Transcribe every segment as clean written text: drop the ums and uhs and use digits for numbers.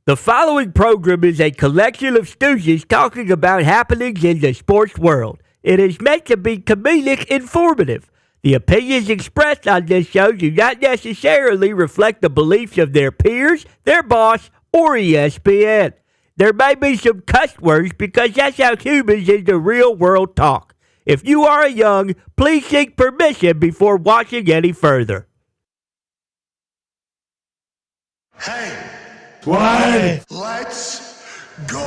The following program is a collection of stooges talking about happenings in the sports world. It is meant to be comedic informative. The opinions expressed on this show do not necessarily reflect the beliefs of their peers, their boss, or ESPN. There may be some cuss words because that's how humans in the real world talk. If you are young, please seek permission before watching any further. Hey. What? Let's go.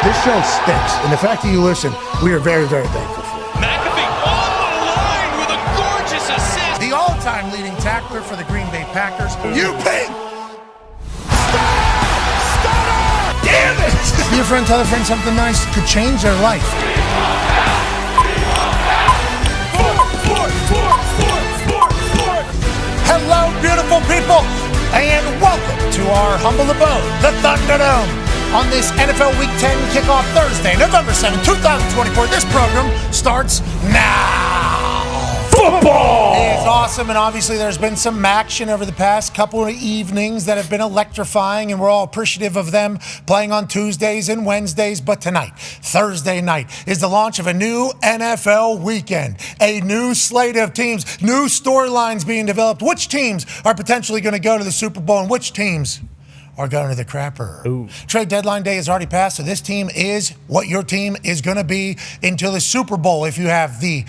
This show stinks, and the fact that you listen, we are very, very thankful for. McAfee on the line with a gorgeous assist. The all-time leading tackler for the Green Bay Packers. You pink. Stunner! Damn it! Be a friend, tell a friend something nice could change their life. Hello, beautiful people, and welcome to our humble abode, the Thunderdome. On this NFL Week 10 kickoff Thursday, November 7, 2024, this program starts now. Football! It is awesome, and obviously there's been some action over the past couple of evenings that have been electrifying, and we're all appreciative of them playing on Tuesdays and Wednesdays. But tonight, Thursday night, is the launch of a new NFL weekend. A new slate of teams, new storylines being developed. Which teams are potentially going to go to the Super Bowl, and which teams are going to the crapper? Ooh. Trade deadline day has already passed, so this team is what your team is going to be until the Super Bowl, if you have the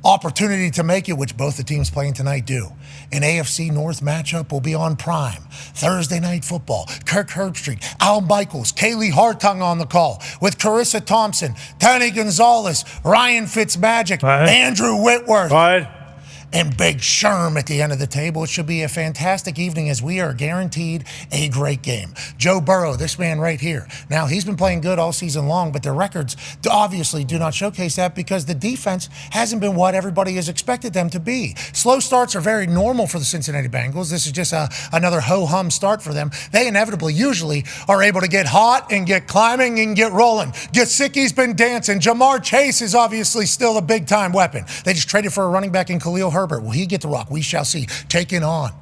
opportunity to make it, which both the teams playing tonight do. An AFC North matchup will be on Prime. Thursday Night Football. Kirk Herbstreit, Al Michaels, Kaylee Hartung on the call with Carissa Thompson, Tony Gonzalez, Ryan Fitzmagic, Andrew Whitworth, and Big Sherm at the end of the table. It should be a fantastic evening as we are guaranteed a great game. Joe Burrow, this man right here. Now, he's been playing good all season long, but their records obviously do not showcase that because the defense hasn't been what everybody has expected them to be. Slow starts are very normal for the Cincinnati Bengals. This is just another ho-hum start for them. They inevitably usually are able to get hot and get climbing and get rolling. Gesicki's been dancing. Jamar Chase is obviously still a big-time weapon. They just traded for a running back in Khalil Herbert. Will he get the rock? We shall see. Taking on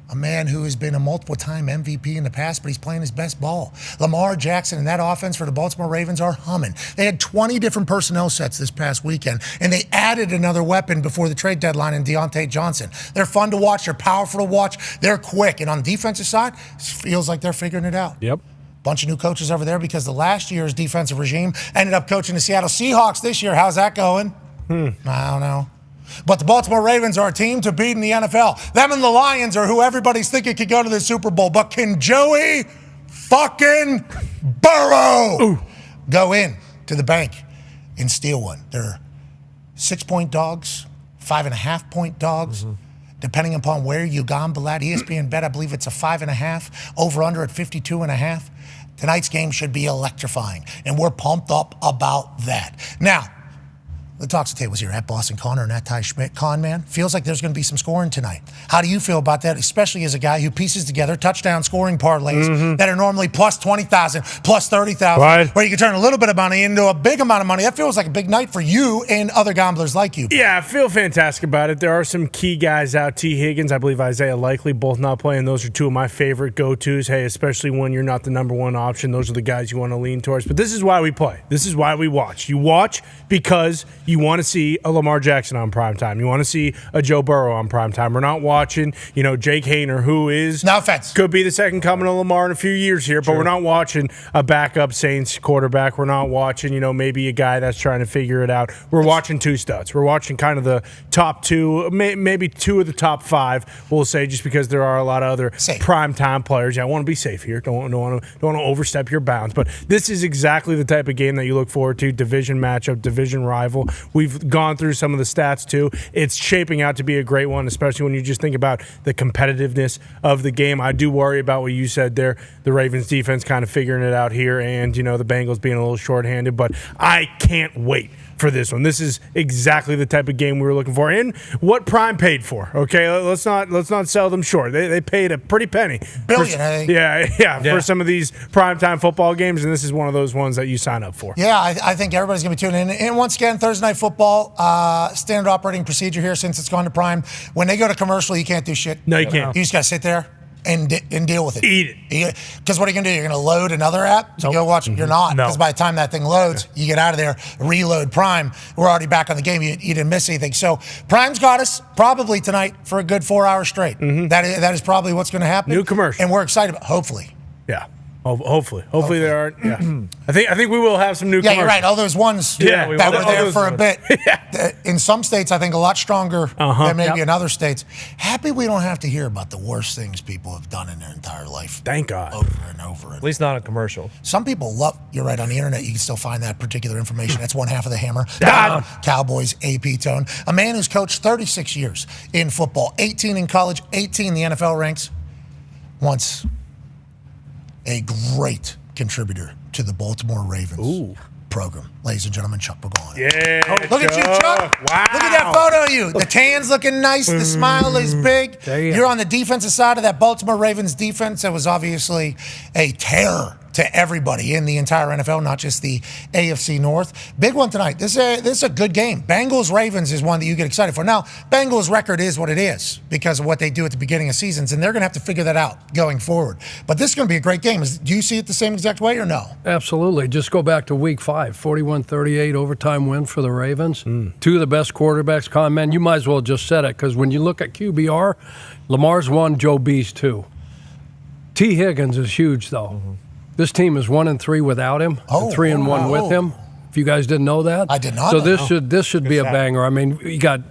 a man who has been a multiple-time MVP in the past, but he's playing his best ball. Lamar Jackson and that offense for the Baltimore Ravens are humming. They had 20 different personnel sets this past weekend, and they added another weapon before the trade deadline in Deontay Johnson. They're fun to watch. They're powerful to watch. They're quick. And on the defensive side, it feels like they're figuring it out. Yep. Bunch of new coaches over there because the last year's defensive regime ended up coaching the Seattle Seahawks this year. How's that going? I don't know. But the Baltimore Ravens are a team to beat in the NFL. Them and the Lions are who everybody's thinking could go to the Super Bowl. But can Joey fucking Burrow go in to the bank and steal one? They're 6-point dogs, 5.5-point dogs. Depending upon where you gamble at. ESPN bet, I believe it's a 5.5. Over-under at 52.5. Tonight's game should be electrifying, and we're pumped up about that. Now, the Talks Tables here at Boston Connor and at Ty Schmidt. Con man, feels like there's going to be some scoring tonight. How do you feel about that, especially as a guy who pieces together touchdown scoring parlays that are normally plus 20,000, plus 30,000, where you can turn a little bit of money into a big amount of money? That feels like a big night for you and other gamblers like you. Yeah, I feel fantastic about it. There are some key guys out. T. Higgins, I believe Isaiah Likely, both not playing. Those are two of my favorite go-tos. Hey, especially when you're not the number one option, those are the guys you want to lean towards. But this is why we play. This is why we watch. You watch because you want to see a Lamar Jackson on primetime. You want to see a Joe Burrow on primetime. We're not watching, Jake Hayner, who is no offense, could be the second coming of Lamar in a few years here, but we're not watching a backup Saints quarterback. We're not watching, maybe a guy that's trying to figure it out. We're watching two studs. We're watching kind of the top two, maybe two of the top five, we'll say, just because there are a lot of other primetime players. Yeah, I want to be safe here. Don't want to overstep your bounds. But this is exactly the type of game that you look forward to. Division matchup, division rival. We've gone through some of the stats too. It's shaping out to be a great one, especially when you just think about the competitiveness of the game. I do worry about what you said there, the Ravens defense kind of figuring it out here, and the Bengals being a little shorthanded, but I can't wait for this one. This is exactly the type of game we were looking for, and what Prime paid for. Okay, let's not sell them short. They paid a pretty penny. Billion, I think. Yeah, for some of these primetime football games, and this is one of those ones that you sign up for. Yeah, I think everybody's going to be tuning in. And once again, Thursday Night Football, standard operating procedure here since it's gone to Prime. When they go to commercial, you can't do shit. No, you can't. You just got to sit there and deal with it. Eat it. Because what are you going to do? You're going to load another app to go watch? You're not. Because by the time that thing loads, you get out of there, reload Prime. We're already back on the game. You didn't miss anything. So Prime's got us probably tonight for a good 4 hours straight. That is probably what's going to happen. New commercial. And we're excited about hopefully. Yeah. Hopefully there aren't. Yeah. I think we will have some new. Yeah, you're right. All those ones that were there for a bit. In some states, I think a lot stronger than maybe in other states. Happy we don't have to hear about the worst things people have done in their entire life. Thank God. Over and over. At least not a commercial. Some people love. You're right. On the internet, you can still find that particular information. That's one half of the hammer. Dahn. Cowboys AP tone. A man who's coached 36 years in football, 18 in college, 18 in the NFL ranks. Once a great contributor to the Baltimore Ravens program. Ladies and gentlemen, Chuck Pagano. Yeah. Look at you, Chuck. Wow. Look at that photo of you. The tan's looking nice. The smile is big. You're on the defensive side of that Baltimore Ravens defense that was obviously a terror to everybody in the entire NFL, not just the AFC North. Big one tonight. This is a good game. Bengals-Ravens is one that you get excited for. Now, Bengals' record is what it is because of what they do at the beginning of seasons, and they're going to have to figure that out going forward. But this is going to be a great game. Do you see it the same exact way or no? Absolutely. Just go back to Week 5, 41-38 overtime win for the Ravens. Two of the best quarterbacks. Man, you might as well just said it because when you look at QBR, Lamar's 1, Joe B's 2. T. Higgins is huge, though. This team is 1-3 without him, and 3-1 with him. If you guys didn't know that, I did not. So this should be a banger. I mean, you got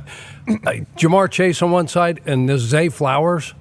Jamar Chase on one side and this Zay Flowers.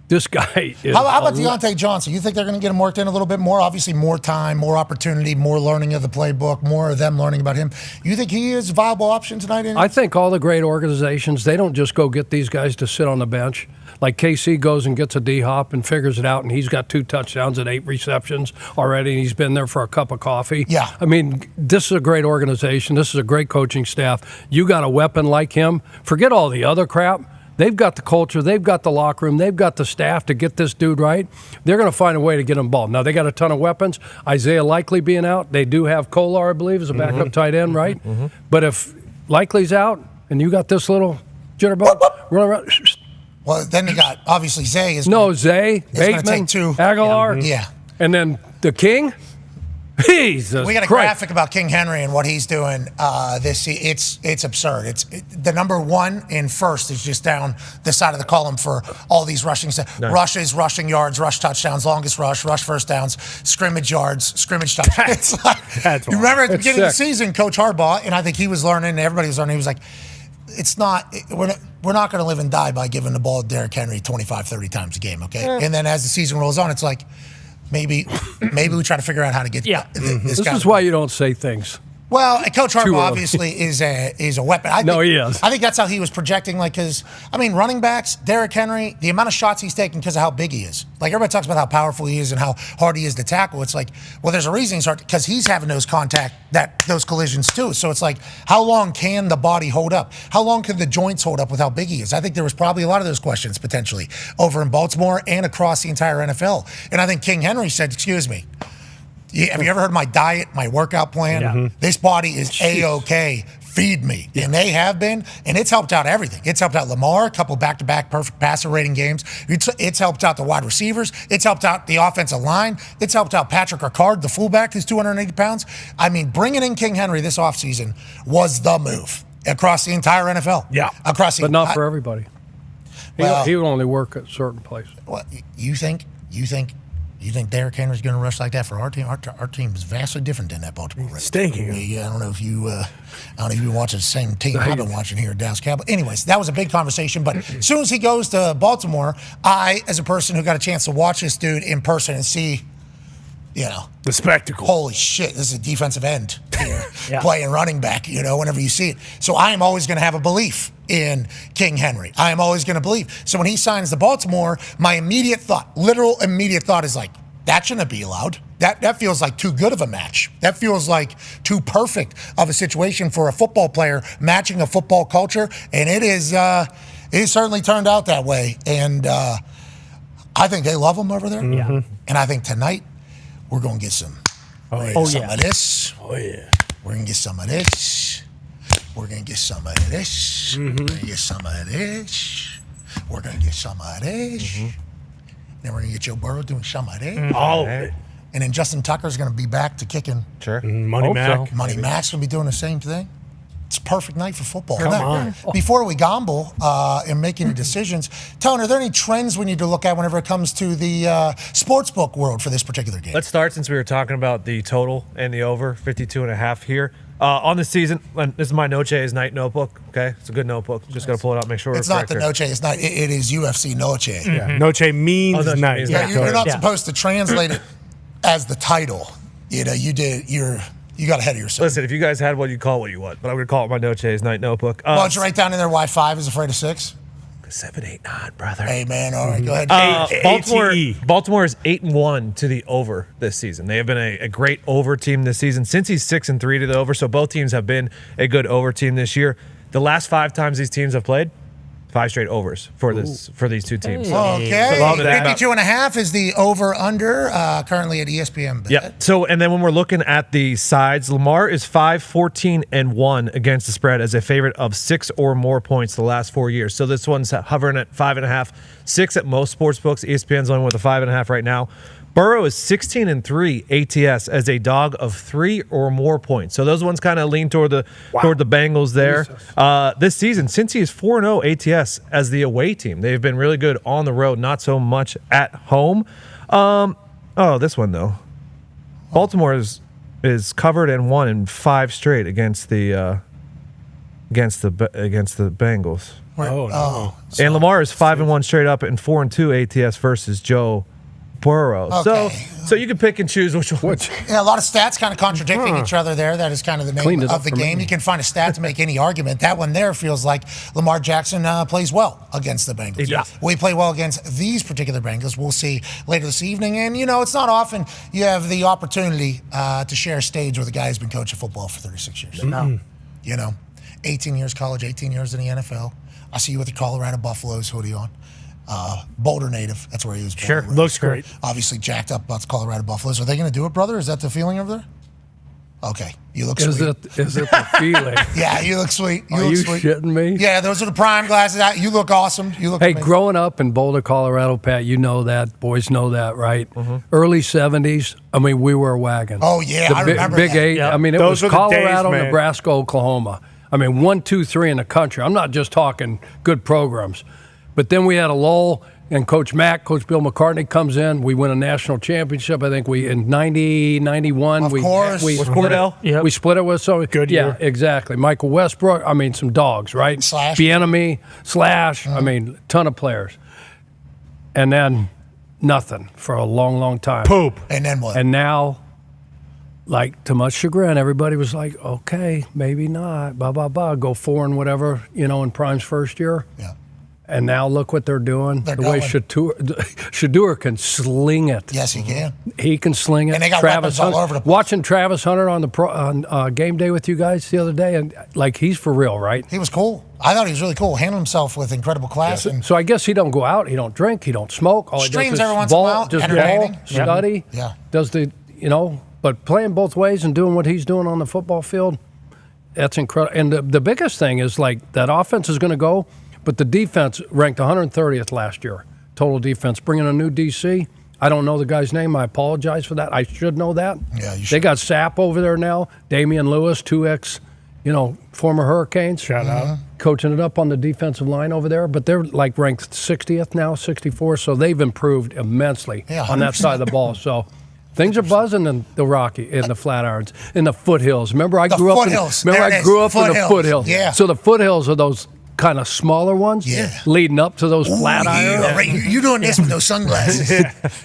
This guy is. How about Deontay Johnson? You think they're going to get him worked in a little bit more? Obviously, more time, more opportunity, more learning of the playbook, more of them learning about him. You think he is a viable option tonight? I think all the great organizations, they don't just go get these guys to sit on the bench. Like KC goes and gets a D-Hop and figures it out, and he's got 2 touchdowns and 8 receptions already, and he's been there for a cup of coffee. Yeah. I mean, this is a great organization. This is a great coaching staff. You got a weapon like him. Forget all the other crap. They've got the culture. They've got the locker room. They've got the staff to get this dude right. They're going to find a way to get him involved. Now, they got a ton of weapons. Isaiah Likely being out. They do have Kolar, I believe, as a backup tight end, right? But if Likely's out and you got this little jitterbug running around. Well, then you got, obviously, Zay is Zay, Bateman, take 2. Aguilar. Yeah. And then the King. Jesus We got a Christ. graphic about King Henry and what he's doing this season. It's absurd. The number 1 and first is just down the side of the column for all these rushing stuff. Nice. Rushes, rushing yards, rush touchdowns, longest rush first downs, scrimmage yards, scrimmage touchdowns. It's like, you remember at the beginning of the season, Coach Harbaugh, and I think he was learning, and everybody was learning, he was like, we're not going to live and die by giving the ball to Derrick Henry 25, 30 times a game, okay? And then as the season rolls on, it's like, maybe we try to figure out how to get this guy. This is why you don't say things. Well, Coach Harbaugh obviously is a weapon. He is. I think that's how he was projecting. Because running backs, Derrick Henry, the amount of shots he's taking because of how big he is. Like everybody talks about how powerful he is and how hard he is to tackle. It's like, well, there's a reason he's hard because he's having those collisions too. So it's like, how long can the body hold up? How long can the joints hold up with how big he is? I think there was probably a lot of those questions potentially over in Baltimore and across the entire NFL. And I think King Henry said, "Excuse me. Have you ever heard of my diet, my workout plan? Yeah. This body is A-OK. Feed me." Yeah. And they have been, and it's helped out everything. It's helped out Lamar, a couple back-to-back perfect passer rating games. It's helped out the wide receivers. It's helped out the offensive line. It's helped out Patrick Ricard, the fullback, who's 280 pounds. Bringing in King Henry this offseason was the move across the entire NFL. Yeah. But not for everybody. He would only work at certain places. Well, you think Derrick Henry's going to rush like that for our team? Our team is vastly different than that Baltimore Ravens. Stinking. I don't know if you watching the same team I've been watching here at Dallas Cowboys. Anyways, that was a big conversation. But as soon as he goes to Baltimore, I, as a person who got a chance to watch this dude in person and see, the spectacle. Holy shit, this is a defensive end here playing running back, whenever you see it. So I am always going to have a belief in King Henry. I am always going to believe. So when he signs to Baltimore, my literal immediate thought is like, that shouldn't be allowed. That feels like too good of a match. That feels like too perfect of a situation for a football player matching a football culture. And it certainly turned out that way. And I think they love him over there. Yeah. And I think tonight, we're going to get some of this. Oh, yeah. We're going to get some of this. We're going to get some of this. We're going to get some of this. We're going to get some of this. Then we're going to get Joe Burrow doing somebody. Oh, And then Justin Tucker's going to be back to kicking. Sure. Money Mac. Money Mac's going to be doing the same thing. It's a perfect night for football. Come Now, on. Before we gamble and make any decisions, Tone, are there any trends we need to look at whenever it comes to the sportsbook world for this particular game? Let's start since we were talking about the total and the over 52.5 here. On the season, and this is my Noche's night notebook. Okay, it's a good notebook. Just got to pull it out, make sure It's we're not the correct here. Noche. It's not. It is UFC Noche. Yeah. Noche means Noche night. means Yeah, night. you're not Yeah. supposed to translate it as the title. You know, you got ahead of yourself. Listen, if you guys had one, you'd call it what you want, but I'm going to call it my Noche's night notebook. Why don't you write down in there why 5 is afraid of 6? 7, 8, 9, brother. Hey, man. All right, go ahead. Baltimore is 8-1 to the over this season. They have been a great over team this season since he's 6-3 to the over. So both teams have been a good over team this year. The last 5 times these teams have played, 5 straight overs for these two teams. So, Okay. love that. 52.5 is the over-under currently at ESPN. yeah. So, and then when we're looking at the sides, Lamar is 5-14-1 against the spread as a favorite of 6 or more points the last 4 years. So this one's hovering at 5.5, 6 at most sports books. ESPN's only with a 5.5 right now. Burrow is 16-3 ATS as a dog of 3 or more points. So those ones kind of lean toward the Bengals there. This season, since he is 4-0 ATS as the away team, they've been really good on the road, not so much at home. This one though, Baltimore is covered and won in 5 straight against the Bengals. And Lamar is 5-1 straight up and 4-2 ATS versus Joe Burrow. Okay. So you can pick and choose which one. Yeah, a lot of stats kind of contradicting each other there. That is kind of the name Cleaned it up of the for game. me. You can find a stat to make any argument. That one there feels like Lamar Jackson plays well against the Bengals. He does. We play well against these particular Bengals. We'll see later this evening. And, you know, it's not often you have the opportunity to share a stage with a guy who's been coaching football for 36 years. No. You know, 18 years college, 18 years in the NFL. I see you with the Colorado Buffaloes hoodie on. Boulder native. That's where he was born. Sure. Looks great. Obviously jacked up about the Colorado Buffaloes. Are they going to do it, brother? Is that the feeling over there? Okay. You look Is sweet. it the feeling? Yeah, you look sweet. Are look you sweet. shitting me? Yeah, those are the prime glasses. You look awesome. You look Hey, amazing. growing up in Boulder, Colorado, Pat, you know that. Boys know that, right? Early 70s, I mean, we were a wagon. Oh, yeah, The I remember Big that. Eight. Yep. I mean, it Those was were the days, Colorado, man. Nebraska, Oklahoma. I mean, 1, 2, 3 in the country. I'm not just talking good programs. But then we had a lull, and Coach Bill McCartney comes in. We win a national championship. I think in 90, 91. Of course. We With split Cordell? it. Yep. We split it with so Good yeah, year. exactly. Michael Westbrook. I mean, some dogs, right? Slash. Bieniemy, Slash. I mean, ton of players. And then nothing for a long, long time. Poop. And then what? And now, like, to much chagrin, everybody was like, okay, maybe not, go 4 and whatever, in Prime's first year. yeah. And now look what they're doing. They're the way going. Shador can sling it. Yes, he can. He can sling it. And they got weapons all over the place. Watching Travis Hunter on game day with you guys the other day, and like he's for real, right? He was cool. I thought he was really cool. Handled himself with incredible class. And So I guess he don't go out, he don't drink, he don't smoke. All he does Streams is every once in a ball, while, just entertaining. ball, study. Yeah. Does but playing both ways and doing what he's doing on the football field, that's incredible. And the biggest thing is like that offense is going to go, but the defense ranked 130th last year, total defense. Bringing a new DC. I don't know the guy's name. I apologize for that. I should know that. Yeah, you They should. got Sapp over there now. Damian Lewis, 2X, former Hurricanes. Shout out. Coaching it up on the defensive line over there, but they're like ranked 60th now, 64. So they've improved immensely Yeah, on that 100%. side of the ball. So things are buzzing in the Rocky, in the Flatirons, in the foothills. Remember, I The grew up. foothills. Remember, There I it grew is. up in the Foothills. foothills. Yeah. So the foothills are those kind of smaller ones. Yeah. Leading up to those flat Yeah, irons. right. You're doing this with those sunglasses.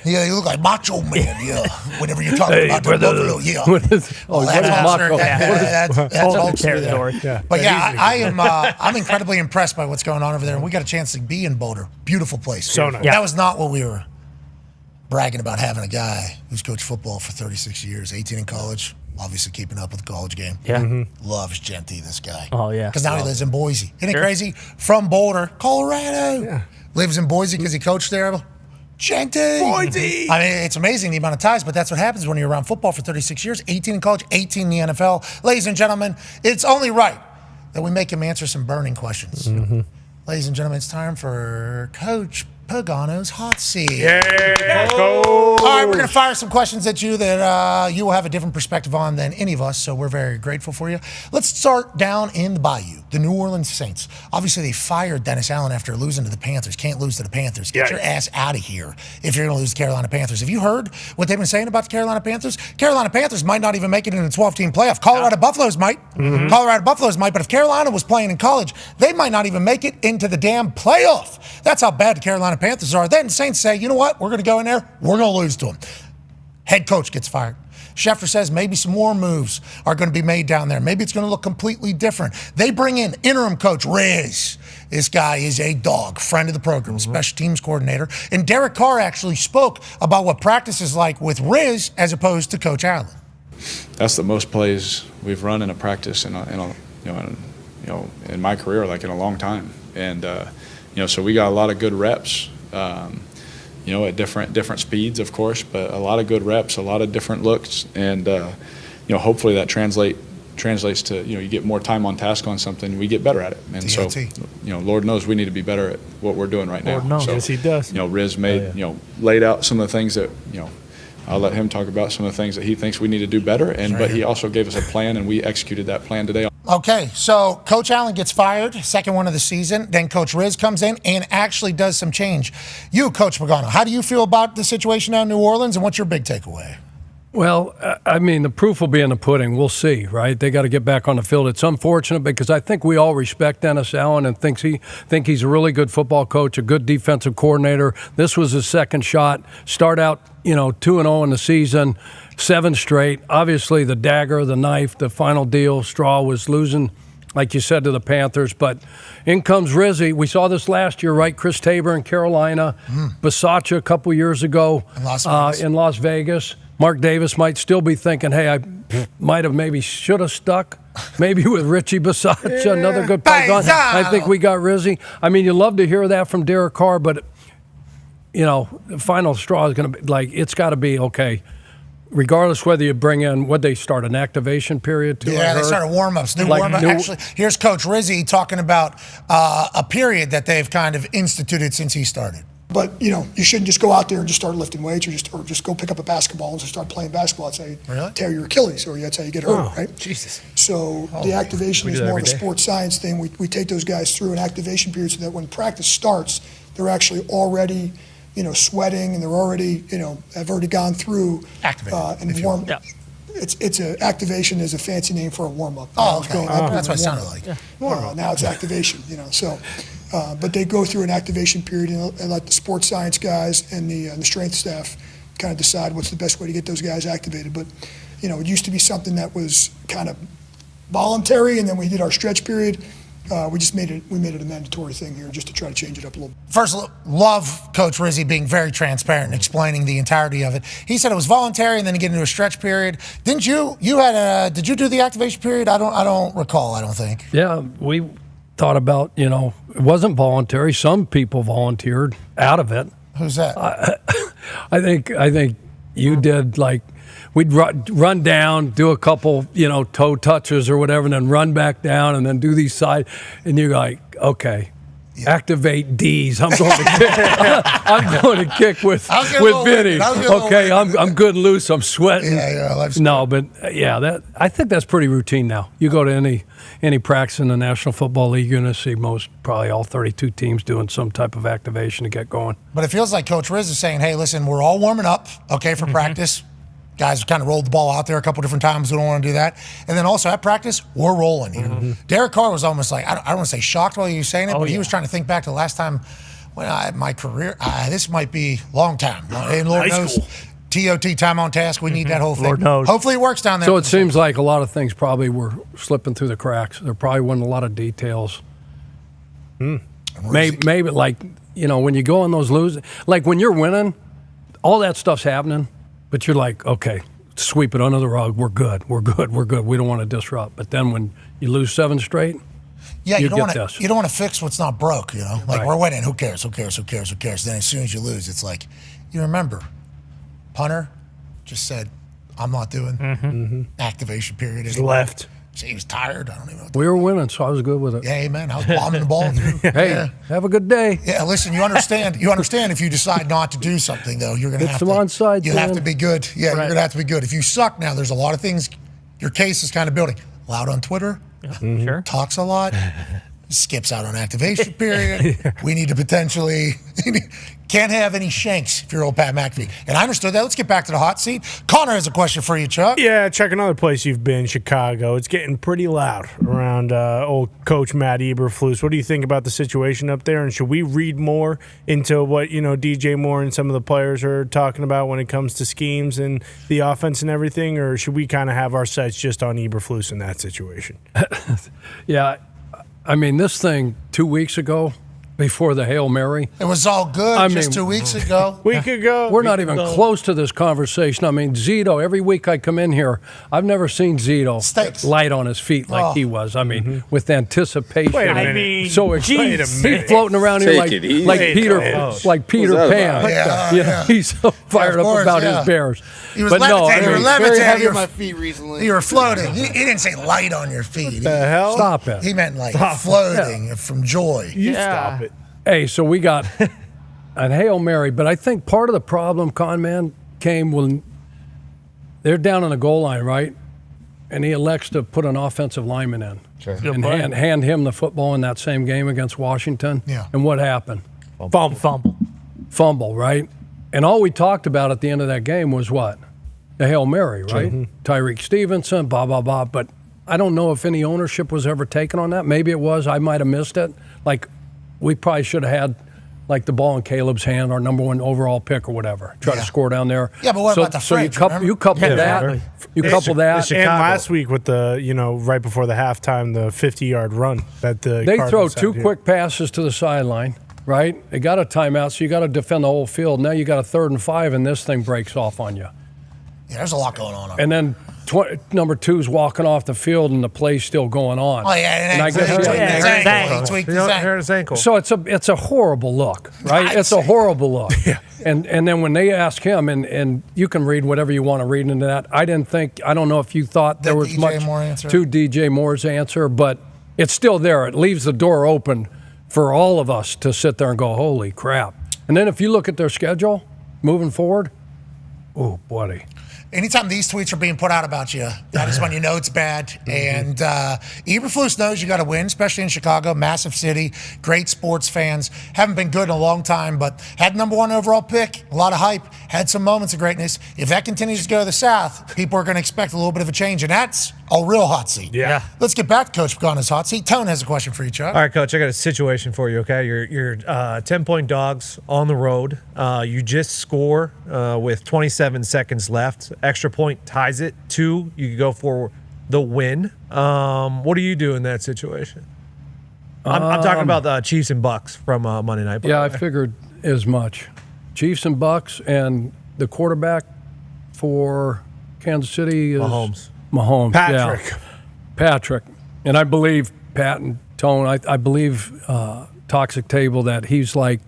Yeah, you look like Macho Man. Yeah, whenever you're talking about the Buffalo. Yeah. What is, Well, what is Hulkster. Macho? That's Ultimate Hulkster there. territory. Yeah. But yeah, I'm incredibly impressed by what's going on over there. And we got a chance to be in Boulder. Beautiful place. So nice. That was not what we were bragging about, having a guy who's coached football for 36 years, 18 in college, obviously keeping up with the college game. Yeah. Loves Genty, this guy. Oh, yeah. Because now he lives in Boise. Isn't it crazy? From Boulder, Colorado. Yeah. Lives in Boise because he coached there. Genty. Boise. I mean, it's amazing the amount of ties, but that's what happens when you're around football for 36 years, 18 in college, 18 in the NFL. Ladies and gentlemen, it's only right that we make him answer some burning questions. Ladies and gentlemen, it's time for Coach Pagano's hot seat. Yeah, go. All right, we're going to fire some questions at you that you will have a different perspective on than any of us, so we're very grateful for you. Let's start down in the Bayou, the New Orleans Saints. Obviously, they fired Dennis Allen after losing to the Panthers. Can't lose to the Panthers. Get your ass out of here if you're going to lose to the Carolina Panthers. Have you heard what they've been saying about the Carolina Panthers? Carolina Panthers might not even make it in the 12-team playoff. Colorado Buffaloes might. Colorado Buffaloes might, but if Carolina was playing in college, they might not even make it into the damn playoff. That's how bad the Carolina Panthers are. Then the Saints say, you know what? We're going to go in there. We're going to lose to them. Head coach gets fired. Schefter says maybe some more moves are going to be made down there. Maybe it's going to look completely different. They bring in interim coach Riz. This guy is a dog, friend of the program, special teams coordinator. And Derek Carr actually spoke about what practice is like with Riz as opposed to Coach Allen. That's the most plays we've run in a practice in my career, like in a long time. And so we got a lot of good reps. At different speeds, of course, but a lot of good reps, a lot of different looks, and hopefully that translates to you get more time on task on something, we get better at it, and DOT. so Lord knows we need to be better at what we're doing right now. Lord knows. So, Yes, he does. Riz made laid out some of the things that I'll let him talk about some of the things that he thinks we need to do better, but he also gave us a plan, and we executed that plan today. Okay, so Coach Allen gets fired, second one of the season. Then Coach Riz comes in and actually does some change. You, Coach Pagano, how do you feel about the situation down in New Orleans, and what's your big takeaway? Well, I mean, the proof will be in the pudding. We'll see, right? They got to get back on the field. It's unfortunate because I think we all respect Dennis Allen and think he's a really good football coach, a good defensive coordinator. This was his second shot. Start out, 2-0 in the season, 7 straight. Obviously, the dagger, the knife, the final deal, straw was losing, like you said, to the Panthers. But in comes Rizzy. We saw this last year, right? Chris Tabor in Carolina, Bisaccia a couple years ago in Las Vegas. Mark Davis might still be thinking, hey, I might have should have stuck. Maybe with Richie Bisaccia, another good Pagano. I think we got Rizzy. I mean, you love to hear that from Derek Carr, but, the final straw is going to be, it's got to be, okay, regardless whether you bring in, would they start an activation period too? Yeah, they started warm-ups. Actually, here's Coach Rizzy talking about a period that they've kind of instituted since he started. But, you shouldn't just go out there and just start lifting weights or just go pick up a basketball and just start playing basketball. That's how you tear your Achilles, or that's how you get hurt, right? Jesus. So the activation is more of a sports science thing. We take those guys through an activation period so that when practice starts, they're actually already, sweating, and they're already, have already gone through and warm. Yeah. It's a activation is a fancy name for a warm-up. Oh, okay. That's what it sounded like. Yeah. Now it's activation, so. But they go through an activation period, and let the sports science guys and the strength staff kind of decide what's the best way to get those guys activated. But, it used to be something that was kind of voluntary, and then we did our stretch period. We made it a mandatory thing here just to try to change it up a little bit. First, love Coach Rizzy being very transparent and explaining the entirety of it. He said it was voluntary, and then he get into a stretch period. Didn't you? Did you do the activation period? I don't recall. I don't think. Yeah, we thought about, it wasn't voluntary. Some people volunteered out of it. Who's that? I think you did, we'd run down, do a couple, toe touches or whatever, and then run back down and then do these side. And you're like, okay, activate D's. I'm going to kick. I'm going to kick with Vinny. Okay, I'm good and loose. I'm sweating. No, but I think that's pretty routine now. You go to any practice in the National Football League, you're going to see probably all 32 teams doing some type of activation to get going. But it feels like Coach Riz is saying, hey, listen, we're all warming up, okay, for practice. Guys kind of rolled the ball out there a couple different times. We don't want to do that. And then also at practice, we're rolling here. Derek Carr was almost like, I don't want to say shocked while he was saying it, but he was trying to think back to the last time my career, this might be long time. And Lord knows, TOT, time on task, we need that whole thing. Lord knows. Hopefully it works down there. So it seems like a lot of things probably were slipping through the cracks. There probably wasn't a lot of details. Maybe when you go on those losing, like when you're winning, all that stuff's happening. But you're like, okay, sweep it under the rug. We're good. We don't want to disrupt. But then when you lose 7 straight, you don't want to fix what's not broke. We're winning. Who cares? Then as soon as you lose, it's like, you remember, punter just said, I'm not doing activation period. Just left. he was tired. I don't even know. We were winning, so I was good with it. Yeah, amen. I was bombing the ball. Hey, have a good day. Yeah, listen, you understand if you decide not to do something, though, you're going to have to. It's some onside. You have to be good. Yeah, you're going to have to be good. If you suck now, there's a lot of things. Your case is kind of building. Loud on Twitter. Sure. Talks a lot. Skips out on activation period. We need to potentially can't have any shanks if you're old Pat McAfee. And I understood that. Let's get back to the hot seat. Connor has a question for you, Chuck. Yeah, check another place you've been, Chicago. It's getting pretty loud around old coach Matt Eberflus. What do you think about the situation up there? And should we read more into what DJ Moore and some of the players are talking about when it comes to schemes and the offense and everything? Or should we kind of have our sights just on Eberflus in that situation? Yeah. I mean, this thing 2 weeks ago, before the Hail Mary. It was all good just 2 weeks ago. Week ago. We're not even close to this conversation. I mean, Zito, every week I come in here, I've never seen Zito light on his feet like he was. I mean, with anticipation. Wait a minute. So excited. He's floating around here like Peter Pan. Yeah. He's so fired up about his Bears. He was levitating on my feet recently. You were floating. He didn't say light on your feet. The hell? Stop it. He meant like floating from joy. You stop it. Hey, so we got an Hail Mary, but I think part of the problem, Con Man, came when they're down on the goal line, right? And he elects to put an offensive lineman in and hand him the football in that same game against Washington. Yeah. And what happened? Fumble, right? And all we talked about at the end of that game was what? The Hail Mary, right? Tyreek Stevenson, blah, blah, blah. But I don't know if any ownership was ever taken on that. Maybe it was. I might have missed it. We probably should have had, the ball in Caleb's hand, our number 1 overall pick or whatever. Try to score down there. Yeah, but what about the French? So you couple that. You couple that. And last week with the, right before the halftime, the 50-yard run that the They Cardinals throw 2 had quick passes to the sideline, right? They got a timeout, so you got to defend the whole field. Now you got a 3rd and 5, and this thing breaks off on you. Yeah, there's a lot going on. And then number 2's walking off the field, and the play's still going on. Oh yeah, and I guess he tweaked his ankle. So it's a horrible look, right? It's a horrible look. Yeah. And then when they ask him, and you can read whatever you want to read into that. I don't know if you thought there was much to DJ Moore's answer, but it's still there. It leaves the door open for all of us to sit there and go, holy crap. And then if you look at their schedule moving forward, oh, buddy. Anytime these tweets are being put out about you, that is when you know it's bad. And Eberflus knows you got to win, especially in Chicago, massive city, great sports fans. Haven't been good in a long time, but had number 1 overall pick, a lot of hype, had some moments of greatness. If that continues to go to the South, people are going to expect a little bit of a change, and that's a real hot seat. Yeah. Let's get back to Coach Pagano's hot seat. Tone has a question for you, Chuck. All right, Coach, I got a situation for you, okay? You're 10-point dogs on the road. You just score with 27 seconds left. Extra point ties it. 2, you could go for the win. What do you do in that situation? I'm talking about the Chiefs and Bucks from Monday Night. Yeah, I figured as much. Chiefs and Bucks, and the quarterback for Kansas City is Mahomes. Patrick. And I believe Pat and Tone, I believe Toxic Table that he's like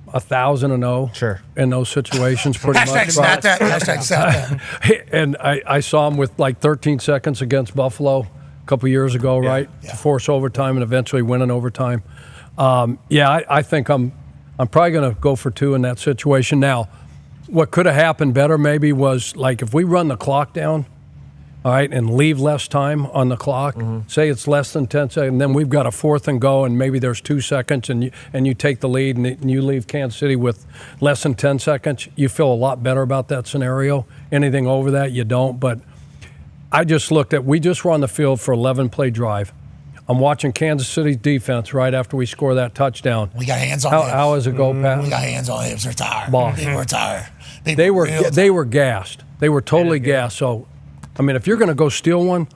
1,000-0 in those situations, pretty much. Hashtag that. And I saw him with 13 seconds against Buffalo a couple years ago, right? Yeah. To force overtime and eventually win in overtime. I think I'm probably going to go for 2 in that situation. Now, what could have happened better maybe was if we run the clock down, all right, and leave less time on the clock. Say it's less than 10 seconds, and then we've got a 4th and go, and maybe there's 2 seconds, and you take the lead, and you leave Kansas City with less than 10 seconds. You feel a lot better about that scenario. Anything over that, you don't. But I just looked at, we just were on the field for 11-play drive. I'm watching Kansas City's defense right after we score that touchdown. We got hands on hips. How does it go, Pat? We got hands on hips. They're tired. They were tired. They were gassed. They were totally gassed. So, I mean, if you're going to go steal one,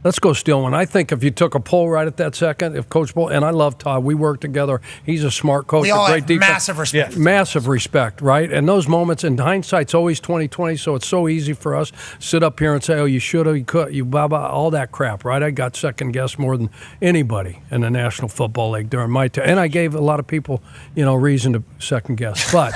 let's go steal one. I think if you took a poll right at that second, if Coach Bull, and I love Todd, we work together. He's a smart coach. We all a great have defense. massive respect. Yeah, massive respect, right? And those moments, and hindsight's always 20/20, so it's so easy for us to sit up here and say, oh, you should have, you could, you blah, blah, all that crap, right? I got second guessed more than anybody in the National Football League during my time. And I gave a lot of people, reason to second guess. But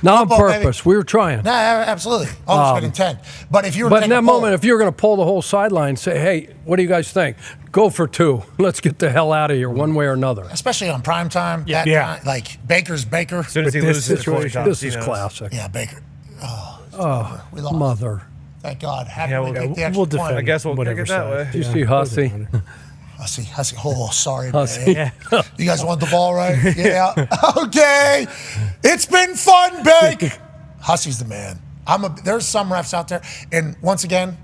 not on purpose. Baby. We were trying. No, absolutely. Always good intent. But if you were in that moment, if you're going to pull the whole side, sideline and say, hey, what do you guys think? Go for 2. Let's get the hell out of here one way or another. Especially on prime time. Yeah. Time, like Baker's Baker. As soon as he loses the coin toss, This he is knows. classic. Yeah, Baker. We lost. Mother. Thank God. Happy Yeah, we we'll- take the extra we'll point. defend. I guess we'll Whatever take it that side. way. Did you see Hussey? Hussey. Oh, sorry, Hussey. man. You guys want the ball, right? Yeah. Okay. It's been fun, Bake. Hussey's the man. There's some refs out there, and once again,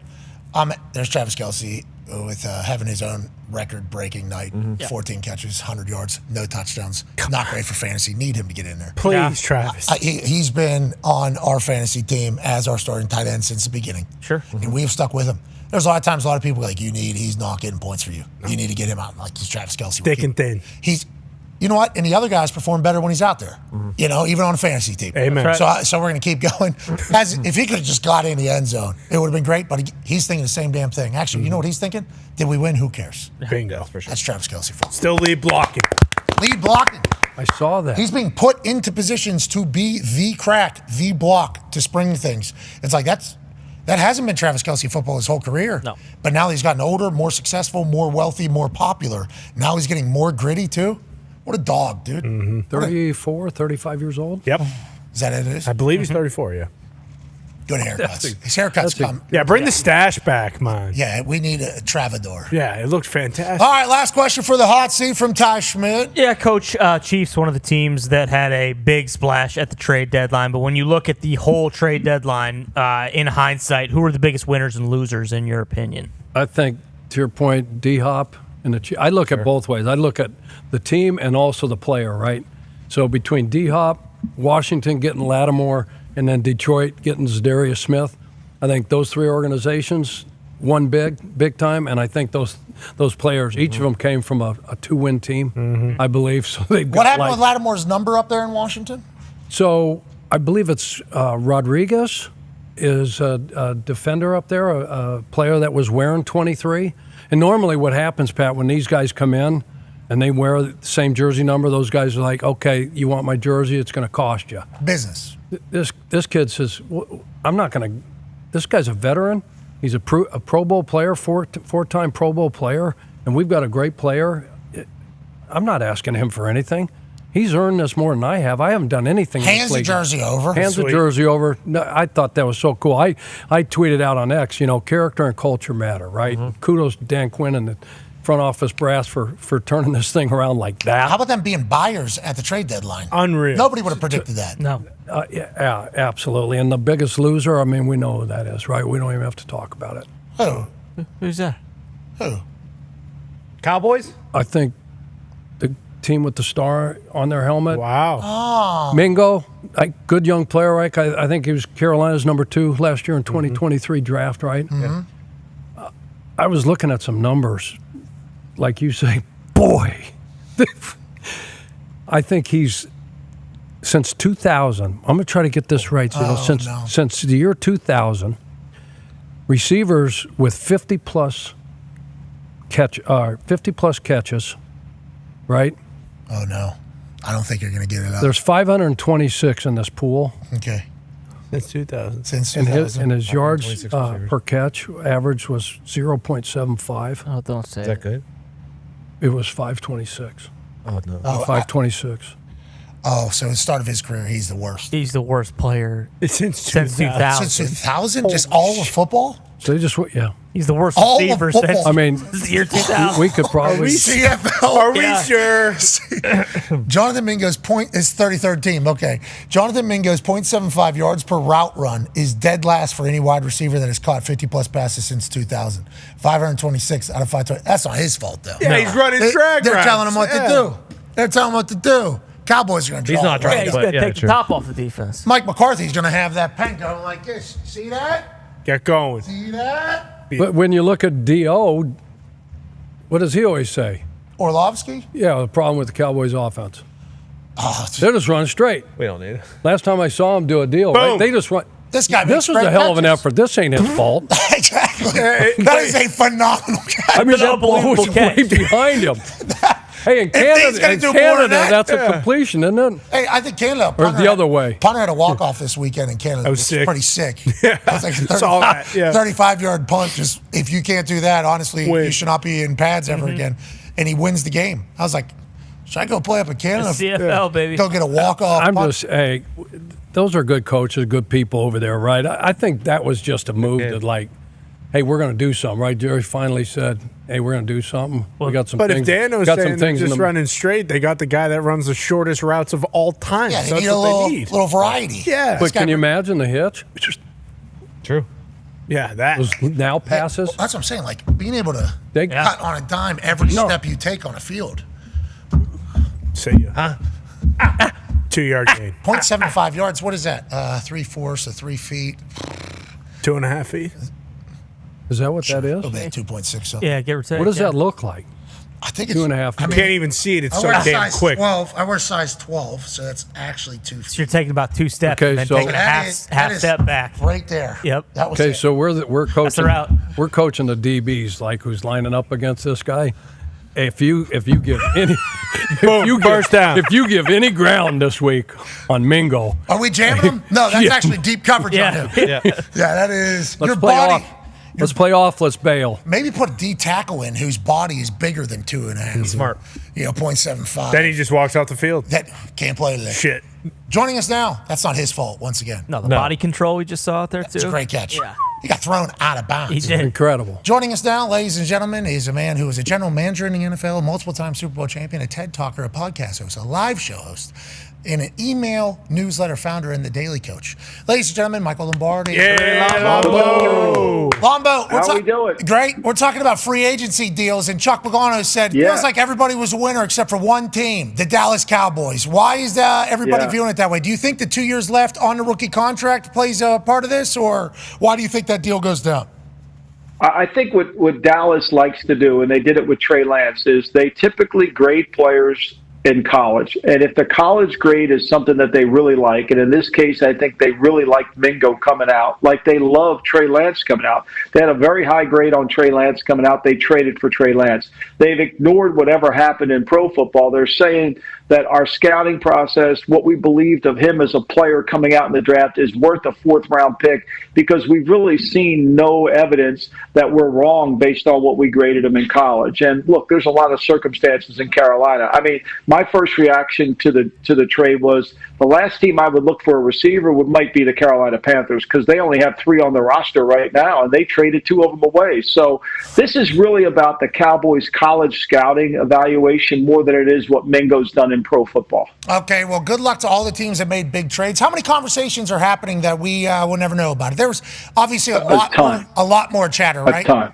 there's Travis Kelce with having his own record-breaking night. 14 catches, 100 yards, no touchdowns. Not great for fantasy. Need him to get in there. Please, Travis. He's been on our fantasy team as our starting tight end since the beginning. Sure. And we've stuck with him. There's a lot of times a lot of people are like, he's not getting points for you. You need to get him out. Like, he's Travis Kelce. Thick and thin. You know what? And the other guys perform better when he's out there. Even on a fantasy team. Amen. Right. So we're going to keep going. If he could have just got in the end zone, it would have been great. But he's thinking the same damn thing. Actually, you know what he's thinking? Did we win? Who cares? Bingo. For sure. That's Travis Kelce. Still lead blocking. Lead blocking. I saw that. He's being put into positions to be the crack, the block, to spring things. It's like that hasn't been Travis Kelce football his whole career. No. But now he's gotten older, more successful, more wealthy, more popular. Now he's getting more gritty too. What a dog, dude. 34, 35 years old? Yep. Is that it is? I believe he's 34, yeah. Good haircuts. His haircuts come. Yeah, bring the stash back, man. Yeah, we need a Travador. Yeah, it looks fantastic. All right, last question for the hot seat from Ty Schmidt. Yeah, Coach, Chiefs, one of the teams that had a big splash at the trade deadline. But when you look at the whole trade deadline, in hindsight, who are the biggest winners and losers in your opinion? I think, to your point, D-Hop and I look at both ways. I look at the team and also the player, right? So between D-Hop, Washington getting Lattimore, and then Detroit getting Zadarius Smith, I think those 3 organizations won big time, and I think those players, each of them came from a 2-win team, I believe. So they. What happened with Lattimore's number up there in Washington? So I believe it's Rodriguez is a defender up there, a player that was wearing 23. And normally what happens, Pat, when these guys come in and they wear the same jersey number, those guys are like, okay, you want my jersey, it's going to cost you. Business. This kid says, well, I'm not going to – this guy's a veteran. He's a Pro Bowl player, four-time Pro Bowl player, and we've got a great player. I'm not asking him for anything. He's earned this more than I have. I haven't done anything. Hands the jersey over. Hands the jersey over. No, I thought that was so cool. I tweeted out on X, character and culture matter, right? Kudos to Dan Quinn and the front office brass for turning this thing around like that. How about them being buyers at the trade deadline? Unreal. Nobody would have predicted that. No. Yeah, absolutely. And the biggest loser, I mean, we know who that is, right? We don't even have to talk about it. Who? Who's that? Who? Cowboys? I think the team with the star on their helmet. Wow. Mingo, good young player, right? I think he was Carolina's number 2 last year in 2023 draft, right? I was looking at some numbers. Like you say, boy, I think he's, since 2000, I'm going to try to get this right. Since the year 2000, receivers with 50-plus catches, right? Oh, no. I don't think you're going to get it up. There's 526 in this pool. Okay. Since 2000. Since And 2000. and his yards per catch average was 0.75. Oh, don't say Is that good? It was 526. Oh, no. 526. So at the start of his career, he's the worst. He's the worst player Since 2000. Since 2000? Just all of football? So they just, yeah. He's the worst All of receiver football. since I mean, the year 2000. we could probably. CFL. Are we sure? Jonathan Mingo's is 33rd team. Okay. Jonathan Mingo's 0.75 yards per route run is dead last for any wide receiver that has caught 50-plus passes since 2000. 526 out of 520. That's not his fault, though. Yeah, he's running drag They're routes. telling him what to do. They're telling him what to do. Cowboys are going to draw. He's not trying Yeah, to he's going to take the top off the defense. Mike McCarthy's going to have that pen going like this. See that? Get going. See that? But when you look at D.O., what does he always say? Orlovsky? Yeah, the problem with the Cowboys' offense. Oh, They're just running straight. We don't need it. Last time I saw him do a deal, right, Boom. they just run. this guy This was makes a hell of an catches. effort. This ain't his fault. Exactly. That is a phenomenal catch. I mean, that ball was unbelievable catch. way behind him. Hey, in Canada, that's a completion, isn't it? Hey, I think Canada. Or the other way. Punter had a walk-off this weekend in Canada. I was sick. Pretty sick. Yeah. It was like a Saw that, yeah. 35-yard punt. Just if you can't do that, honestly, you should not be in pads ever again. And he wins the game. I was like, should I go play up in Canada? CFL, baby. Go get a walk-off punt? Hey, those are good coaches, good people over there, right? I think that was just a move that, like, hey, we're going to do something, right? Jerry finally said, hey, we're going to do something. We got some but things. if Dano's got saying some things they're just running straight, they got the guy that runs the shortest routes of all time. Yeah, so they need that's a what they need. little variety. Yeah. But can you imagine the hitch? True. Yeah, that. Those now passes. Well, that's what I'm saying. Like, being able to cut on a dime every step you take on a field. See ya. Huh? 2-yard gain. 0.75 yards. What is that? 3/4 of 3 feet. 2.5 feet. Is that what that is? 2.6. So. Yeah, give or take. What does that look like? I think it's 2.5. You can't even see it. It's so damn size quick. 12. I wear size 12, so that's actually 2 feet. So you're taking about 2 steps Okay, and then so- taking a half is step back. Right there. Yep. That was Okay, it. so we're coaching. That's the route. We're coaching the DBs, like who's lining up against this guy. If you give any, if you give any ground this week on Mingo, Are we jamming him? No, that's actually deep coverage on him. Yeah. Yeah, that is. let's your play body. off. Let's play off. Let's bail. Maybe put a D tackle in whose body is bigger than 2.5. Smart. 0.75. Then he just walks off the field. That can't play today. Shit. Joining us now, that's not his fault, once again. No, the body control we just saw out there, too. It's a great catch. Yeah. He got thrown out of bounds. He did. Incredible. Joining us now, ladies and gentlemen, is a man who is a general manager in the NFL, a multiple-time Super Bowl champion, a TED talker, a podcast host, a live show host, and an email newsletter founder in the Daily Coach. Ladies and gentlemen, Michael Lombardi. Yeah, Lombo. Lombo, How we doing? Great. We're talking about free agency deals, and Chuck Pagano said, feels like everybody was a winner except for one team, the Dallas Cowboys. Why is everybody viewing it that way? Do you think the 2 years left on the rookie contract plays a part of this, or why do you think that deal goes down? I think what Dallas likes to do, and they did it with Trey Lance, is they typically grade players in college. And if the college grade is something that they really like, and in this case, I think they really liked Mingo coming out, like they love Trey Lance coming out. They had a very high grade on Trey Lance coming out. They traded for Trey Lance. They've ignored whatever happened in pro football. They're saying that our scouting process, what we believed of him as a player coming out in the draft, is worth a 4th-round pick because we've really seen no evidence that we're wrong based on what we graded him in college. And look, there's a lot of circumstances in Carolina. I mean, my first reaction to the trade was the last team I would look for a receiver might be the Carolina Panthers because they only have 3 on the roster right now, and they traded 2 of them away. So this is really about the Cowboys' college scouting evaluation more than it is what Mingo's done in pro football. Okay, well, good luck to all the teams that made big trades. How many conversations are happening that we will never know about? There was obviously a lot more chatter, right? A ton.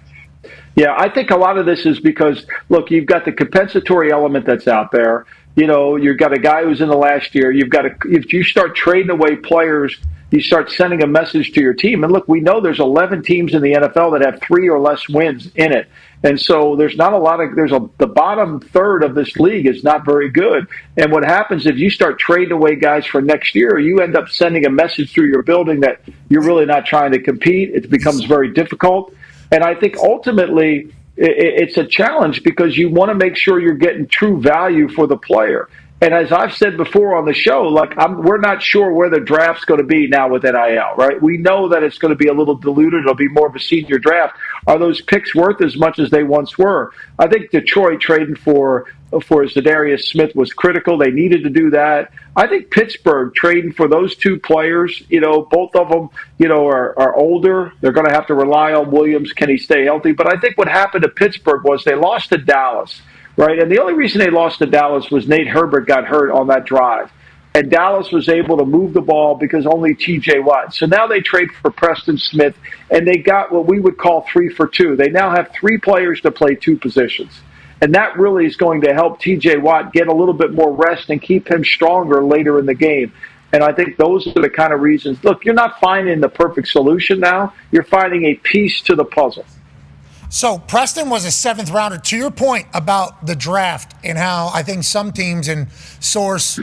Yeah, I think a lot of this is because, look, you've got the compensatory element that's out there. You know, you've got a guy who's in the last year. If you start trading away players, you start sending a message to your team. And look, we know there's 11 teams in the NFL that have 3 or less wins in it. And so there's not a lot of, the bottom third of this league is not very good. And what happens if you start trading away guys for next year, you end up sending a message through your building that you're really not trying to compete. It becomes very difficult. And I think ultimately it's a challenge because you want to make sure you're getting true value for the player. And as I've said before on the show, like we're not sure where the draft's going to be now with NIL, right? We know that it's going to be a little diluted. It'll be more of a senior draft. Are those picks worth as much as they once were? I think Detroit trading for Zadarius Smith was critical. They needed to do that. I think Pittsburgh trading for those 2 players, both of them, are older. They're going to have to rely on Williams. Can he stay healthy? But I think what happened to Pittsburgh was they lost to Dallas. Right, and the only reason they lost to Dallas was Nate Herbert got hurt on that drive. And Dallas was able to move the ball because only T.J. Watt. So now they trade for Preston Smith, and they got what we would call 3 for 2. They now have 3 players to play 2 positions. And that really is going to help T.J. Watt get a little bit more rest and keep him stronger later in the game. And I think those are the kind of reasons. Look, you're not finding the perfect solution now. You're finding a piece to the puzzle. So Preston was a 7th rounder. To your point about the draft and how I think some teams, and source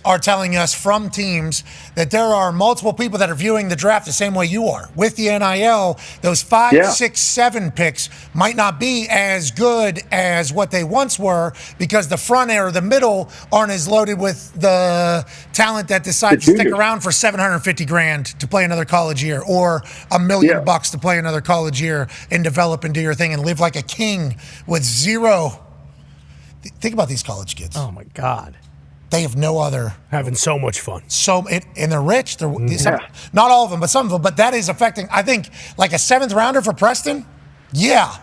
are telling us from teams that there are multiple people that are viewing the draft the same way you are. With the NIL, those 5, 6, 7 picks might not be as good as what they once were because the front or the middle aren't as loaded with the talent that decides to stick around for $750,000 to play another college year or $1 million bucks to play another college year and develop and do your thing and live like a king with zero. Think about these college kids. Oh my God. They have no other. Having so much fun. And they're rich. Not all of them, but some of them. But that is affecting, I think, like a 7th rounder for Preston. Yeah.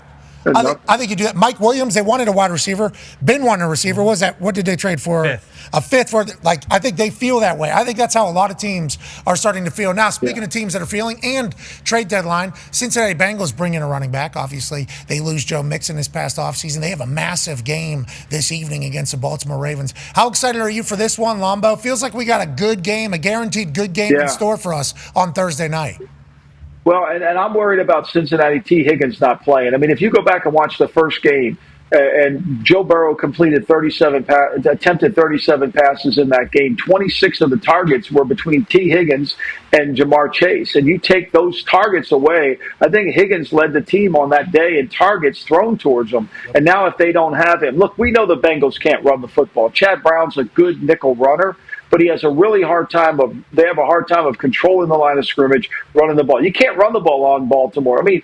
I think you do that. Mike Williams, they wanted a wide receiver. Ben wanted a receiver. What was that? What did they trade for? A fifth for, I think they feel that way. I think that's how a lot of teams are starting to feel. Now, speaking of teams that are feeling and trade deadline, Cincinnati Bengals bring in a running back. Obviously, they lose Joe Mixon this past offseason. They have a massive game this evening against the Baltimore Ravens. How excited are you for this one, Lombo? Feels like we got a good game, a guaranteed good game in store for us on Thursday night. Well, and I'm worried about Cincinnati T. Higgins not playing. I mean, if you go back and watch the first game, and Joe Burrow attempted 37 passes in that game. 26 of the targets were between T. Higgins and Jamar Chase. And you take those targets away, I think Higgins led the team on that day in targets thrown towards them. And now if they don't have him, look, we know the Bengals can't run the football. Chad Brown's a good nickel runner, but he has a really hard time they have a hard time of controlling the line of scrimmage, running the ball. You can't run the ball on Baltimore. I mean,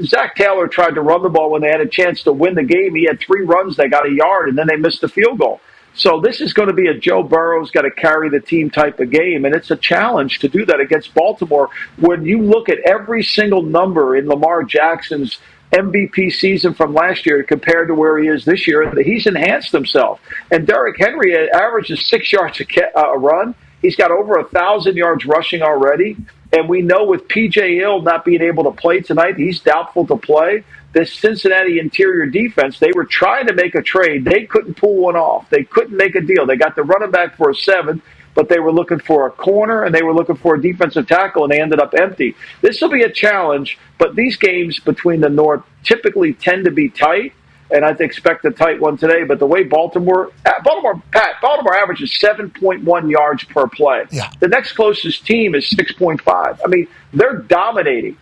Zach Taylor tried to run the ball when they had a chance to win the game. He had 3 runs, they got a yard, and then they missed the field goal. So this is going to be a Joe Burrow's got to carry the team type of game, and it's a challenge to do that against Baltimore. When you look at every single number in Lamar Jackson's MVP season from last year compared to where he is this year, he's enhanced himself. And Derrick Henry averages 6 yards a run. He's got over 1,000 yards rushing already. And we know with P.J. Hill not being able to play tonight, he's doubtful to play. This Cincinnati interior defense, they were trying to make a trade. They couldn't pull one off. They couldn't make a deal. They got the running back for a 7th, but they were looking for a corner and they were looking for a defensive tackle, and they ended up empty. This will be a challenge, but these games between the North typically tend to be tight, and I expect a tight one today. But the way Baltimore averages 7.1 yards per play. Yeah. The next closest team is 6.5. I mean, they're dominating.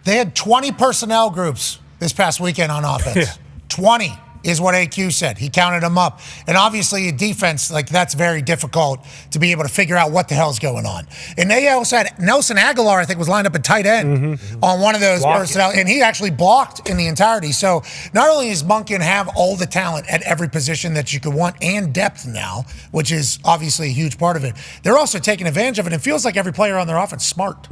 They had 20 personnel groups this past weekend on offense. 20 is what AQ said. He counted them up. And obviously, a defense, that's very difficult to be able to figure out what the hell's going on. And they also had Nelson Aguilar, I think, was lined up at tight end on one of those personnel, and he actually blocked in the entirety. So not only does Monken have all the talent at every position that you could want and depth now, which is obviously a huge part of it, they're also taking advantage of it. It feels like every player on their offense is smart.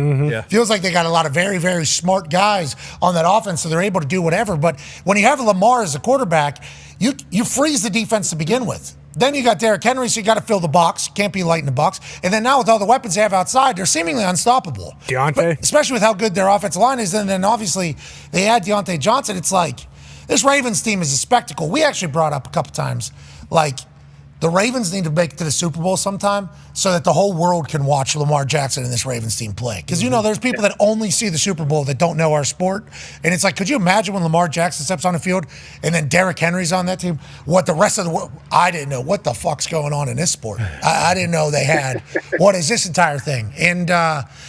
Feels like they got a lot of very, very smart guys on that offense, so they're able to do whatever. But when you have Lamar as a quarterback, you freeze the defense to begin with. Then you got Derrick Henry, so you got to fill the box. Can't be light in the box. And then now with all the weapons they have outside, they're seemingly unstoppable. Deontay? Especially with how good their offensive line is. And then obviously they add Deontay Johnson. It's like, this Ravens team is a spectacle. We actually brought up a couple times, the Ravens need to make it to the Super Bowl sometime so that the whole world can watch Lamar Jackson and this Ravens team play. Because, there's people that only see the Super Bowl that don't know our sport. And it's like, could you imagine when Lamar Jackson steps on the field and then Derrick Henry's on that team? What the rest of the world, I didn't know what the fuck's going on in this sport. I didn't know they had. What is this entire thing? And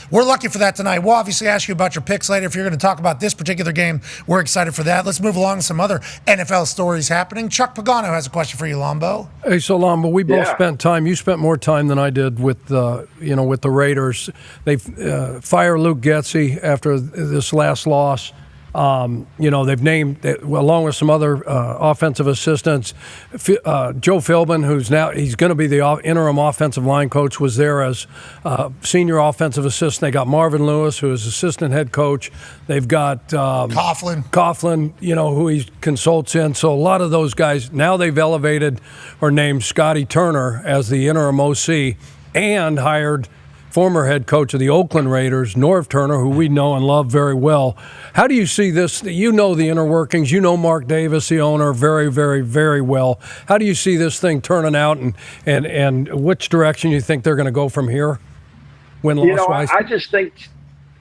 we're lucky for that tonight. We'll obviously ask you about your picks later. If you're going to talk about this particular game, we're excited for that. Let's move along to some other NFL stories happening. Chuck Pagano has a question for you, Lombo. Hey, so Lombo, we both spent time. You spent more time than I did with the Raiders. They fire Luke Getsy after this last loss. They've named, along with some other offensive assistants, Joe Philbin, he's going to be the interim offensive line coach, was there as senior offensive assistant. They got Marvin Lewis, who is assistant head coach. They've got Coughlin, who he consults in. So a lot of those guys, now they've elevated or named Scotty Turner as the interim OC and hired former head coach of the Oakland Raiders, Norv Turner, who we know and love very well. How do you see this? You know the inner workings. You know Mark Davis, the owner, very, very, very well. How do you see this thing turning out, and which direction you think they're going to go from here? Win-loss wise? I just think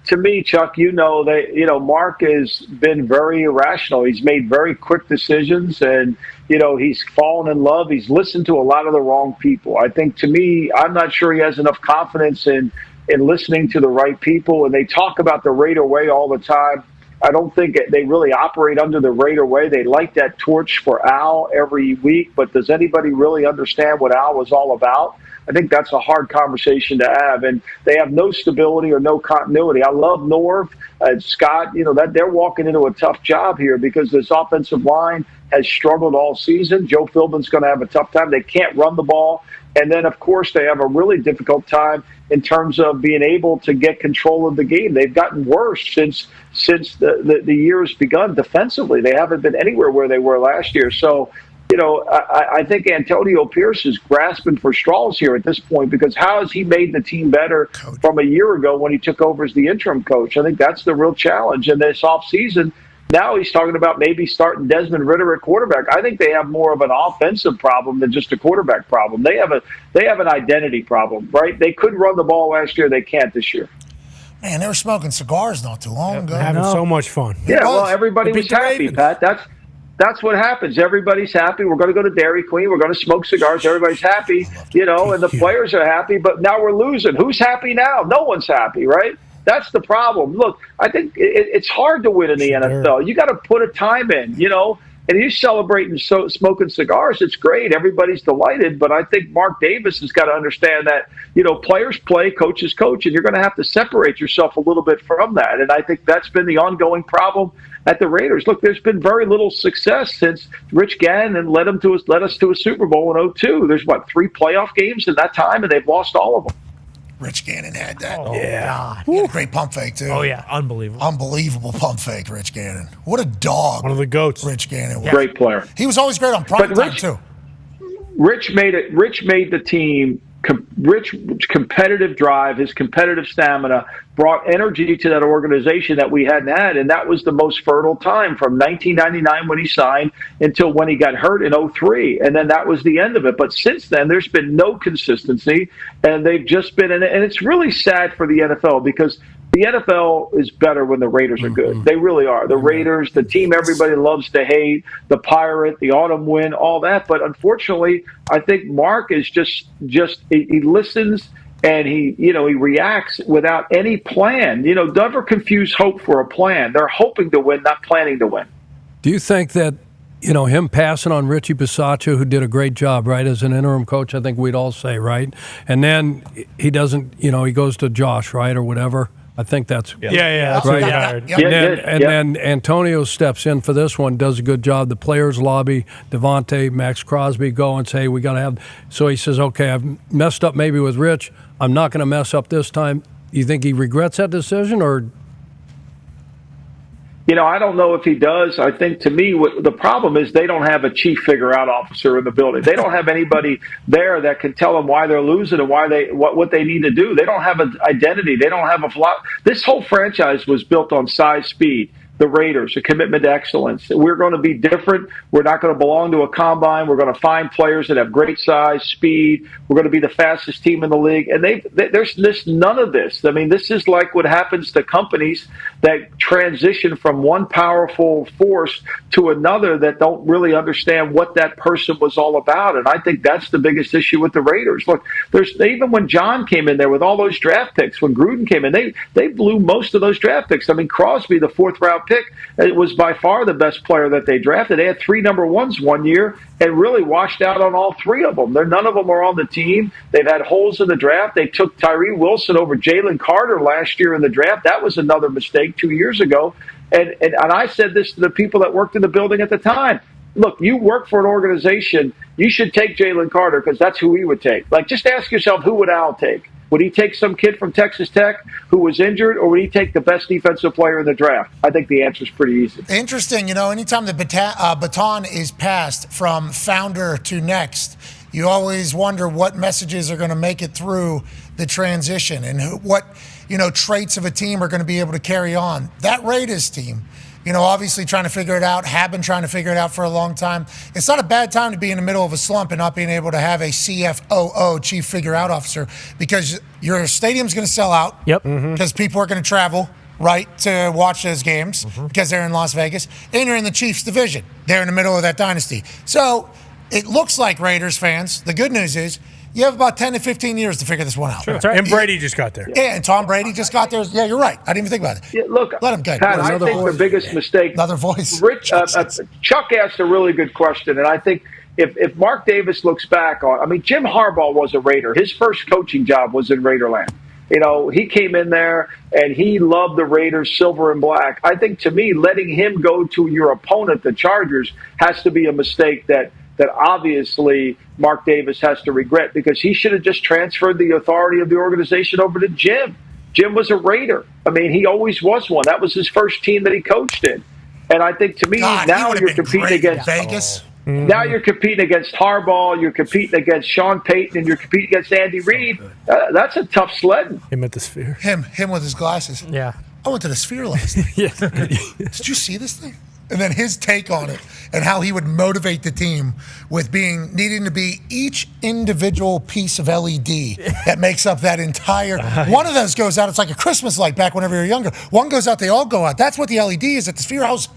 to me, Chuck, Mark has been very irrational. He's made very quick decisions, and he's fallen in love. He's listened to a lot of the wrong people. I think, to me, I'm not sure he has enough confidence in listening to the right people. And they talk about the Raider way all the time. I don't think they really operate under the Raider way. They light that torch for Al every week, but does anybody really understand what Al was all about? I think that's a hard conversation to have, and they have no stability or no continuity. I love Norv and Scott. That they're walking into a tough job here because this offensive line has struggled all season. Joe Philbin's going to have a tough time. They can't run the ball, and then of course they have a really difficult time in terms of being able to get control of the game. They've gotten worse since the year's begun defensively. They haven't been anywhere where they were last year. So. I think Antonio Pierce is grasping for straws here at this point because how has he made the team better from a year ago when he took over as the interim coach? I think that's the real challenge. And this offseason, now he's talking about maybe starting Desmond Ridder at quarterback. I think they have more of an offensive problem than just a quarterback problem. They have an identity problem, right? They could run the ball last year. They can't this year. Man, they were smoking cigars not too long ago. Having so much fun. Yeah, well, everybody was happy, Pat. That's what happens. Everybody's happy. We're going to go to Dairy Queen. We're going to smoke cigars. Everybody's happy, and the players are happy. But now we're losing. Who's happy now? No one's happy, right? That's the problem. Look, I think it's hard to win in the NFL. You got to put a time in, And he's celebrating smoking cigars. It's great. Everybody's delighted. But I think Mark Davis has got to understand that, players play, coaches coach, and you're going to have to separate yourself a little bit from that. And I think that's been the ongoing problem at the Raiders. Look, there's been very little success since Rich Gannon led us to a Super Bowl in 2002. There's, 3 playoff games in that time, and they've lost all of them. Rich Gannon had that. Oh, yeah. He had a great pump fake, too. Oh, yeah. Unbelievable. Unbelievable pump fake, Rich Gannon. What a dog. One of the GOATs. Rich Gannon was. Great player. He was always great on prime time, too. Rich made the team. Rich competitive drive, his competitive stamina brought energy to that organization that we hadn't had, and that was the most fertile time from 1999 when he signed until when he got hurt in 2003, and then that was the end of it. But since then, there's been no consistency, and they've just been and it's really sad for the NFL because the NFL is better when the Raiders are good. They really are. The Raiders, the team everybody loves to hate, the Pirate, the autumn win, all that. But unfortunately, I think Mark is just he listens and he reacts without any plan. Never confuse hope for a plan. They're hoping to win, not planning to win. Do you think that, him passing on Richie Bisaccia, who did a great job, right, as an interim coach, I think we'd all say, right? And then he doesn't, he goes to Josh, right, or whatever. I think that's yeah. That's right. what he And then Antonio steps in for this one, does a good job. The players lobby, Devontae, Max Crosby go and say we got to have. So he says, okay, I've messed up maybe with Rich. I'm not going to mess up this time. You think he regrets that decision, or? I don't know if he does. I think, to me, the problem is they don't have a chief figure-out officer in the building. They don't have anybody there that can tell them why they're losing and what they need to do. They don't have an identity. They don't have a philosophy. This whole franchise was built on size, speed. The Raiders, a commitment to excellence. We're going to be different. We're not going to belong to a combine. We're going to find players that have great size, speed. We're going to be the fastest team in the league. And there's none of this. I mean, this is like what happens to companies that transition from one powerful force to another that don't really understand what that person was all about. And I think that's the biggest issue with the Raiders. Look, even when John came in there with all those draft picks, when Gruden came in, they blew most of those draft picks. I mean, Crosby, the 4th-round pick, it was by far the best player that they drafted. They had 3 number ones one year and really washed out on all 3 of them. None of them are on the team. They've had holes in the draft. They took Tyree Wilson over Jalen Carter last year in the draft. That was another mistake 2 years ago. And I said this to the people that worked in the building at the time. Look, you work for an organization. You should take Jalen Carter because that's who he would take. Like, just ask yourself, who would Al take? Would he take some kid from Texas Tech who was injured, or would he take the best defensive player in the draft? I think the answer is pretty easy. Interesting. Anytime the baton is passed from founder to next, you always wonder what messages are going to make it through the transition and what traits of a team are going to be able to carry on. That Raiders team obviously trying to figure it out, have been trying to figure it out for a long time. It's not a bad time to be in the middle of a slump and not being able to have a CFOO, Chief Figure Out Officer, because your stadium's going to sell out. Yep. Because people are going to travel, right, to watch those games because they're in Las Vegas. And you're in the Chiefs division. They're in the middle of that dynasty. So it looks like, Raiders fans, the good news is you have about 10 to 15 years to figure this one out. Sure. Right. And Brady just got there. Yeah, and Tom Brady just got there. Yeah, you're right. I didn't even think about it. Yeah, look, let him go. Pat, I think the biggest mistake. Another voice. Chuck asked a really good question, and I think if Mark Davis looks back on, Jim Harbaugh was a Raider. His first coaching job was in Raiderland. He came in there and he loved the Raiders, silver and black. I think, to me, letting him go to your opponent, the Chargers, has to be a mistake that obviously Mark Davis has to regret, because he should have just transferred the authority of the organization over to Jim. Jim was a Raider. He always was one. That was his first team that he coached in. And I think, to me, now you're competing against Vegas. Now you're competing against Harbaugh, you're competing against Sean Payton, and you're competing against Andy Reid. That's a tough sledding. Him at the Sphere. Him with his glasses. Yeah. I went to the Sphere last night. Did you see this thing? And then his take on it and how he would motivate the team with needing to be each individual piece of LED that makes up that entire. One of those goes out. It's like a Christmas light back whenever you're younger. One goes out, they all go out. That's what the LED is at the Sphere. I was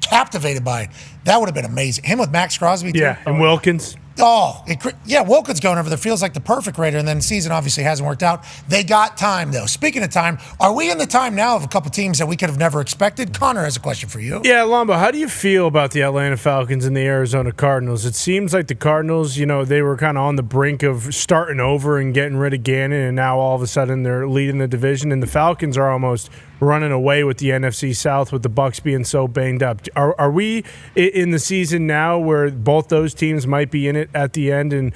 captivated by it. That would have been amazing. Him with Max Crosby, too. Yeah, and Wilkins. Wilkins going over there feels like the perfect Raider, and then the season obviously hasn't worked out. They got time, though. Speaking of time, are we in the time now of a couple teams that we could have never expected? Connor has a question for you. Yeah, Lombo, how do you feel about the Atlanta Falcons and the Arizona Cardinals? It seems like the Cardinals, they were kind of on the brink of starting over and getting rid of Gannon, and now all of a sudden they're leading the division, and the Falcons are almost running away with the NFC South with the Bucs being so banged up. Are we in the season now where both those teams might be in it at the end and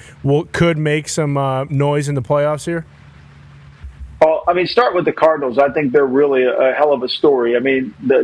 could make some noise in the playoffs here? Well, start with the Cardinals. I think they're really a hell of a story.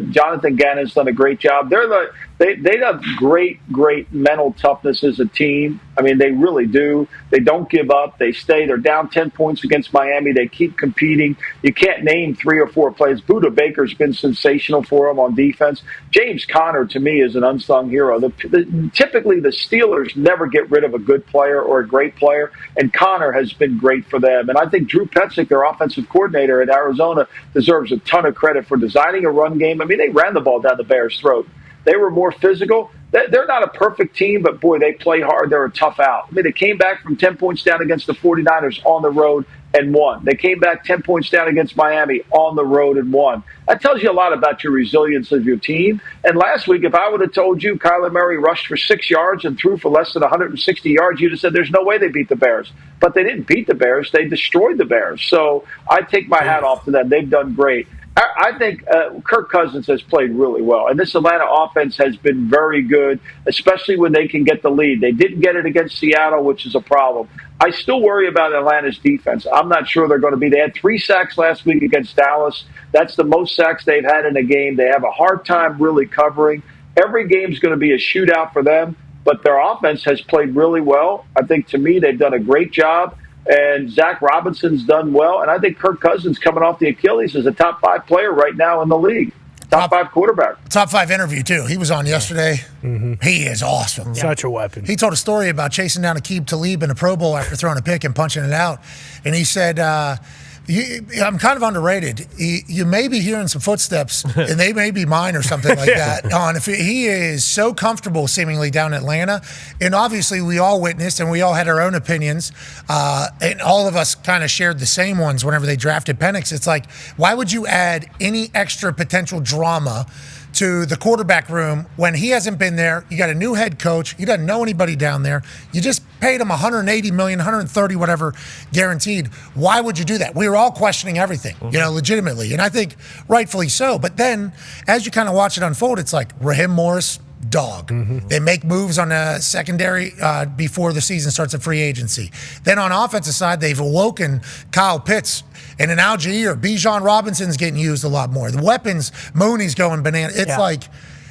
Jonathan Gannon's done a great job. They have great mental toughness as a team. They really do. They don't give up. They stay. They're down 10 points against Miami. They keep competing. You can't name 3 or 4 plays. Budda Baker's been sensational for them on defense. James Conner, to me, is an unsung hero. Typically, the Steelers never get rid of a good player or a great player, and Conner has been great for them. And I think Drew Petzing, their offensive coordinator at Arizona, deserves a ton of credit for designing a run game. They ran the ball down the Bears' throat. They were more physical. They're not a perfect team, but, boy, they play hard. They're a tough out. They came back from 10 points down against the 49ers on the road and won. They came back 10 points down against Miami on the road and won. That tells you a lot about your resilience of your team. And last week, if I would have told you Kyler Murray rushed for 6 yards and threw for less than 160 yards, you'd have said there's no way they beat the Bears. But they didn't beat the Bears. They destroyed the Bears. So I take my hat off to them. They've done great. I think Kirk Cousins has played really well, and this Atlanta offense has been very good, especially when they can get the lead. They didn't get it against Seattle, which is a problem. I still worry about Atlanta's defense. I'm not sure they're going to be. They had 3 sacks last week against Dallas. That's the most sacks they've had in a game. They have a hard time really covering. Every game's going to be a shootout for them, but their offense has played really well. I think, to me, they've done a great job. And Zach Robinson's done well. And I think Kirk Cousins, coming off the Achilles, is a top 5 player right now in the league. Top 5 quarterback. Top 5 interview, too. He was on yesterday. Mm-hmm. He is awesome. Such a weapon. He told a story about chasing down Aqib Talib in a Pro Bowl after throwing a pick and punching it out. And he said, I'm kind of underrated. You may be hearing some footsteps, and they may be mine or something like that. He is so comfortable seemingly down in Atlanta, and obviously we all witnessed and we all had our own opinions, and all of us kind of shared the same ones whenever they drafted Penix. It's like, why would you add any extra potential drama to the quarterback room when he hasn't been there? You got a new head coach. He doesn't know anybody down there. You just paid him $180 million, $130 whatever guaranteed. Why would you do that? We were all questioning everything, legitimately. And I think rightfully so. But then as you kind of watch it unfold, it's like Raheem Morris, dog. Mm-hmm. They make moves on the secondary before the season starts at free agency. Then on offensive side, they've awoken Kyle Pitts. And in Algier, Bijan Robinson's getting used a lot more. The weapons, Mooney's going banana. It's like,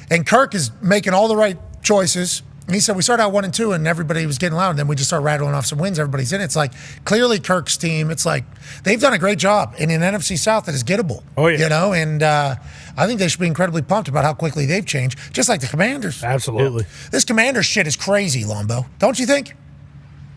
and Kirk is making all the right choices. He said, we started out 1-2 and everybody was getting loud. And then we just start rattling off some wins. Everybody's in. It's like clearly Kirk's team, it's like they've done a great job in an NFC South that is gettable. Oh, yeah. And I think they should be incredibly pumped about how quickly they've changed, just like the Commanders. Absolutely. This Commander shit is crazy, Lombo. Don't you think?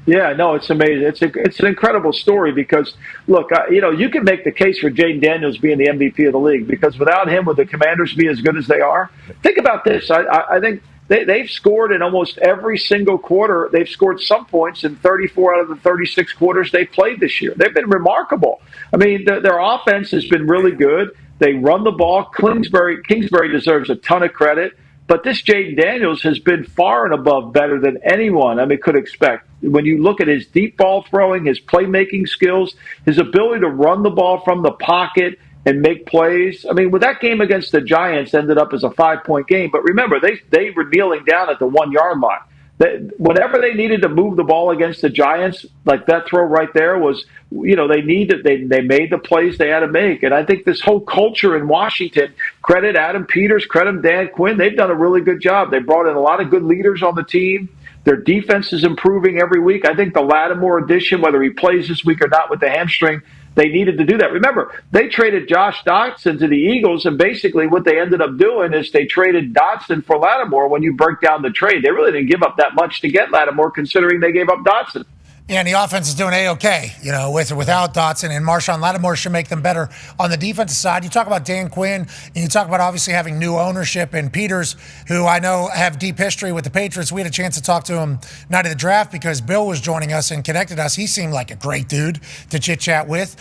Yeah, no, it's amazing. It's an incredible story because, look, you can make the case for Jaden Daniels being the MVP of the league because without him, would the Commanders be as good as they are? Think about this. I think they've scored in almost every single quarter. They've scored some points in 34 out of the 36 quarters they've played this year. They've been remarkable. I mean, their offense has been really good. They run the ball. Kingsbury deserves a ton of credit. But this Jaden Daniels has been far and above better than anyone could expect. When you look at his deep ball throwing, his playmaking skills, his ability to run the ball from the pocket and make plays. I mean, with that game against the Giants ended up as a 5-point game. But remember, they were kneeling down at the 1-yard line. Whenever they needed to move the ball against the Giants, like that throw right there was, they made the plays they had to make. And I think this whole culture in Washington, credit Adam Peters, credit Dan Quinn, they've done a really good job. They brought in a lot of good leaders on the team. Their defense is improving every week. I think the Lattimore addition, whether he plays this week or not with the hamstring, they needed to do that. Remember, they traded Josh Doctson to the Eagles, and basically what they ended up doing is they traded Dotson for Lattimore. When you break down the trade, they really didn't give up that much to get Lattimore, considering they gave up Dotson. Yeah, and the offense is doing A-OK, with or without Dotson, and Marshawn Lattimore should make them better on the defensive side. You talk about Dan Quinn, and you talk about obviously having new ownership, and Peters, who I know have deep history with the Patriots. We had a chance to talk to him night of the draft because Bill was joining us and connected us. He seemed like a great dude to chit-chat with.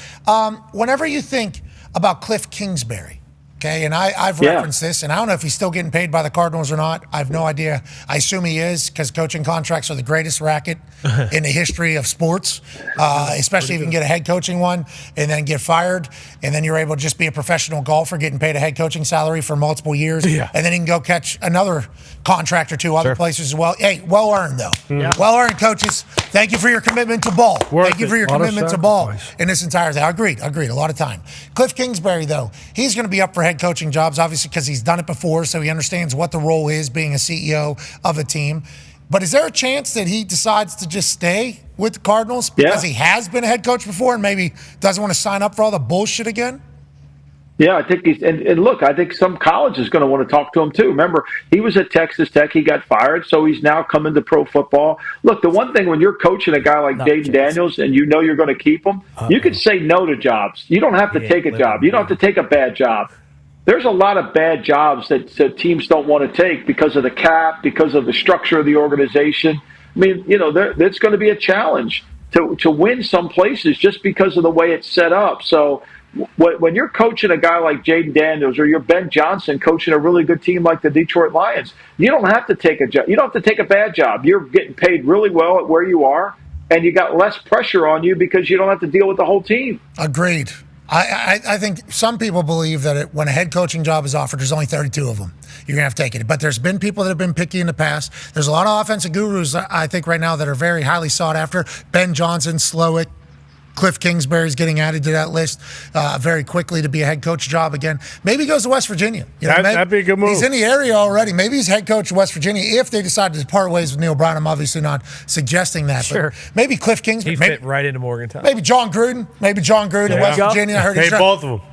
Whenever you think about Cliff Kingsbury, okay, and I've referenced this, and I don't know if he's still getting paid by the Cardinals or not. I have no idea. I assume he is because coaching contracts are the greatest racket in the history of sports, especially if you can get a head coaching one and then get fired, and then you're able to just be a professional golfer getting paid a head coaching salary for multiple years, and then you can go catch another contract or two other places as well. Hey, well earned, though. Well earned, coaches. Thank you for your commitment to ball. Thank you for your commitment to ball in this entire thing. Agreed. A lot of time. Cliff Kingsbury, though, he's going to be up for head coaching jobs, obviously, because he's done it before, so he understands what the role is being a CEO of a team. But is there a chance that he decides to just stay with the Cardinals because he has been a head coach before and maybe doesn't want to sign up for all the bullshit again? Yeah, I think he's and look, I think some college is going to want to talk to him too. Remember, he was at Texas Tech, he got fired, so he's now coming to pro football. Look, the one thing when you're coaching a guy like Jaden Daniels and you know you're going to keep him, you can say no to jobs. You don't have to take a job. You don't have to take a bad job. There's a lot of bad jobs that teams don't want to take because of the cap, because of the structure of the organization. I mean, it's going to be a challenge to win some places just because of the way it's set up. So when you're coaching a guy like Jaden Daniels or you're Ben Johnson coaching a really good team like the Detroit Lions, you don't have to take a job. You don't have to take a bad job. You're getting paid really well at where you are, and you got less pressure on you because you don't have to deal with the whole team. Agreed. I think some people believe that when a head coaching job is offered, there's only 32 of them. You're going to have to take it. But there's been people that have been picky in the past. There's a lot of offensive gurus, I think, right now that are very highly sought after. Ben Johnson, Slowick, Cliff Kingsbury's getting added to that list very quickly to be a head coach job again. Maybe he goes to West Virginia. That'd be a good move. He's in the area already. Maybe he's head coach of West Virginia if they decide to part ways with Neil Brown. I'm obviously not suggesting that. Sure. But maybe Cliff Kingsbury. He fit right into Morgantown. Maybe John Gruden. West Virginia. I heard Hey, both of them.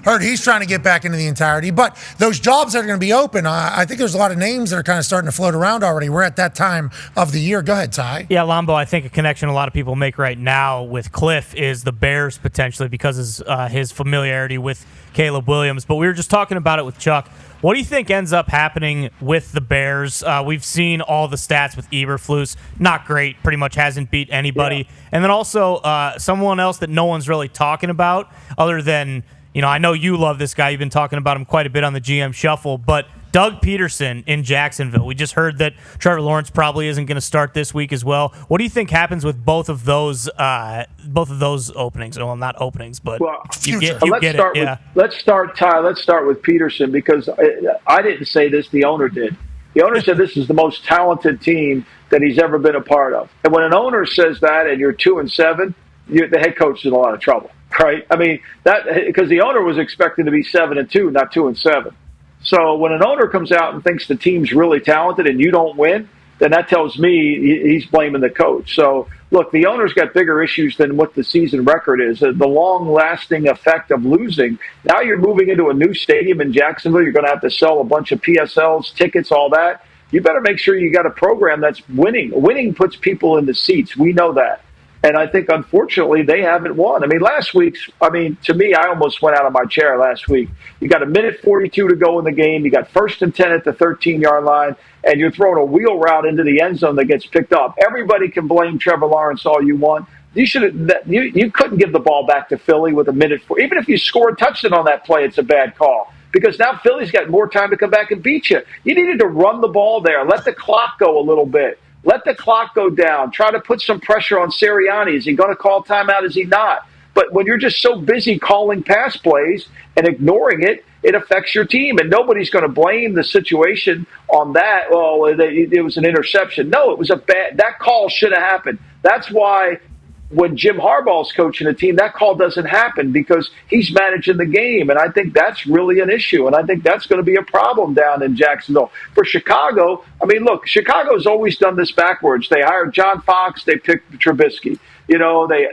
Heard he's trying to get back into the entirety. But those jobs that are going to be open, I think there's a lot of names that are kind of starting to float around already. We're at that time of the year. Go ahead, Ty. Yeah, Lombo, I think a connection a lot of people make right now with Cliff is the Bears potentially because of his familiarity with Caleb Williams. But we were just talking about it with Chuck. What do you think ends up happening with the Bears? We've seen all the stats with Eberflus. Not great. Pretty much hasn't beat anybody. Yeah. And then also someone else that no one's really talking about other than, I know you love this guy. You've been talking about him quite a bit on the GM Shuffle. But Doug Peterson in Jacksonville. We just heard that Trevor Lawrence probably isn't going to start this week as well. What do you think happens with both of those openings? Well, not openings, but you get it. Let's start, Ty. Let's start with Peterson because I didn't say this. The owner did. The owner said this is the most talented team that he's ever been a part of. And when an owner says that and you're 2-7, the head coach is in a lot of trouble, right? I mean, that because the owner was expecting to be 7-2, not 2-7. So when an owner comes out and thinks the team's really talented and you don't win, then that tells me he's blaming the coach. So, look, the owner's got bigger issues than what the season record is. The long-lasting effect of losing. Now you're moving into a new stadium in Jacksonville. You're going to have to sell a bunch of PSLs, tickets, all that. You better make sure you got a program that's winning. Winning puts people in the seats. We know that. And I think, unfortunately, they haven't won. I mean, to me, I almost went out of my chair last week. You got 1:42 to go in the game. You got 1st and 10 at the 13-yard line, and you're throwing a wheel route into the end zone that gets picked up. Everybody can blame Trevor Lawrence all you want. You couldn't give the ball back to Philly with 1:04. Even if you scored a touchdown on that play, it's a bad call. Because now Philly's got more time to come back and beat you. You needed to run the ball there. Let the clock go a little bit. Let the clock go down. Try to put some pressure on Sirianni. Is he going to call timeout? Is he not? But when you're just so busy calling pass plays and ignoring it, it affects your team. And nobody's going to blame the situation on that. Oh, it was an interception. No, it was that call should have happened. That's why when Jim Harbaugh's coaching a team, that call doesn't happen because he's managing the game. And I think that's really an issue. And I think that's going to be a problem down in Jacksonville. For Chicago, I mean, look, Chicago's always done this backwards. They hired John Fox. They picked Trubisky. You know, they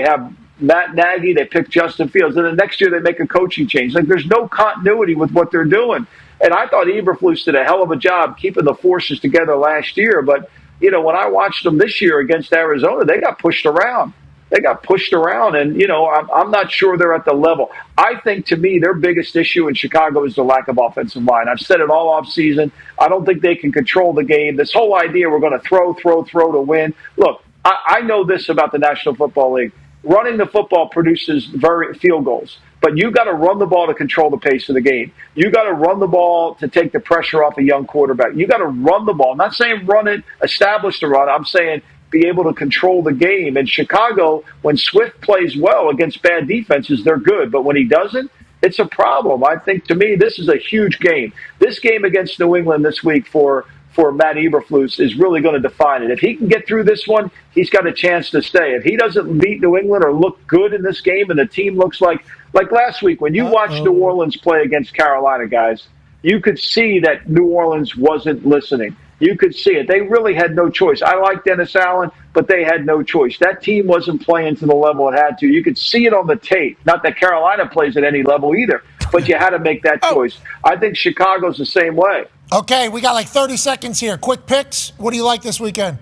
have Matt Nagy. They picked Justin Fields. And the next year they make a coaching change. Like, there's no continuity with what they're doing. And I thought Eberflus did a hell of a job keeping the forces together last year. But you know, when I watched them this year against Arizona, they got pushed around. And, you know, I'm not sure they're at the level. I think, to me, their biggest issue in Chicago is the lack of offensive line. I've said it all offseason. I don't think they can control the game. This whole idea we're going to throw to win. Look, I know this about the National Football League. Running the football produces field goals. But you got to run the ball to control the pace of the game. You got to run the ball to take the pressure off a young quarterback. You got to run the ball. I'm not saying run it, establish the run. I'm saying be able to control the game. In Chicago, when Swift plays well against bad defenses, they're good. But when he doesn't, it's a problem. I think, to me, this is a huge game. This game against New England this week for Matt Eberflus is really going to define it. If he can get through this one, he's got a chance to stay. If he doesn't beat New England or look good in this game and the team looks like last week, when you watched New Orleans play against Carolina, guys, you could see that New Orleans wasn't listening. You could see it. They really had no choice. I like Dennis Allen, but they had no choice. That team wasn't playing to the level it had to. You could see it on the tape. Not that Carolina plays at any level either, but you had to make that choice. I think Chicago's the same way. Okay, we got like 30 seconds here. Quick picks. What do you like this weekend?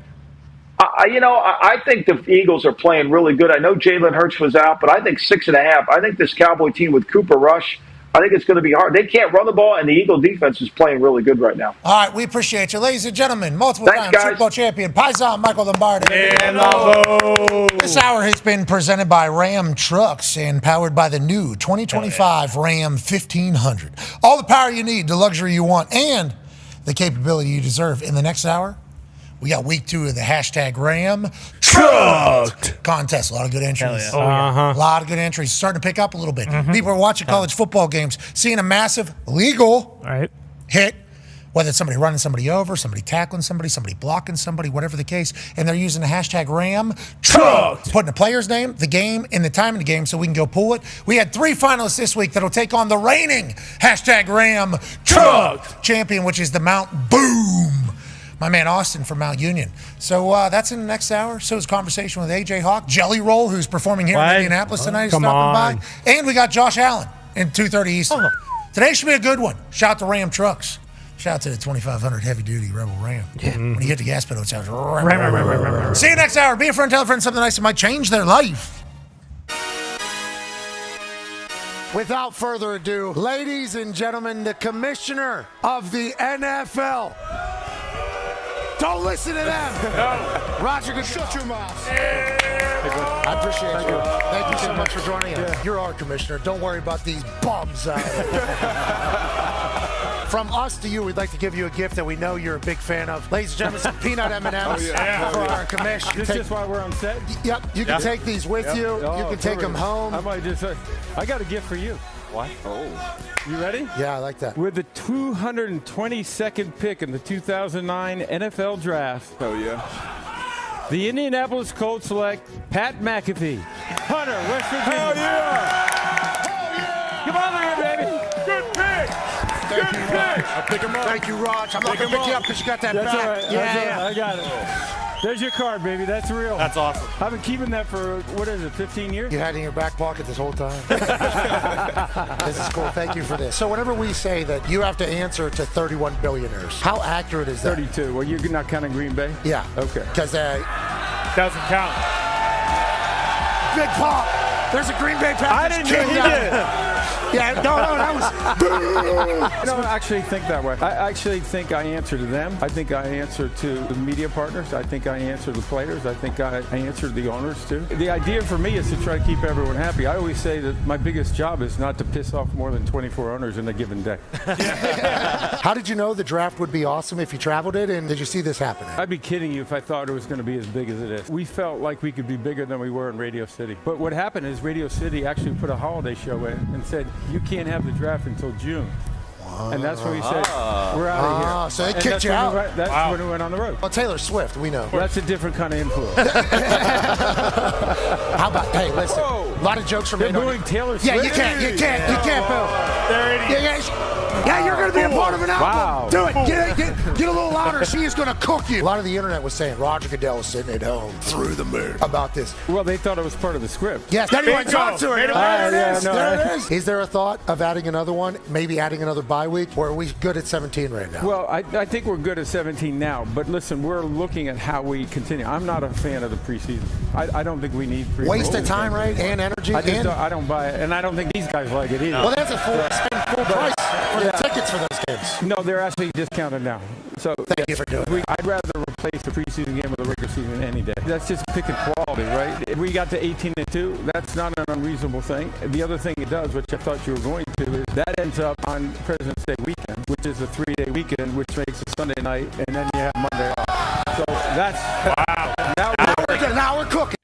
I think the Eagles are playing really good. I know Jalen Hurts was out, but I think 6.5. I think this Cowboy team with Cooper Rush, I think it's going to be hard. They can't run the ball, and the Eagle defense is playing really good right now. All right, we appreciate you. Ladies and gentlemen, multiple-time Super Bowl champion, Paisan Michael Lombardi. Hello. This hour has been presented by Ram Trucks and powered by the new 2025 Ram 1500. All the power you need, the luxury you want, and the capability you deserve. In the next hour, we got week 2 of the hashtag Ram Trucked contest. A lot of good entries. Yeah. Uh-huh. A lot of good entries. Starting to pick up a little bit. People are watching college football games, seeing a massive legal hit, whether it's somebody running somebody over, somebody tackling somebody, somebody blocking somebody, whatever the case, and they're using the hashtag Ram Trucked, putting the player's name, the game, and the time of the game so we can go pull it. We had 3 finalists this week that'll take on the reigning hashtag Ram Trucked champion, which is the Mount Boom. My man Austin from Mount Union. So that's in the next hour. So is conversation with AJ Hawk, Jelly Roll, who's performing here in Indianapolis tonight. He's stopping by. And we got Josh Allen in 2:30 Eastern. Today should be a good one. Shout out to Ram Trucks. Shout out to the 2500 heavy duty Rebel Ram. Yeah. When you hit the gas pedal, it sounds ram. See you next hour. Be a friend, tell a friend something nice that might change their life. Without further ado, ladies and gentlemen, the commissioner of the NFL. Don't listen to them. No. Roger, shut your mouth. I appreciate you. Thank you so much for joining us. Yeah. You're our commissioner. Don't worry about these bums out there. From us to you, we'd like to give you a gift that we know you're a big fan of. Ladies and gentlemen, some peanut M&Ms for our commission. This is just why we're on set? Yep. You can take these with you. Oh, you can take them home. I might just. I got a gift for you. What? Oh. You ready? Yeah, I like that. With the 222nd pick in the 2009 NFL Draft. Oh, yeah. The Indianapolis Colts select Pat McAfee. Hunter, West Virginia. Hell yeah! Come on there, baby. Good pick. Pick him up. Thank you, Raj. I'm not going to pick you up because you got that That's back. all right. Yeah. I got it. There's your card, baby. That's real. That's awesome. I've been keeping that for, 15 years? You had it in your back pocket this whole time. This is cool. Thank you for this. So whenever we say that you have to answer to 31 billionaires, how accurate is that? 32. Well, you're not counting Green Bay? Yeah. Okay. Because Doesn't count. Big Pop. There's a Green Bay Packers. I didn't know he did. Yeah, no, that was. I don't actually think that way. I actually think I answer to them. I think I answer to the media partners. I think I answer to the players. I think I answer to the owners too. The idea for me is to try to keep everyone happy. I always say that my biggest job is not to piss off more than 24 owners in a given day. How did you know the draft would be awesome if you traveled it, and did you see this happening? I'd be kidding you if I thought it was going to be as big as it is. We felt like we could be bigger than we were in Radio City. But what happened is Radio City actually put a holiday show in and said, you can't have the draft until June. And that's when we said, we're out of here. So they kicked you out? That's when we went on the road. Well, Taylor Swift, we know. Well, that's a different kind of influence. How about, hey, listen, a lot of jokes from They're booing Taylor Swift. Yeah, you can't boo. There it is. Yeah, you're going to be a part of an album. Wow. Do it. Get a little louder. She is going to cook you. A lot of the internet was saying Roger Goodell is sitting at home through the moon about this. Well, they thought it was part of the script. Yes, then you went to her. There it is. is. Is there a thought of adding another one, maybe adding another bye week, or are we good at 17 right now? Well, I think we're good at 17 now, but listen, we're looking at how we continue. I'm not a fan of the preseason. I don't think we need preseason. Waste of time, right, and energy. I don't buy it, and I don't think these guys like it either. Well, that's a spend full price for the tickets for those games. No, they're actually discounted now. So Thank you for doing it. I'd rather replace the preseason game with a regular season any day. That's just picking quality, right? If we got to 18-2, that's not an unreasonable thing. The other thing it does, which I thought you were going to, is that ends up on President's Day weekend, which is a 3-day weekend, which makes a Sunday night, and then you have Monday off. So that's wow. Now we're cooking.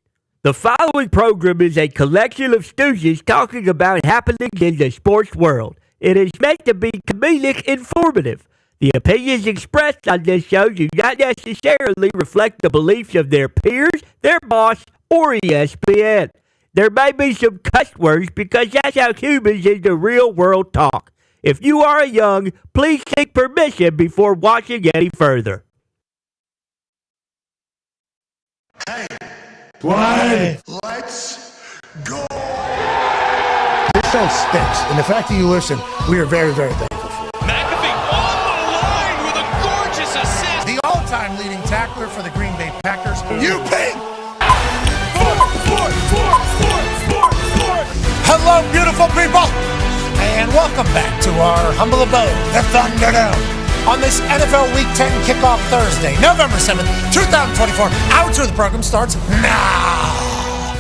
The following program is a collection of stooges talking about happenings in the sports world. It is meant to be comedic informative. The opinions expressed on this show do not necessarily reflect the beliefs of their peers, their boss, or ESPN. There may be some cuss words because that's how humans in the real world talk. If you are young, please seek permission before watching any further. Hey, let's go. This show stinks, and the fact that you listen, we are very, very thankful for. McAfee on the line with a gorgeous assist. The all-time leading tackler for the Green Bay Packers, you ping! Hello, beautiful people, and welcome back to our humble abode, the Thunderdome, on this NFL Week 10 kickoff Thursday, November 7th, 2024. Hour 2 of the program starts now.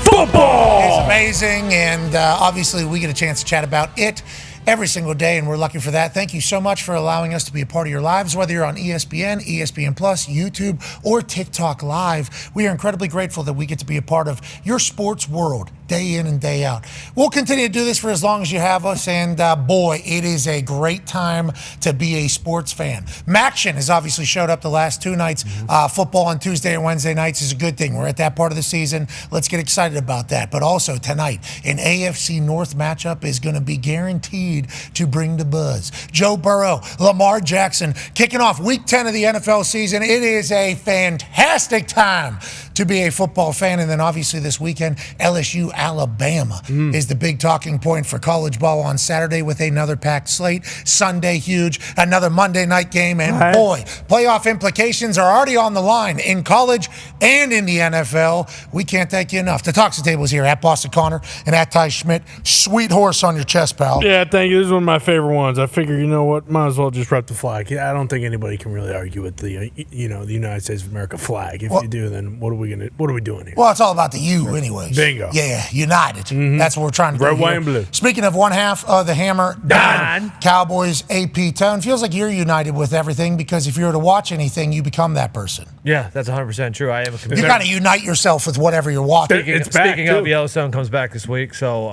Football is amazing, and obviously we get a chance to chat about it every single day, and we're lucky for that. Thank you so much for allowing us to be a part of your lives, whether you're on ESPN, ESPN Plus, YouTube, or TikTok Live. We are incredibly grateful that we get to be a part of your sports world day in and day out. We'll continue to do this for as long as you have us, and boy, it is a great time to be a sports fan. Maction has obviously showed up the last two nights. Football on Tuesday and Wednesday nights is a good thing. We're at that part of the season. Let's get excited about that. But also tonight, an AFC North matchup is going to be guaranteed to bring the buzz. Joe Burrow, Lamar Jackson, kicking off Week 10 of the NFL season. It is a fantastic time to be a football fan. And then obviously this weekend, LSU Alabama is the big talking point for college ball on Saturday with another packed slate. Sunday, huge. Another Monday night game. And boy, playoff implications are already on the line in college and in the NFL. We can't thank you enough. The Toxic Table is here at Boston Connor and at Ty Schmidt. Sweet horse on your chest, pal. Yeah, thank you. This is one of my favorite ones. I figure, you know what, might as well just rep the flag. I don't think anybody can really argue with the, the United States of America flag. If you do, then what are we doing here? Well, it's all about the U anyways. Bingo. Yeah, united. That's what we're trying to do. Red, here. white, and blue. Speaking of one half of the hammer, Dahn. Cowboys AP Tone. Feels like you're united with everything because if you were to watch anything, you become that person. Yeah, that's 100% true. I am a You kind of unite yourself with whatever you're watching. Speaking of, Yellowstone comes back this week, so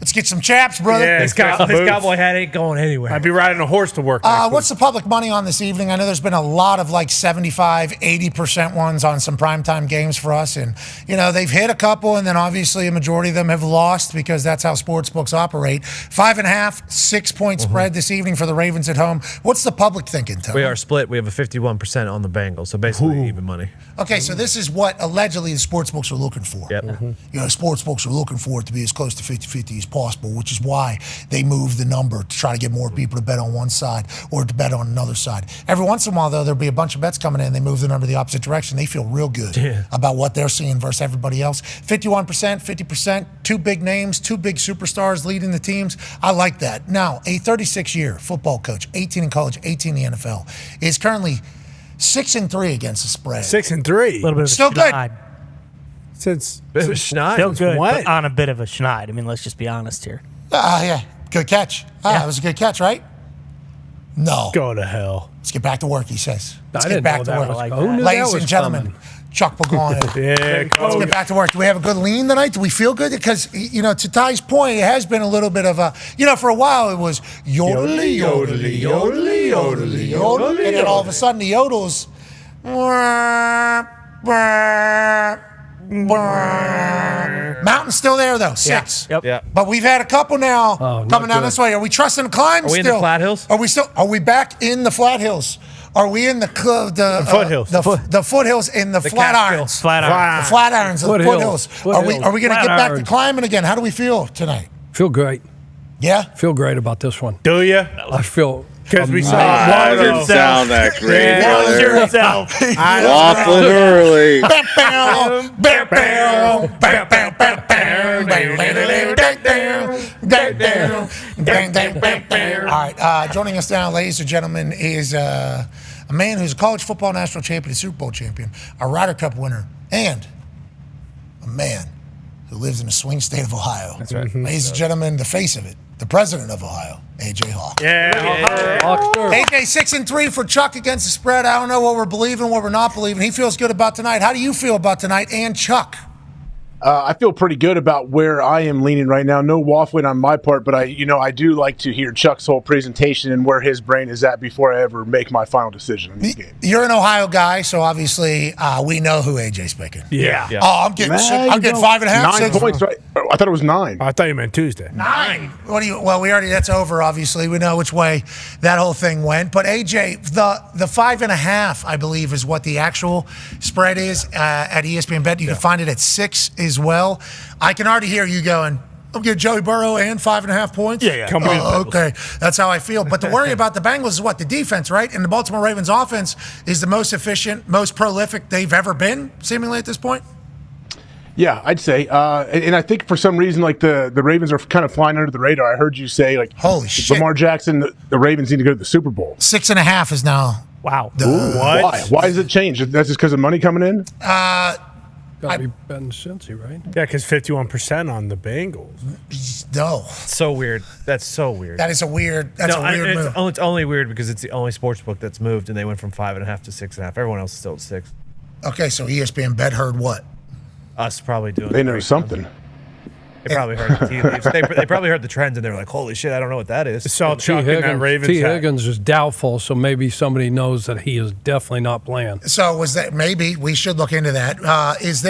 Let's get some chaps, brother. Yeah, His cowboy hat ain't going anywhere. I'd be riding a horse to work. What's the public money on this evening? I know there's been a lot of like 75, 80% ones on some primetime games for us. And, they've hit a couple, and then obviously a majority of them have lost because that's how sports books operate. 5.5, 6-point spread this evening for the Ravens at home. What's the public thinking, Tony? We are split. We have a 51% on the Bengals, so basically even money. Okay, so this is what allegedly the sports books are looking for. Yep. Sports books are looking for it to be as close to 50-50 as possible, which is why they move the number to try to get more people to bet on one side or to bet on another side. Every once in a while, though, there'll be a bunch of bets coming in. They move the number the opposite direction. They feel real good about what they're seeing versus everybody else. 51%, 50%, two big names, two big superstars leading the teams. I like that. Now, a 36-year football coach, 18 in college, 18 in the NFL, is currently 6-3 against the spread. 6-3. A little bit of Still a good. schneid. Since bit of a schneid. Still good, what? but on a bit of a schneid. I mean, let's just be honest here. Yeah, good catch. It was a good catch, right? No. Go to hell. Let's get back to work, he says. Let's I get didn't back know to that work. was Who knew that Ladies was and gentlemen, coming? Chuck Pagano. Let's get back to work. Do we have a good lean tonight? Do we feel good? Because, to Ty's point, it has been a little bit of a, for a while it was yodely, yodely, yodely, yodely, yodely. And then all of a sudden the yodels. Mountain's still there, though. 6. Yep. Yeah. But we've had a couple now not coming down good. this way. Are we trusting the climb Are we in still? the Flat Hills? Are we back in the Flat Hills? Are we in the foothills. The foothills in the flat irons? Flat iron. The flat irons, the foothills. Are we going to get back to irons. climbing again? How do we feel tonight? Feel great. Yeah? Feel great about this one. Do you? I feel Because we saw I didn't sound that great. Watch yourself. Waffling early. All right, joining us now, ladies and gentlemen, is a man who's a college football national champion, a Super Bowl champion, a Ryder Cup winner, and a man who lives in the swing state of Ohio. That's right. Ladies and gentlemen, the face of it, the president of Ohio, AJ Hawk. Yeah. AJ 6-3 for Chuck against the spread. I don't know what we're believing, what we're not believing. He feels good about tonight. How do you feel about tonight and Chuck? I feel pretty good about where I am leaning right now. No waffling on my part, but I do like to hear Chuck's whole presentation and where his brain is at before I ever make my final decision on this game. You're an Ohio guy, so obviously we know who AJ's picking. Yeah. Oh, I'm getting 5.5. 9 6. points, right? I thought it was 9. I thought you meant Tuesday. 9. That's over, obviously. We know which way that whole thing went. But AJ, the 5.5, I believe, is what the actual spread is at ESPN Bet. You can find it at 6 as well. I can already hear you going, I'm getting Joey Burrow and 5.5 points. Yeah. Come on. Okay, that's how I feel. But the worry about the Bengals is what? The defense, right? And the Baltimore Ravens offense is the most efficient, most prolific they've ever been, seemingly at this point. Yeah, I'd say. And I think for some reason, like the Ravens are kind of flying under the radar. I heard you say, like, holy shit, Lamar Jackson, the Ravens need to go to the Super Bowl. 6.5 is now. Wow. What? Why does it change? That's just because of money coming in? Got to be Ben Cincy, right? Yeah, because 51% on the Bengals. No. So weird. That's so weird. That is a weird. That's a weird move. It's only weird because it's the only sports book that's moved, and they went from 5.5 to 6.5. Everyone else is still at 6. Okay, so ESPN Bet heard what? Us probably doing. They know something. They probably heard the tea leaves. They probably heard the trends, and they were like, "Holy shit, I don't know what that is." Saw Chuck in that Ravens T. hat. Higgins is doubtful, so maybe somebody knows that he is definitely not playing. So was that maybe we should look into that? Is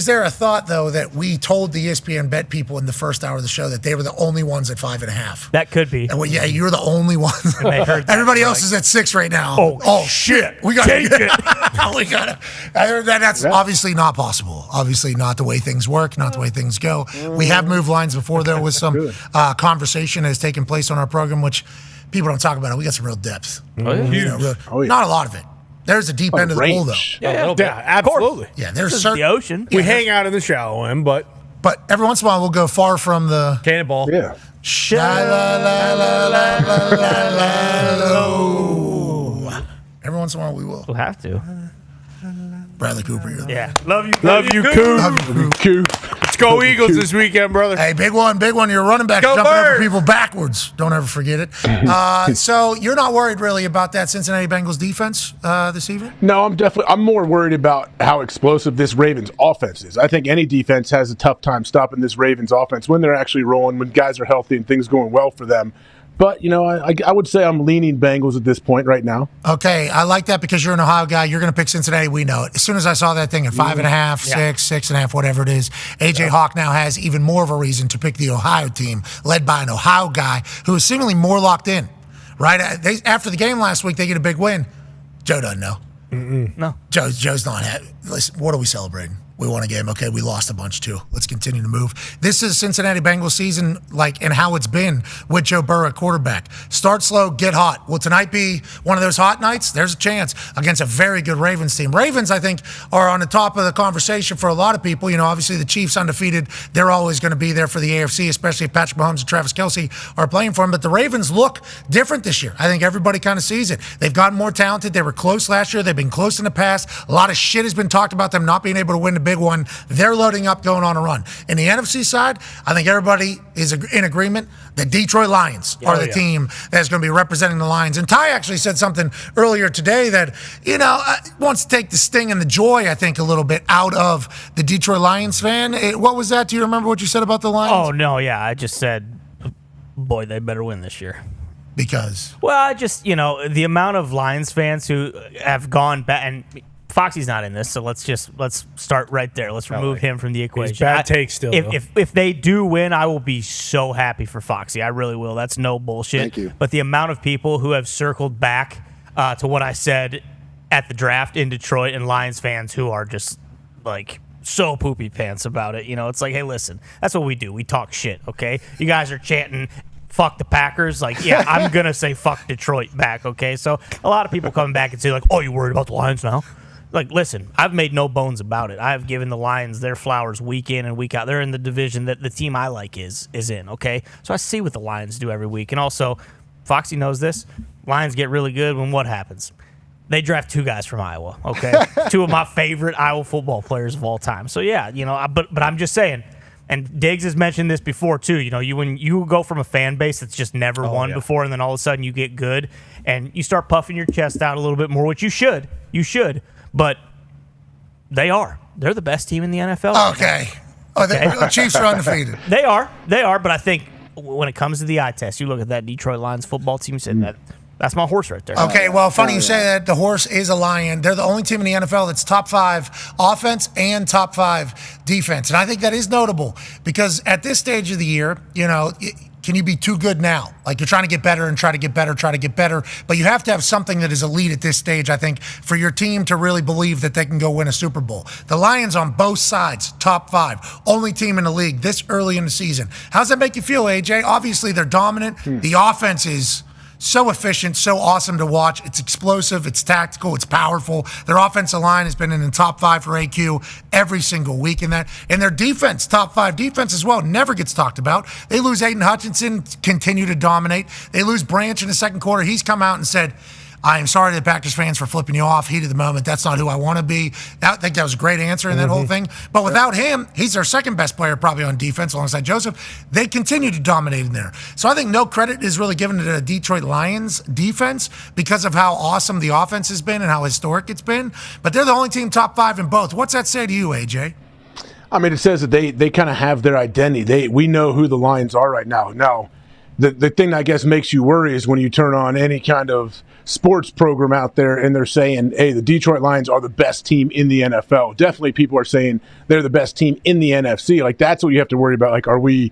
there a thought though that we told the ESPN Bet people in the first hour of the show that they were the only ones at 5.5? That could be. And yeah, you're the only one. And they heard that, Everybody else is at 6 right now. Oh shit! We got to take it. We got to. That's obviously not possible. Obviously not the way things work, not the way things go. We have moved lines before. There was some conversation that has taken place on our program, which people don't talk about. We got some real depth. Not a lot of it. There's a deep end of the pool, though. Yeah, absolutely. Yeah, there's the ocean. We hang out in the shallow end, but every once in a while we'll go far from the cannonball. Yeah. Every once in a while we will. We'll have to. Bradley Cooper. Yeah. Love you, Coop. Coop. It's go Eagles this weekend, brother. Hey, big one. You're a running back. Go jumping over Birds. people backwards. Don't ever forget it. So you're not worried really about that Cincinnati Bengals defense this evening? No, I'm more worried about how explosive this Ravens offense is. I think any defense has a tough time stopping this Ravens offense when they're actually rolling, when guys are healthy and things going well for them. But, I would say I'm leaning Bengals at this point right now. Okay, I like that because you're an Ohio guy. You're going to pick Cincinnati. We know it. As soon as I saw that thing at 5.5, 6, 6.5, whatever it is, AJ Hawk now has even more of a reason to pick the Ohio team, led by an Ohio guy who is seemingly more locked in. Right? After the game last week, they get a big win. Joe doesn't know. No. Joe's not happy. Listen, what are we celebrating? We won a game. Okay, we lost a bunch too. Let's continue to move. This is Cincinnati Bengals season, and how it's been with Joe Burrow at quarterback. Start slow, get hot. Will tonight be one of those hot nights? There's a chance against a very good Ravens team. Ravens, I think, are on the top of the conversation for a lot of people. Obviously the Chiefs undefeated. They're always going to be there for the AFC, especially if Patrick Mahomes and Travis Kelce are playing for them. But the Ravens look different this year. I think everybody kind of sees it. They've gotten more talented. They were close last year. They've been close in the past. A lot of shit has been talked about them not being able to win the big one. They're loading up, going on a run. In the NFC side, I think everybody is in agreement. The Detroit Lions are the team that's going to be representing the Lions. And Ty actually said something earlier today that, wants to take the sting and the joy, I think, a little bit out of the Detroit Lions fan. What was that? Do you remember what you said about the Lions? Oh, no, yeah. I just said, boy, they better win this year. Because? Well, I just, the amount of Lions fans who have gone back, and Foxy's not in this, so let's start right there. Let's remove him from the equation. He's bad take still. If they do win, I will be so happy for Foxy. I really will. That's no bullshit. Thank you. But the amount of people who have circled back to what I said at the draft in Detroit, and Lions fans who are just like so poopy pants about it. It's like, hey, listen, that's what we do. We talk shit, okay? You guys are chanting fuck the Packers. Like, yeah, I'm going to say fuck Detroit back, okay? So a lot of people coming back and say, like, oh, you worried about the Lions now? Like, listen, I've made no bones about it. I've given the Lions their flowers week in and week out. They're in the division that the team I like is in, okay? So I see what the Lions do every week. And also, Foxy knows this. Lions get really good when what happens? They draft 2 guys from Iowa, okay? 2 of my favorite Iowa football players of all time. So, yeah, but I'm just saying, and Diggs has mentioned this before, too. When you go from a fan base that's just never won before, and then all of a sudden you get good, and you start puffing your chest out a little bit more, which you should. But they're the best team in the NFL. Okay. The Chiefs are undefeated. They are, but I think when it comes to the eye test, you look at that Detroit Lions football team, said that's my horse right there. Okay, well, funny you say that. The horse is a Lion. They're the only team in the NFL that's top 5 offense and top 5 defense. And I think that is notable because at this stage of the year, can you be too good now? Like, you're trying to get better and try to get better. But you have to have something that is elite at this stage, I think, for your team to really believe that they can go win a Super Bowl. The Lions on both sides, top 5, only team in the league this early in the season. How's that make you feel, AJ? Obviously, they're dominant. The offense is so efficient, so awesome to watch. It's explosive, it's tactical, it's powerful. Their offensive line has been in the top 5 for AQ every single week in that. And their defense, top 5 defense as well, never gets talked about. They lose Aiden Hutchinson, continue to dominate. They lose Branch in the second quarter. He's come out and said, I am sorry to the Packers fans for flipping you off. Heat of the moment. That's not who I want to be. I think that was a great answer in that whole thing. But without him, he's their second best player probably on defense alongside Joseph. They continue to dominate in there. So I think no credit is really given to the Detroit Lions defense because of how awesome the offense has been and how historic it's been. But they're the only team top 5 in both. What's that say to you, AJ? I mean, it says that they kind of have their identity. We know who the Lions are right now. Now, the thing that I guess makes you worry is when you turn on any kind of sports program out there and they're saying, hey, the Detroit Lions are the best team in the NFL. Definitely people are saying they're the best team in the NFC. Like, that's what you have to worry about. Like, are we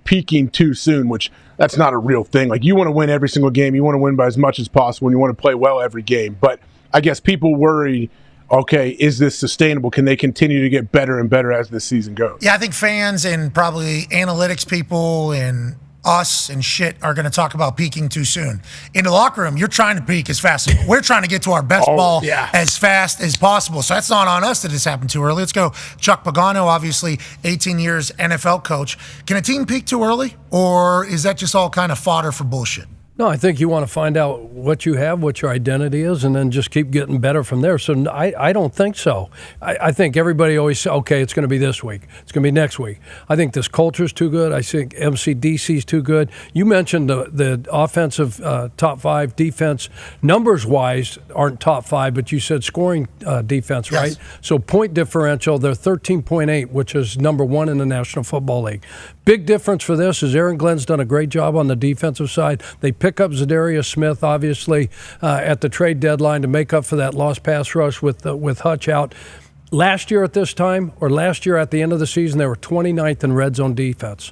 peaking too soon? Which that's not a real thing. Like, you want to win every single game. You want to win by as much as possible, and you want to play well every game. But I guess people worry, okay, is this sustainable? Can they continue to get better and better as this season goes? Yeah, I think fans and probably analytics people and us and shit are going to talk about peaking too soon. In the locker room, you're trying to peak as fast as we're trying to get to our best ball as fast as possible. So that's not on us that this happened too early. Let's go. Chuck Pagano, obviously 18 years NFL coach. Can a team peak too early, or is that just all kind of fodder for bullshit? No, I think you want to find out what you have, what your identity is, and then just keep getting better from there. So I don't think so. I think everybody always says, okay, it's going to be this week. It's going to be next week. I think this culture is too good. I think MCDC is too good. You mentioned the offensive top 5, defense numbers-wise aren't top 5, but you said scoring defense, right? Yes. So point differential, they're 13.8, which is number 1 in the National Football League. Big difference for this is Aaron Glenn's done a great job on the defensive side. They pick up Zadarius Smith, obviously, at the trade deadline to make up for that lost pass rush with Hutch out. Last year at this time, or last year at the end of the season, they were 29th in red zone defense.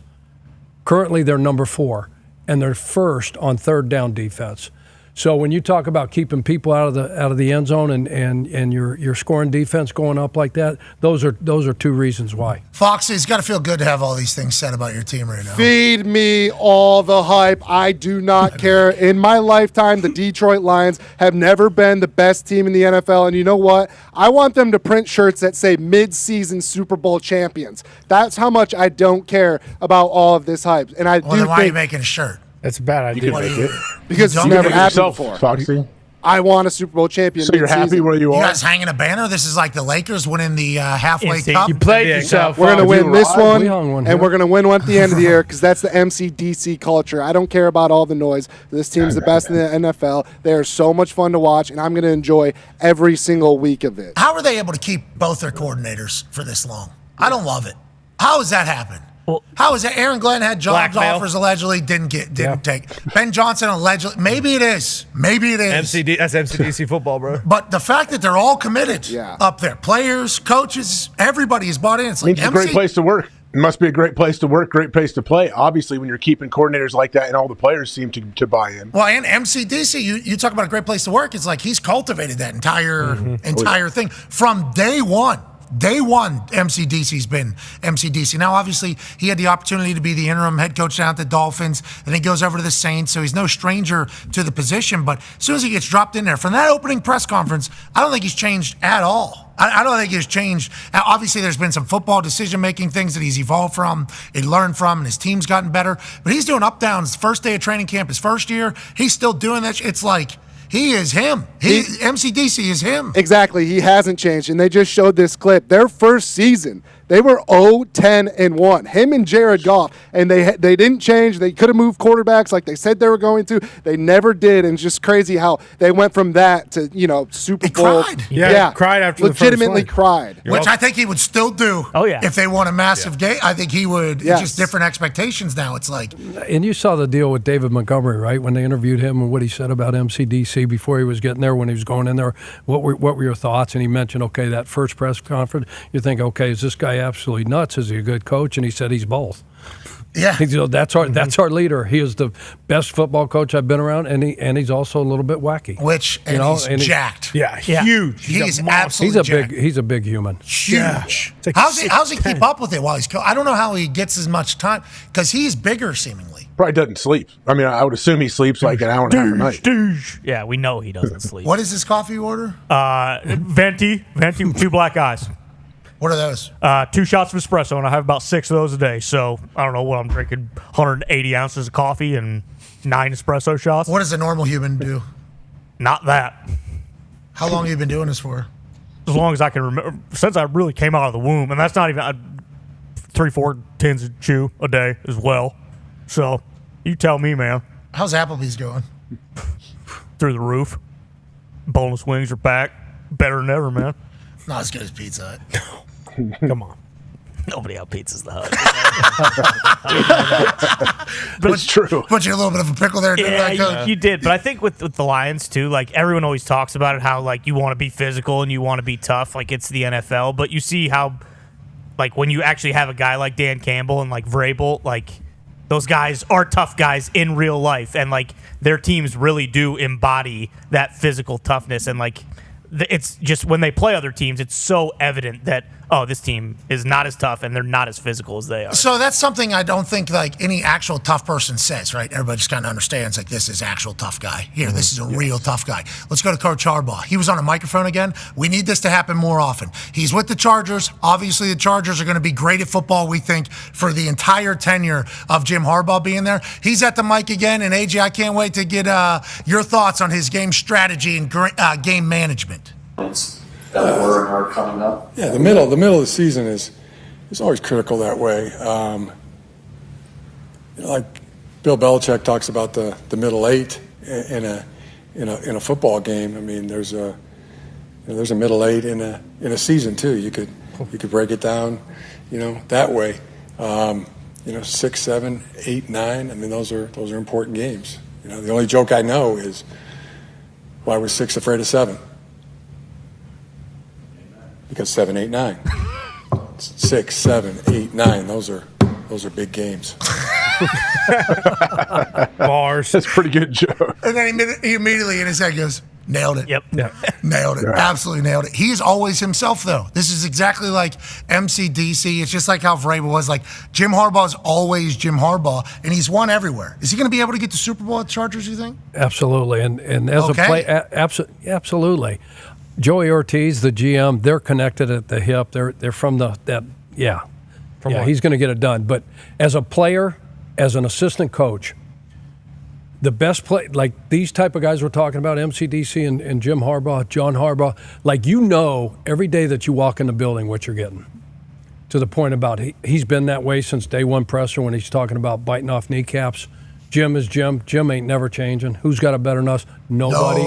Currently, they're number 4, and they're first on third down defense. So when you talk about keeping people out of the end zone and your scoring defense going up like that, those are 2 reasons why. Foxy, it's got to feel good to have all these things said about your team right now. Feed me all the hype. I do not care. In my lifetime, the Detroit Lions have never been the best team in the NFL. And you know what? I want them to print shirts that say mid-season Super Bowl champions. That's how much I don't care about all of this hype. And Then why are you making a shirt? That's a bad idea. You can make it. Because it's never happened before. Foxy. I want a Super Bowl champion. So you're happy where you are? You guys hanging a banner? This is like the Lakers winning the halfway cup. You played yourself. We're going to win this one, one and we're going to win one at the end of the year because that's the MCDC culture. I don't care about all the noise. This team's the best in the NFL. They are so much fun to watch, and I'm going to enjoy every single week of it. How are they able to keep both their coordinators for this long? I don't love it. How has that happened? Well, how is it? Aaron Glenn had jobs blackmail. offers allegedly, didn't take. Ben Johnson allegedly, maybe it is. That's MCDC football, bro. But the fact that they're all committed up there, players, coaches, everybody is bought in. It's like It's a great place to work. It must be a great place to work, great place to play. Obviously, when you're keeping coordinators like that and all the players seem to buy in. Well, and MCDC, you talk about a great place to work. It's like he's cultivated that entire thing from day one. Day one, MCDC's been MCDC. Now, obviously, he had the opportunity to be the interim head coach down at the Dolphins. Then he goes over to the Saints, so he's no stranger to the position. But as soon as he gets dropped in there, from that opening press conference, I don't think he's changed at all. I don't think he's changed. Obviously, there's been some football decision-making things that he's evolved from, he learned from, and his team's gotten better. But he's doing up-downs. First day of training camp, his first year, he's still doing that. It's like he is him. MCDC is him. Exactly. He hasn't changed. And they just showed this clip. Their first season, they were 0-10-1. Him and Jared Goff. And they didn't change. They could have moved quarterbacks like they said they were going to. They never did. And it's just crazy how they went from that to, Super Bowl. Cried. Yeah, cried after legitimately the first cried. Which I think he would still do. Oh, yeah. If they won a massive game, I think he would. Yes. It's just different expectations now. It's like. And you saw the deal with David Montgomery, right? When they interviewed him and what he said about MCDC before he was getting there, when he was going in there. What were your thoughts? And he mentioned, okay, that first press conference, you think, okay, is this guy absolutely nuts? Is he a good coach? And he said he's both. Yeah, that's our leader. He is the best football coach I've been around, and he's also a little bit wacky. He's jacked. Yeah, huge. He's absolutely jacked. He's a big human. Huge. Like how's he keep up with it while he's I don't know how he gets as much time because he's bigger seemingly. Probably doesn't sleep. I mean, I would assume he sleeps like an hour and a half a night. Yeah, we know he doesn't sleep. What is his coffee order? Venti, 2 black eyes. What are those? 2 shots of espresso, and I have about 6 of those a day. So I don't know what I'm drinking: 180 ounces of coffee and 9 espresso shots. What does a normal human do? Not that. How long have you been doing this for? As long as I can remember, since I really came out of the womb, and that's not even 3-4 tins of chew a day as well. So you tell me, man. How's Applebee's going? Through the roof. Boneless wings are back, better than ever, man. Not as good as Pizza Hut. Come on. Nobody out pizzas the Hut. But it's true. Put you a little bit of a pickle there. Yeah, you did. But I think with the Lions, too, like, everyone always talks about it, how, like, you want to be physical and you want to be tough. Like, it's the NFL. But you see how, like, when you actually have a guy like Dan Campbell and, like, Vrabel, like, those guys are tough guys in real life. And, like, their teams really do embody that physical toughness. And, like, it's just when they play other teams, it's so evident that oh, this team is not as tough and they're not as physical as they are. So that's something I don't think like any actual tough person says, right? Everybody just kind of understands like this is actual tough guy. Here, this is a real tough guy. Let's go to Coach Harbaugh. He was on a microphone again. We need this to happen more often. He's with the Chargers. Obviously, the Chargers are going to be great at football, we think, for the entire tenure of Jim Harbaugh being there. He's at the mic again, and AJ, I can't wait to get your thoughts on his game strategy and game management. That order and are coming up. Yeah, the middle of the season is always critical that way. Like Bill Belichick talks about the middle eight in a football game. I mean, there's a middle eight in a season too. You could break it down, that way. 6, 7, 8, 9. I mean, those are important games. The only joke I know is why was 6 afraid of 7? Because 7, 8, 9. 6, 7, 8, 9. Those are big games. Bars. That's a pretty good joke. And then he immediately in his head goes, nailed it. Yep. Nailed it. Yeah. Absolutely nailed it. He is always himself, though. This is exactly like MCDC. It's just like how Vrabel was. Like, Jim Harbaugh is always Jim Harbaugh, and he's won everywhere. Is he going to be able to get the Super Bowl at the Chargers, you think? Absolutely. And as a play, absolutely. Joey Ortiz, the GM, they're connected at the hip. They're from he's going to get it done. But as a player, as an assistant coach, the best play, like these type of guys we're talking about, MCDC and Jim Harbaugh, John Harbaugh, like every day that you walk in the building what you're getting. To the point about he's been that way since day one presser when he's talking about biting off kneecaps. Jim is Jim. Jim ain't never changing. Who's got it better than us? Nobody.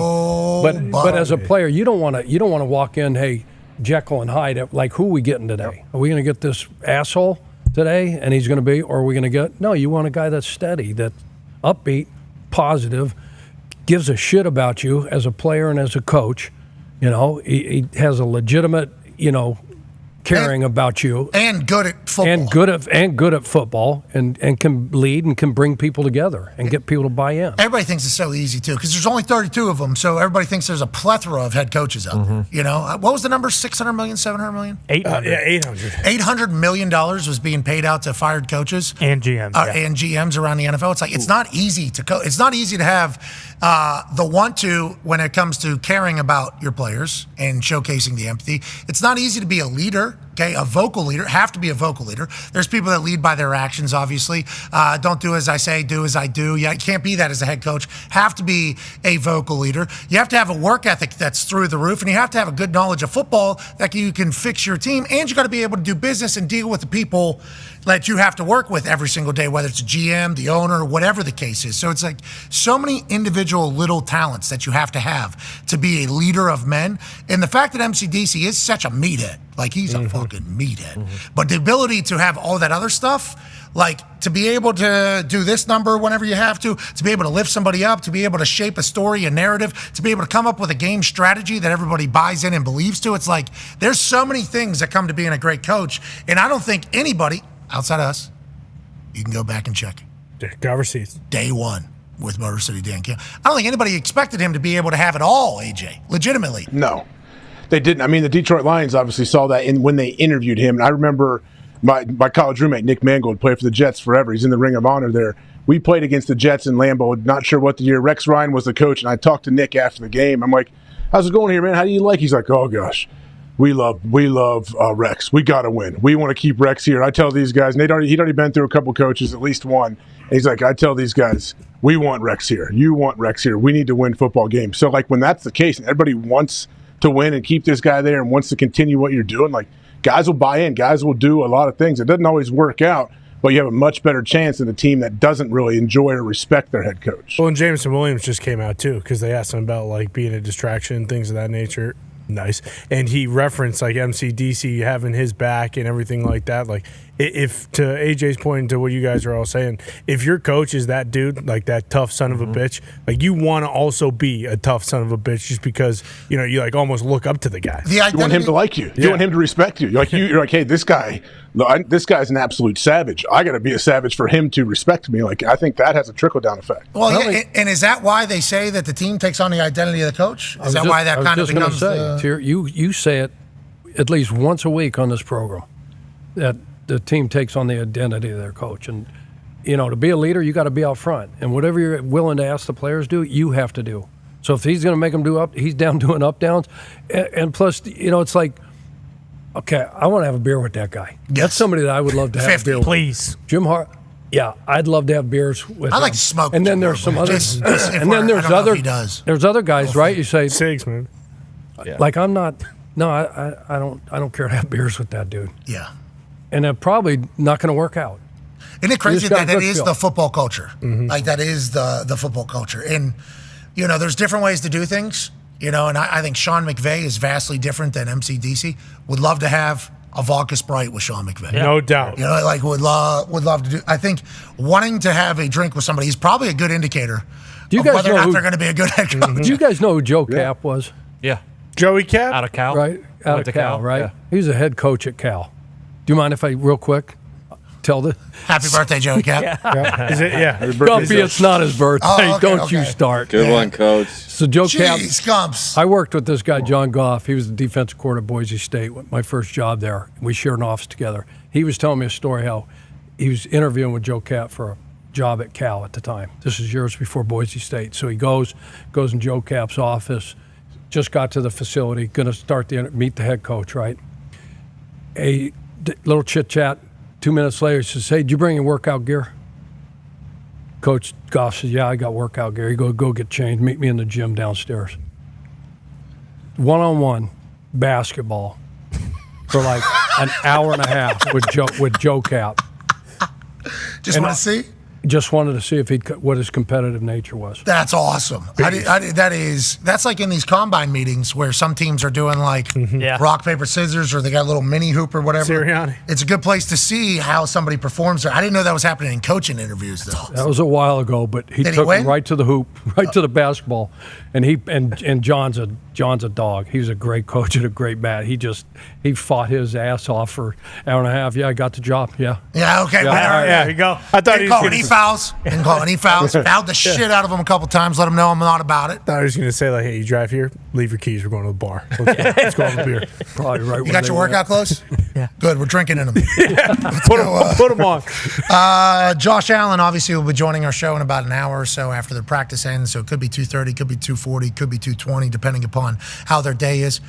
But as a player, you don't want to walk in, hey, Jekyll and Hyde. Like, who are we getting today? Are we going to get this asshole today, and he's going to be, or are we going to get? No, you want a guy that's steady, that's upbeat, positive, gives a shit about you as a player and as a coach. He has a legitimate, caring about you and good at football and good at football and can lead and can bring people together and get people to buy in. Everybody thinks it's so easy too because there's only 32 of them, so everybody thinks there's a plethora of head coaches out there. What was the number? 600 million, 700 million? 800. 800. $800 million was being paid out to fired coaches and GMs and GMs around the NFL. It's like it's not easy to it's not easy to have the want to when it comes to caring about your players and showcasing the empathy. It's not easy to be a leader. Okay, a vocal leader, have to be a vocal leader. There's people that lead by their actions, obviously. Don't do as I say, do as I do. Yeah, you can't be that as a head coach. Have to be a vocal leader. You have to have a work ethic that's through the roof, and you have to have a good knowledge of football that you can fix your team, and you got to be able to do business and deal with the people that you have to work with every single day, whether it's a GM, the owner, whatever the case is. So it's like so many individual little talents that you have to be a leader of men. And the fact that MCDC is such a meathead, like he's a fucking meathead. But the ability to have all that other stuff, like to be able to do this number whenever you have to be able to lift somebody up, to be able to shape a story, a narrative, to be able to come up with a game strategy that everybody buys in and believes to. It's like there's so many things that come to being a great coach. And I don't think anybody outside of us, you can go back and check. Got receipts. Day one with Motor City Dan Campbell. I don't think anybody expected him to be able to have it all, AJ, legitimately. No, they didn't. I mean, the Detroit Lions obviously saw that when they interviewed him. And I remember my college roommate, Nick Mangold, played for the Jets forever. He's in the Ring of Honor there. We played against the Jets in Lambeau, not sure what the year. Rex Ryan was the coach, and I talked to Nick after the game. I'm like, how's it going here, man? How do you like? He's like, oh, gosh. We love Rex. We got to win. We want to keep Rex here. I tell these guys, and he'd already been through a couple coaches, at least one. And he's like, I tell these guys, we want Rex here. You want Rex here. We need to win football games. So, like, when that's the case, and everybody wants to win and keep this guy there and wants to continue what you're doing, like, guys will buy in. Guys will do a lot of things. It doesn't always work out, but you have a much better chance than a team that doesn't really enjoy or respect their head coach. Well, and Jameson Williams just came out, too, because they asked him about, like, being a distraction and things of that nature. Nice. And he referenced like MCDC having his back and everything like that. Like, if to AJ's point and to what you guys are all saying, if your coach is that dude, like that tough son of a bitch, like you want to also be a tough son of a bitch just because, you like almost look up to the guy. You want him to like you. You want him to respect you. You're like, hey, this guy's an absolute savage. I got to be a savage for him to respect me. Like, I think that has a trickle-down effect. Well, and is that why they say that the team takes on the identity of the coach? Is that why that kind of becomes you say it at least once a week on this program that the team takes on the identity of their coach. And, to be a leader, you got to be out front. And whatever you're willing to ask the players do, you have to do. So if he's going to make them he's down doing up downs. And plus, it's like, okay, I want to have a beer with that guy. Yes. That's somebody that I would love to have 50, a beer please. with. Jim Hart. Yeah, I'd love to have beers with I him. like to smoke. And then there's some others. And then there's other. There's other guys, right? You say cigs, man. Like I'm not. No, I don't care to have beers with that dude. Yeah. And they're probably not going to work out. Isn't it crazy You just got that a that good is feel. the football culture? Mhm. Like that is the football culture. And, there's different ways to do things, and I think Sean McVay is vastly different than MCDC. Would love to have a vodka Sprite with Sean McVay. No doubt. Would love to do. I think wanting to have a drink with somebody is probably a good indicator Do you of guys whether or know not who- they're going to be a good head coach. Do you guys know who Joe Cap was? Yeah. Joey Cap? Out of Cal. Right? Out Went of to Cal, Cal, right? yeah. He was a head coach at Cal. Do you mind if I, real quick, tell the. Happy birthday, Joey Cap. Is it? Yeah. Gumpy, it's not his birthday. Oh, okay, Don't you okay. start. Good one, Coach. So Joe Cap. Jeez, Gumps. I worked with this guy, John Goff. He was the defensive coordinator at Boise State, my first job there. We shared an office together. He was telling me a story how he was interviewing with Joe Cap for a job at Cal at the time. This is years before Boise State. So he goes in Joe Cap's office, just got to the facility, going to start meet the head coach, right? A little chit-chat. 2 minutes later, he says, hey, did you bring your workout gear? Coach Goff says, yeah, I got workout gear. You go get changed. Meet me in the gym downstairs. One-on-one basketball for like an hour and a half with Joe Cap. Just want to see? Just wanted to see what his competitive nature was. That's awesome. That's like in these combine meetings where some teams are doing like rock, paper, scissors, or they got a little mini hoop or whatever. Sirianni. It's a good place to see how somebody performs there. I didn't know that was happening in coaching interviews though. That was a while ago, but he Did he took win? him right to the hoop, right to the basketball, and John's a dog. He was a great coach and a great man. He fought his ass off for an hour and a half. Yeah, I got the job. Yeah. Yeah, okay. Yeah, but, all right, There you go. I thought Didn't he call was any going fouls. Didn't call any fouls. Fouled the shit out of him a couple times. Let him know I'm not about it. to say, like, hey, you drive here, leave your keys. We're going to the bar. Let's go have a beer. Probably right. You where got they your were. workout clothes? Yeah. Good. We're drinking in them. Put them on. Josh Allen obviously will be joining our show in about an hour or so after the practice ends. So it could be 2:30, could be 2:40, could be 2:20, depending upon how their day is.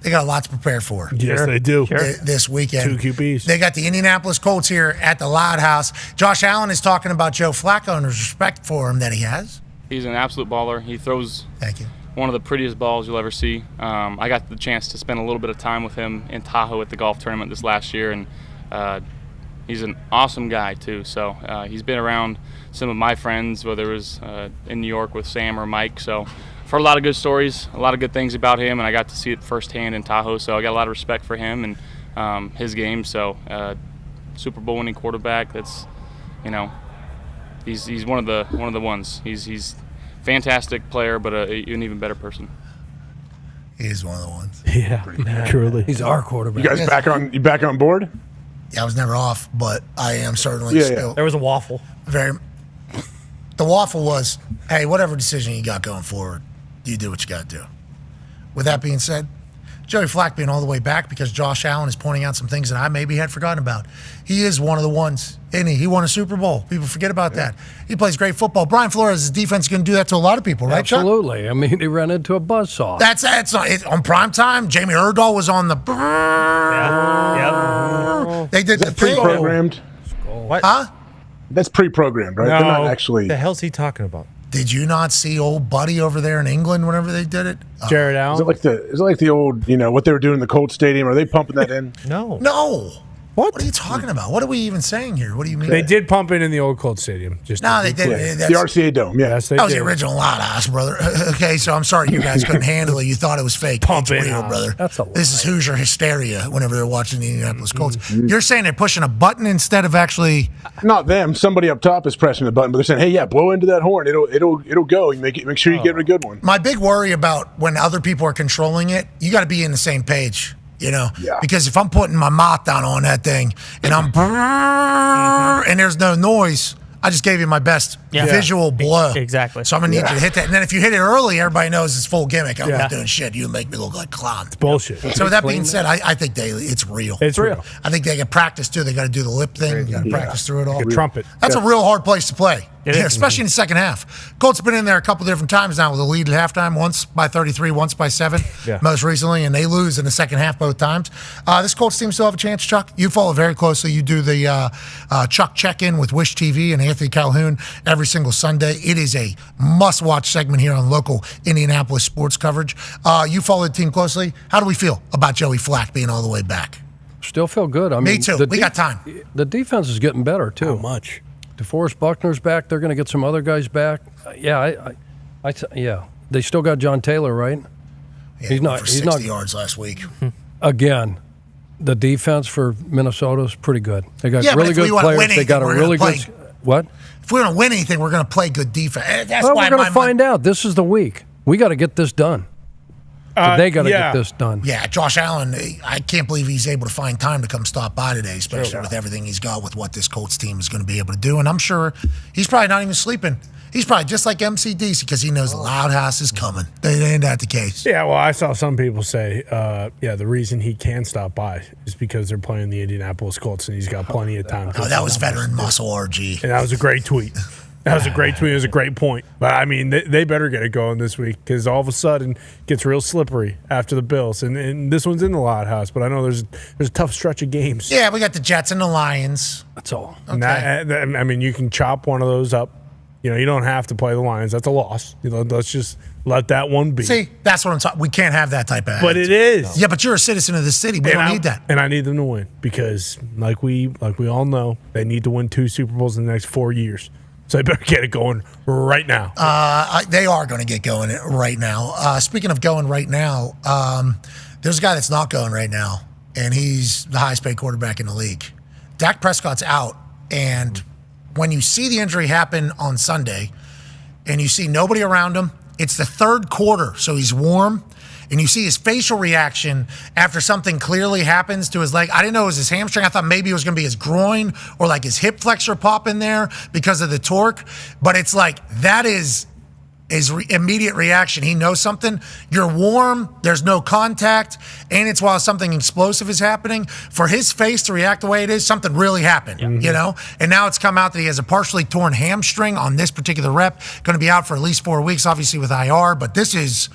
They got a lot to prepare for. Yes, they do. This weekend. 2 QBs. They got the Indianapolis Colts here at the Loud House. Josh Allen is talking about Joe Flacco and his respect for him that he has. He's an absolute baller. He throws Thank you. one of the prettiest balls you'll ever see. I got the chance to spend a little bit of time with him in Tahoe at the golf tournament this last year, and he's an awesome guy too. So he's been around some of my friends, whether it was in New York with Sam or Mike. So I've heard a lot of good stories, a lot of good things about him, and I got to see it firsthand in Tahoe. So I got a lot of respect for him and his game. So Super Bowl winning quarterback. That's, he's one of the ones. He's fantastic player, but an even better person. He is one of the ones. Yeah, truly. He's our quarterback. You guys back on board? Yeah, I was never off, but I am certainly still. There was a waffle. The waffle was, hey, whatever decision you got going forward, you do what you got to do. With that being said, Joey Flack being all the way back because Josh Allen is pointing out some things that I maybe had forgotten about. He is one of the ones, isn't he? He won a Super Bowl. People forget about that. He plays great football. Brian Flores' defense is going to do that to a lot of people, right, Chuck? Absolutely. I mean, he ran into a buzzsaw. That's not on prime time. Jamie Erdahl was on the. Yep. They did the thing. Pre-programmed. What? Huh? That's pre-programmed, right? No. They're not actually. What the hell's he talking about? Did you not see old Buddy over there in England whenever they did it? Jared Allen. Is it like the old, what they were doing in the Colts Stadium? Are they pumping that in? No. No. What are you talking about? What are we even saying here? What do you mean? They did pump it in the old Colts Stadium. No, they didn't. Yeah. That's- The RCA Dome, yeah. Yes, they That was did. the original Loud House, brother. Okay, so I'm sorry you guys couldn't handle it. You thought it was fake. Pump It's it real, on. brother. That's a This is Hoosier hysteria whenever they're watching the Indianapolis Colts. Mm-hmm. You're saying they're pushing a button instead of actually. Not them. Somebody up top is pressing the button, but they're saying, "Hey, yeah, blow into that horn. It'll go. You make sure you get a good one." My big worry about when other people are controlling it, you got to be in the same page. Yeah. Because if I'm putting my mouth down on that thing and I'm and there's no noise, I just gave you my best visual blow. Exactly. So I'm going to need you to hit that. And then if you hit it early, everybody knows it's full gimmick. I'm Yeah. not doing shit. You make me look like a clown. It's bullshit. So with that being said, I think it's real. It's real. I think they can practice, too. They got to do the lip thing. You got to practice through it all. Like a trumpet. That's a real hard place to play. It is. Especially in the second half. Colts have been in there a couple different times now with a lead at halftime, once by 33, once by 7, most recently, and they lose in the second half both times. This Colts team still have a chance, Chuck. You follow very closely. You do the Chuck check-in with Wish TV and Anthony Calhoun every single Sunday. It is a must-watch segment here on local Indianapolis sports coverage. You follow the team closely. How do we feel about Joey Flack being all the way back? Still feel good. I mean, Me too. We got time. The defense is getting better, too. How much? DeForest Buckner's back. They're going to get some other guys back. Yeah, They still got John Taylor, right? Yeah, he's not. for He's 60 not. yards last week. Again, the defense for Minnesota is pretty good. They got Yeah, but really if good we wanna win players. They got a anything, we're really gonna good. play. What? If we're going to win anything, we're going to play good defense. That's Well, why we're going to find out. This is the week. We got to get this done. They got to get this done. Yeah, Josh Allen, I can't believe he's able to find time to come stop by today, especially with everything he's got with what this Colts team is going to be able to do. And I'm sure he's probably not even sleeping. He's probably just like MCDC because he knows the loud house is coming. Ain't that the case? Yeah, well, I saw some people say, the reason he can stop by is because they're playing the Indianapolis Colts and he's got plenty of time. Oh, that was veteran muscle RG. And that was a great tweet. That was a great tweet. It was a great point. But, I mean, they better get it going this week because all of a sudden it gets real slippery after the Bills. And this one's in the loud house, but I know there's a tough stretch of games. Yeah, we got the Jets and the Lions. That's all. And I mean, you can chop one of those up. You know, you don't have to play the Lions. That's a loss. You know, let's just let that one be. See, that's what I'm talking. We can't have that type of But it is. Yeah, but you're a citizen of the city. We don't need that. And I need them to win because, like we all know, they need to win 2 Super Bowls in the next 4 years. So they better get it going right now. They are going to get going right now. Speaking of going right now, there's a guy that's not going right now, and he's the highest paid quarterback in the league. Dak Prescott's out, and when you see the injury happen on Sunday and you see nobody around him, it's the third quarter, so he's warm, and you see his facial reaction after something clearly happens to his leg. I didn't know it was his hamstring. I thought maybe it was going to be his groin or like his hip flexor pop in there because of the torque. But it's like that is his immediate reaction. He knows something. You're warm. There's no contact. And it's while something explosive is happening. For his face to react the way it is, something really happened, you know? And now it's come out that he has a partially torn hamstring on this particular rep. Going to be out for at least 4 weeks, obviously with IR. But this is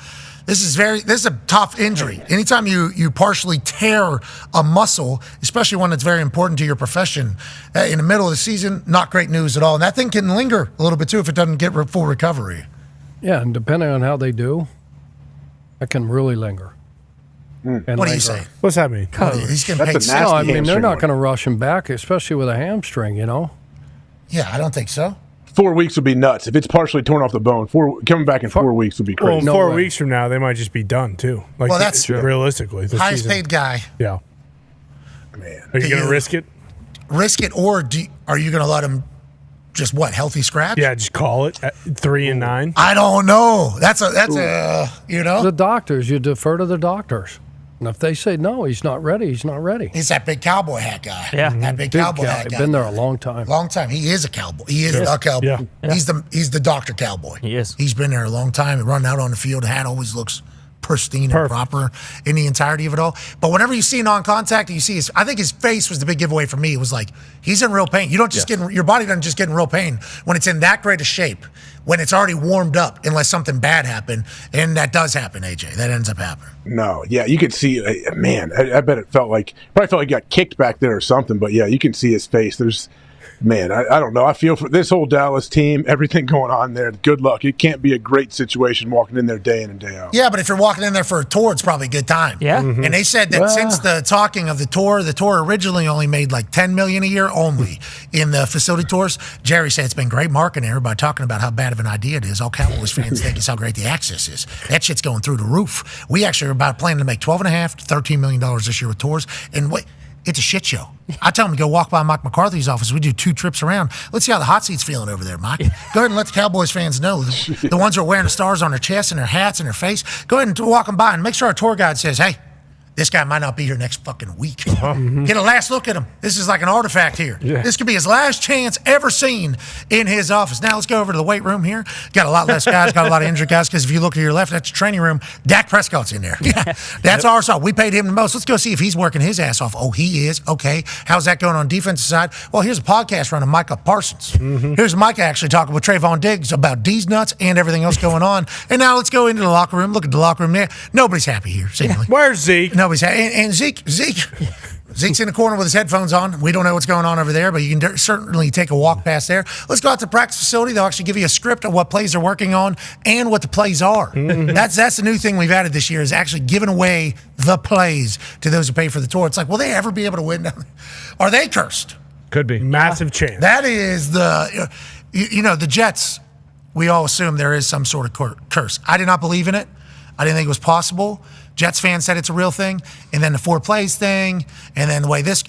a tough injury. Anytime you partially tear a muscle, especially one that's very important to your profession, in the middle of the season, not great news at all. And that thing can linger a little bit too if it doesn't get full recovery. Yeah, and depending on how they do, it can really linger. What do you say? What's that mean? He's getting paid. No, I mean, they're not going to rush him back, especially with a hamstring, you know? Yeah, I don't think so. 4 weeks would be nuts. If it's partially torn off the bone, coming back in 4 weeks would be crazy. Well, 4 weeks from now, they might just be done, too. Like, Well, that's true. realistically. the Highest season. paid guy. Yeah. Man. Are you going to risk it? Risk it, or are you going to let him just healthy scratch? Yeah, just call it at 3-9. I don't know. That's you know? The doctors, you defer to the doctors. And if they say, no, he's not ready, he's not ready. He's that big cowboy hat guy. Yeah. That big cowboy hat He's guy. been there a long time. Long time. He is a cowboy. He is a cowboy. Yeah. He's the Dr. Cowboy. He is. He's been there a long time. Run out on the field. The hat always looks pristine and proper in the entirety of it all. But whenever you see non-contact, you see I think his face was the big giveaway for me. It was like, he's in real pain. You don't just your body doesn't just get in real pain when it's in that great a shape, when it's already warmed up, unless something bad happened. And that does happen, AJ. That ends up happening. No, yeah, you could see, man, I bet it probably felt like he got kicked back there or something. But yeah, you can see his face. Man, I don't know. I feel for this whole Dallas team, everything going on there. Good luck. It can't be a great situation walking in there day in and day out. Yeah, but if you're walking in there for a tour, it's probably a good time. Yeah. Mm-hmm. And they said that since the talking of the tour originally only made like $10 million a year only in the facility tours. Jerry said it's been great marketing everybody talking about how bad of an idea it is. All Cowboys fans think it's how great the access is. That shit's going through the roof. We actually are about planning to make $12.5 to $13 million this year with tours. And it's a shit show. I tell them to go walk by Mike McCarthy's office. We do 2 trips around. Let's see how the hot seat's feeling over there, Mike. Go ahead and let the Cowboys fans know. The ones who are wearing the stars on their chest and their hats and their face. Go ahead and walk them by and make sure our tour guide says, hey, this guy might not be here next fucking week. Get a last look at him. This is like an artifact here. Yeah. This could be his last chance ever seen in his office. Now let's go over to the weight room here. Got a lot less guys, got a lot of injured guys, because if you look to your left, that's the training room. Dak Prescott's in there. Yeah, that's our side. We paid him the most. Let's go see if he's working his ass off. Oh, he is. Okay. How's that going on defensive side? Well, here's a podcast running Micah Parsons. Here's Micah actually talking with Trayvon Diggs about D's nuts and everything else going on. And now let's go into the locker room. Look at the locker room there. Nobody's happy here, seemingly. Where's Zeke? Nobody's happy. And Zeke's in the corner with his headphones on. We don't know what's going on over there, but you can certainly take a walk past there. Let's go out to the practice facility. They'll actually give you a script of what plays they're working on and what the plays are. That's the new thing we've added this year, is actually giving away the plays to those who pay for the tour. It's like, will they ever be able to win? Are they cursed? Could be. Massive chance. That is the Jets, we all assume there is some sort of curse. I did not believe in it. I didn't think it was possible. Jets fans said it's a real thing. And then the 4 plays thing. And then the way this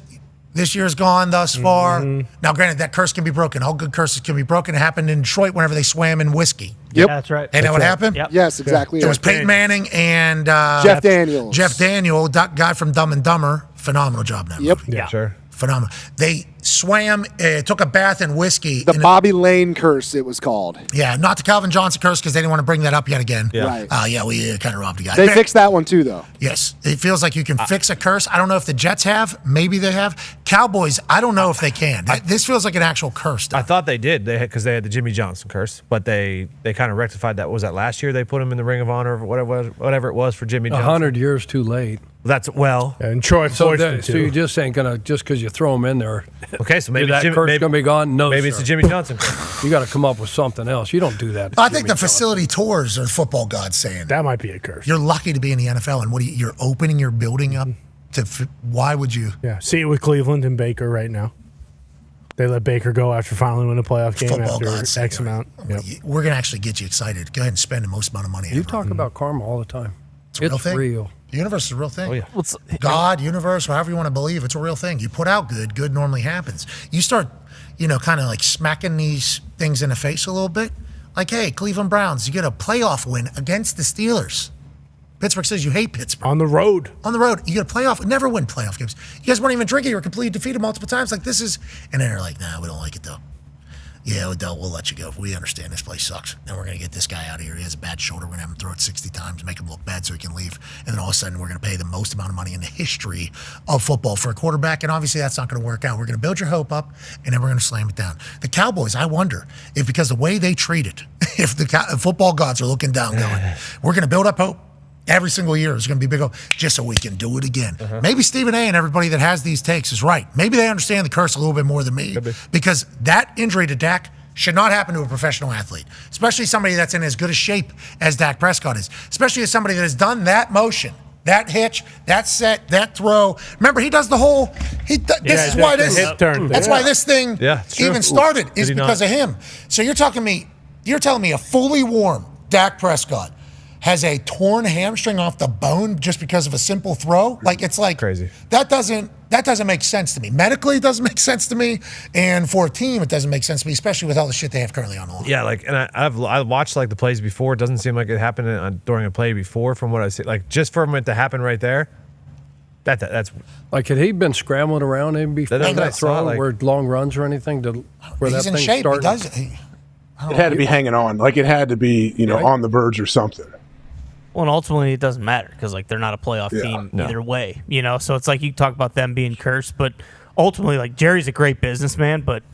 year's gone thus far. Now, granted, that curse can be broken. All good curses can be broken. It happened in Detroit whenever they swam in whiskey. Yep. Yeah, that's right. Ain't that what happened? Yep. Yes, exactly. It was Peyton Manning and Jeff Daniels. Jeff Daniel, guy from Dumb and Dumber. Phenomenal job now. Yep. Yeah, sure. Phenomenal. They swam, took a bath in whiskey. The Bobby Lane curse, it was called. Yeah, not the Calvin Johnson curse, because they didn't want to bring that up yet again. Yeah. Right. We kind of robbed a guy. They fixed that one too, though. Yes. It feels like you can fix a curse. I don't know if the Jets have. Maybe they have. Cowboys, I don't know if they can. This feels like an actual curse. I thought they did. Because they had the Jimmy Johnson curse, but they kind of rectified that. Was that last year they put him in the Ring of Honor or whatever it was for Jimmy Johnson? 100 years too late. And Troy so you're just ain't gonna, just because you throw him in there. Okay, so maybe that curse gonna be gone. No, maybe it's the Jimmy Johnson curse. You got to come up with something else. You don't do that. I think the facility tours are football gods saying that might be a curse. You're lucky to be in the NFL, and you're opening your building up to. Why would you? Yeah, see it with Cleveland and Baker right now. They let Baker go after finally winning a playoff game Football after gods X amount. Yep. We're gonna actually get you excited. Go ahead and spend the most amount of money. You talk about karma all the time. It's a real thing. Real. The universe is a real thing. Oh, yeah. God, universe, however you want to believe, it's a real thing. You put out good normally happens. You start, kind of like smacking these things in the face a little bit. Like, hey, Cleveland Browns, you get a playoff win against the Steelers. Pittsburgh says you hate Pittsburgh. On the road. You get a playoff, never win playoff games. You guys weren't even drinking. You were completely defeated multiple times. Like, this is, and then they're like, nah, we don't like it though. Yeah, we'll let you go. We understand this place sucks. And we're going to get this guy out of here. He has a bad shoulder. We're going to have him throw it 60 times, make him look bad so he can leave. And then all of a sudden, we're going to pay the most amount of money in the history of football for a quarterback. And obviously, that's not going to work out. We're going to build your hope up, and then we're going to slam it down. The Cowboys, I wonder if because the way they treat it, if the football gods are looking down going, we're going to build up hope. Every single year is going to be big, just so we can do it again. Maybe Stephen A. and everybody that has these takes is right. Maybe they understand the curse a little bit more than me. Because that injury to Dak should not happen to a professional athlete, especially somebody that's in as good a shape as Dak Prescott is, especially as somebody that has done that motion, that hitch, that set, that throw. Remember, he does the whole, that's why this thing even started, is because of him. So you're telling me a fully warm Dak Prescott has a torn hamstring off the bone just because of a simple throw? Like, it's like crazy. That doesn't make sense to me. Medically, it doesn't make sense to me, and for a team, it doesn't make sense to me, especially with all the shit they have currently on the line. Yeah, and I watched the plays before. It doesn't seem like it happened during a play before, from what I see. Just for it to happen right there, that's like, had he been scrambling around maybe before that throw, or long runs or anything where he's that in thing shape. started? He does it. It had to be hanging on. Like, it had to be, on the verge or something. Well, and ultimately, it doesn't matter because they're not a playoff team either way. So it's like you talk about them being cursed, but ultimately, Jerry's a great businessman, but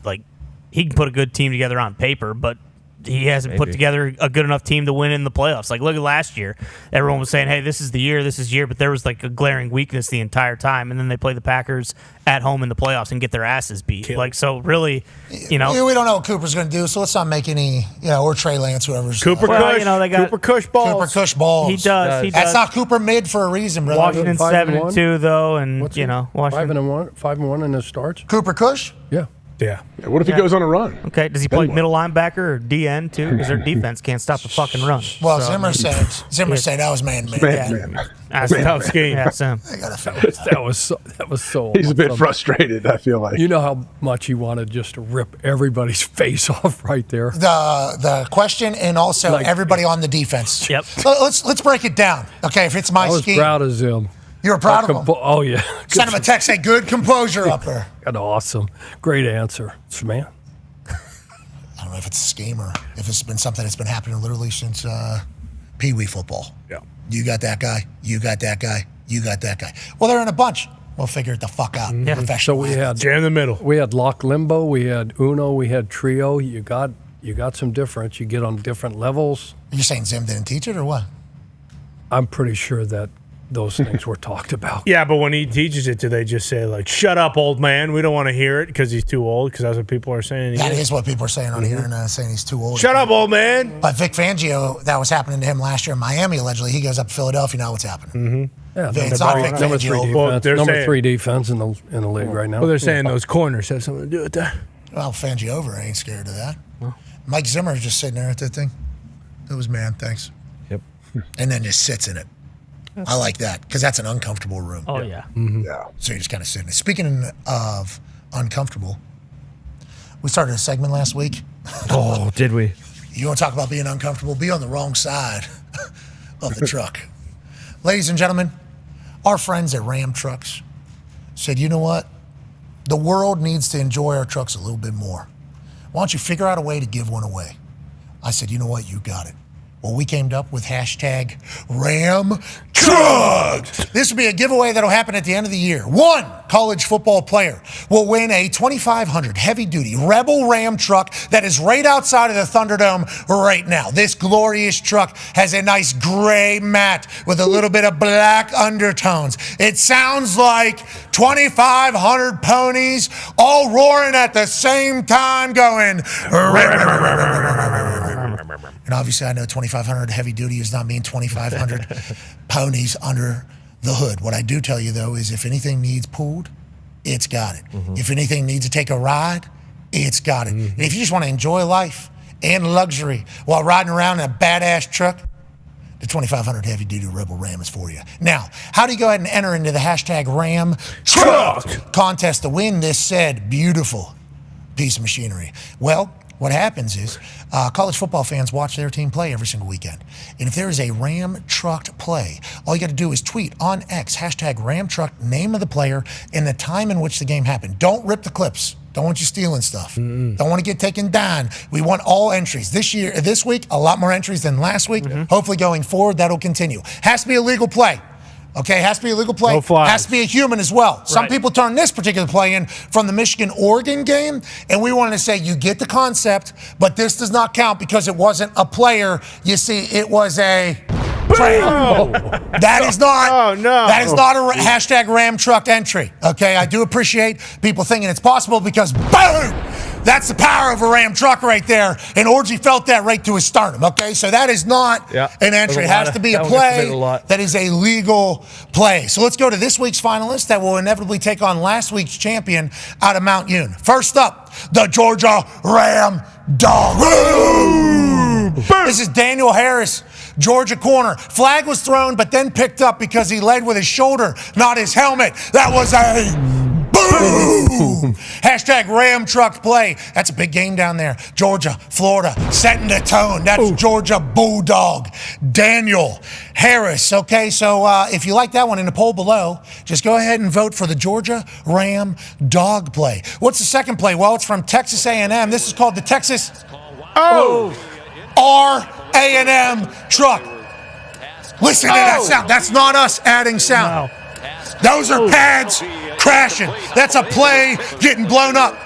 he can put a good team together on paper, but he hasn't put together a good enough team to win in the playoffs. Look at last year. Everyone was saying, hey, this is the year, but there was a glaring weakness the entire time, and then they play the Packers at home in the playoffs and get their asses beat. So really, we don't know what Cooper's going to do, so let's not make any, or Trey Lance, whoever's. Cooper Kush. They got Cooper Kush balls. Cooper Kush balls. He does. That's not Cooper mid for a reason, brother. Washington 7-2 though, and Washington 5-1 in his starts. Cooper Kush. Yeah. What if he goes on a run? Okay, does he play middle linebacker or DN too? Because their defense can't stop a fucking run. Well, Zimmer said that was man-made. That's a tough scheme. Yeah, Sam. That was so. He's a bit frustrated, I feel like. You know how much he wanted just to rip everybody's face off right there. The question, and also everybody on the defense. Yep. Let's break it down. Okay, if it's my scheme. I was proud of Zim. You were proud of him. Oh, yeah. Send him a text, say, good composure up there. Got awesome. Great answer. Man. I don't know if it's a scheme or if it's been something that's been happening literally since Pee Wee football. Yeah. You got that guy. You got that guy. You got that guy. Well, they're in a bunch. We'll figure it the fuck out. Yeah. So we had jam in the middle. We had lock limbo. We had Uno. We had trio. You got some difference. You get on different levels. You're saying Zim didn't teach it or what? I'm pretty sure that those things were talked about. Yeah, but when he teaches it, do they just say, like, shut up, old man? We don't want to hear it because he's too old, because that's what people are saying. That is what people are saying on here, and saying he's too old. Shut up, old man. But Vic Fangio, that was happening to him last year in Miami, allegedly. He goes up to Philadelphia, now what's happening? Yeah, It's not Vic number three Fangio. defense. Number 3 defense in the league right now. Well, they're saying those corners have something to do with that. Well, Fangio over ain't scared of that. Mike Zimmer is just sitting there at that thing. It was, man, thanks. Yep. And then just sits in it. I like that because that's an uncomfortable room. Oh, yeah. Yeah. So you're just kind of sitting. Speaking of uncomfortable, we started a segment last week. Oh, did we? You want to talk about being uncomfortable? Be on the wrong side of the truck. Ladies and gentlemen, our friends at Ram Trucks said, you know what? The world needs to enjoy our trucks a little bit more. Why don't you figure out a way to give one away? I said, you know what? You got it. Well, we came up with hashtag Ram Trucks. This will be a giveaway that'll happen at the end of the year. One college football player will win a 2,500 heavy-duty Rebel Ram truck that is right outside of the Thunderdome right now. This glorious truck has a nice gray matte with a little bit of black undertones. It sounds like 2,500 ponies all roaring at the same time going... And obviously, I know 2,500 heavy duty does not mean 2,500 ponies under the hood. What I do tell you, though, is if anything needs pulled, it's got it. If anything needs to take a ride, it's got it. And if you just want to enjoy life and luxury while riding around in a badass truck, the 2,500 heavy duty Rebel Ram is for you. Now, how do you go ahead and enter into the hashtag Ram Truck contest to win this said beautiful piece of machinery? Well, what happens is college football fans watch their team play every single weekend. And if there is a Ram trucked play, all you got to do is tweet on X, hashtag Ram truck, name of the player, and the time in which the game happened. Don't rip the clips. Don't want you stealing stuff. Don't want to get taken down. We want all entries. This week, a lot more entries than last week. Hopefully going forward, that'll continue. Has to be a legal play. Okay, has to be a legal play. No flags. Has to be a human as well. Some people turn this particular play in from the Michigan-Oregon game, and we wanted to say you get the concept, but this does not count because it wasn't a player. You see, it was a Ram. That is not. Oh, no. That is not a hashtag Ram truck entry. Okay, I do appreciate people thinking it's possible because boom. That's the power of a Ram truck right there. And Orgy felt that right to his sternum, okay? So that is not an entry. It has to be a play that is a legal play. So let's go to this week's finalist that will inevitably take on last week's champion out of Mount Union. First up, the Georgia Ram Dog. This is Daniel Harris, Georgia corner. Flag was thrown, but then picked up because he led with his shoulder, not his helmet. That was a... boom! Hashtag Ram truck play. That's a big game down there. Georgia, Florida, setting the tone. That's Georgia Bulldog. Daniel Harris. Okay, so if you like that one in the poll below, just go ahead and vote for the Georgia Ram dog play. What's the second play? Well, it's from Texas A&M. This is called the Texas R-A&M truck. Listen to that sound. That's not us adding sound. Those are pads crashing. That's a play getting blown up.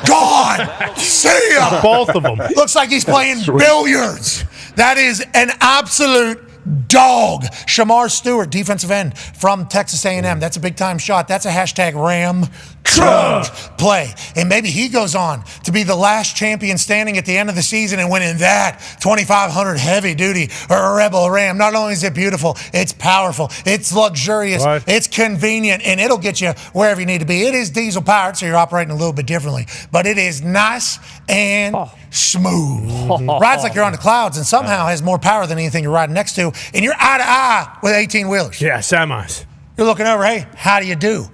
Gone. See ya. Both of them. Looks like he's playing billiards. That is an absolute dog. Shamar Stewart, defensive end from Texas A&M. That's a big-time shot. That's a hashtag Ram truck play. And maybe he goes on to be the last champion standing at the end of the season and winning that 2,500 heavy-duty Rebel Ram. Not only is it beautiful, it's powerful, it's luxurious, it's convenient, and it'll get you wherever you need to be. It is diesel-powered, so you're operating a little bit differently. But it is nice and smooth. Rides like you're on the clouds and somehow has more power than anything you're riding next to. And you're eye to eye with 18-wheelers. Yeah, semis. You're looking over, hey, how do you do?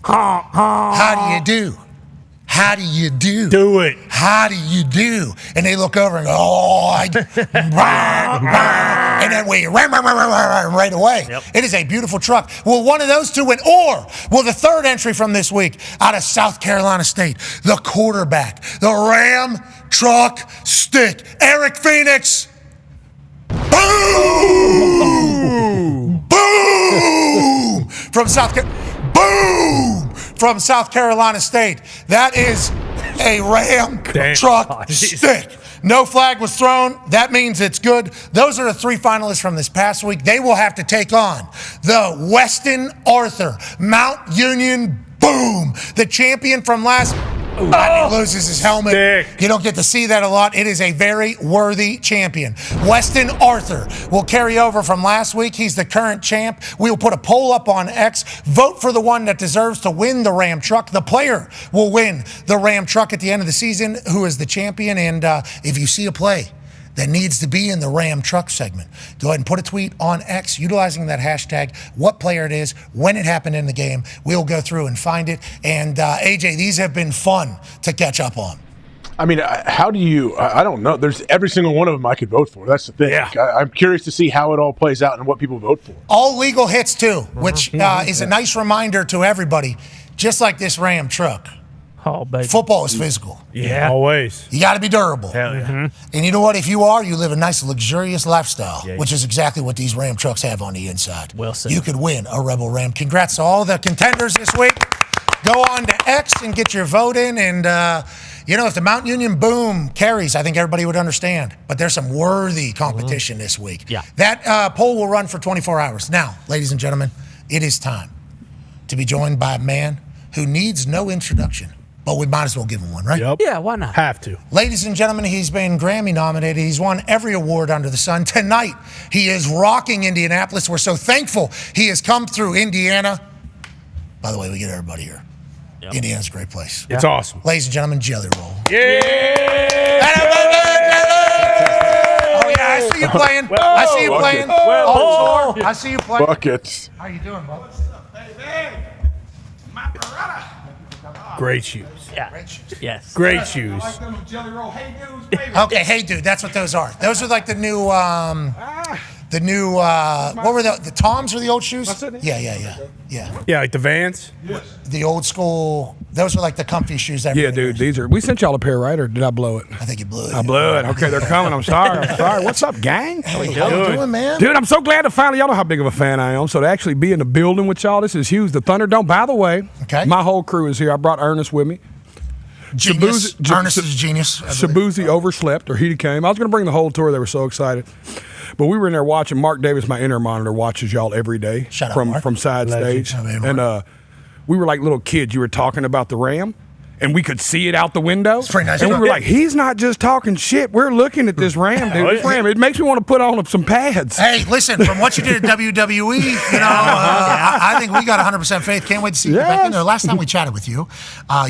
How do you do? how do you do? Do it. How do you do? And they look over and go, and then we right away. Yep. It is a beautiful truck. Will one of those two win? Or will the third entry from this week out of South Carolina State, the quarterback, the Ram truck stick, Eric Phoenix? Boom! Boom! From South Carolina State. That is a Ram truck stick. No flag was thrown. That means it's good. Those are the three finalists from this past week. They will have to take on the Weston Arthur Mount Union Boom, the champion from last. He loses his helmet. Stick. You don't get to see that a lot. It is a very worthy champion. Weston Arthur will carry over from last week. He's the current champ. We will put a poll up on X. Vote for the one that deserves to win the Ram truck. The player will win the Ram truck at the end of the season, who is the champion. And if you see a play that needs to be in the Ram truck segment, go ahead and put a tweet on X utilizing that hashtag, what player it is, when it happened in the game. We'll go through and find it. And AJ, these have been fun to catch up on. I mean, how do you? I don't know. There's every single one of them I could vote for. That's the thing. Yeah. I'm curious to see how it all plays out and what people vote for. All legal hits too, which is a nice reminder to everybody. Just like this Ram truck. Oh, baby. Football is physical. Yeah. Always. You got to be durable. Hell yeah. And you know what? If you are, you live a nice, luxurious lifestyle, which is exactly what these Ram trucks have on the inside. Well said. You could win a Rebel Ram. Congrats to all the contenders this week. Go on to X and get your vote in. And, if the Mount Union Boom carries, I think everybody would understand. But there's some worthy competition this week. Yeah. That poll will run for 24 hours. Now, ladies and gentlemen, it is time to be joined by a man who needs no introduction. But we might as well give him one, right? Yep. Yeah, why not? Have to. Ladies and gentlemen, he's been Grammy nominated. He's won every award under the sun. Tonight, he is rocking Indianapolis. We're so thankful he has come through Indiana. By the way, we get everybody here. Yep. Indiana's a great place. It's awesome. Ladies and gentlemen, Jelly Roll. Yeah! Oh, yeah, I see you playing. I see you playing. I see you playing. Buckets. How you doing, bud? Great shoes. Yeah. Yes. Great shoes. Okay, hey dude, that's what those are. Those are like the new what were the Toms or the old shoes? Yeah. Yeah, like the Vans? The old school, those are like the comfy shoes. Yeah, dude, these are, we sent y'all a pair, right, or did I blow it? I think you blew it. I blew it. Okay, they're coming. I'm sorry. What's up, gang? How you doing, man? Dude, I'm so glad to finally, y'all know how big of a fan I am, so to actually be in the building with y'all, this is huge. The Thunderdome, by the way, my whole crew is here. I brought Ernest with me. Genius. Ernest is a genius. Shabuzi overslept, or he came. I was going to bring the whole tour. They were so excited. But we were in there watching. Mark Davis, my inner monitor, watches y'all every day from side stage. And we were like little kids. You were talking about the Ram, and we could see it out the window. It's pretty nice. And we were like, he's not just talking shit. We're looking at this Ram, dude. This Ram, it makes me want to put on some pads. Hey, listen, from what you did at WWE, I think we got 100% faith. Can't wait to see you back in there. Last time we chatted with you,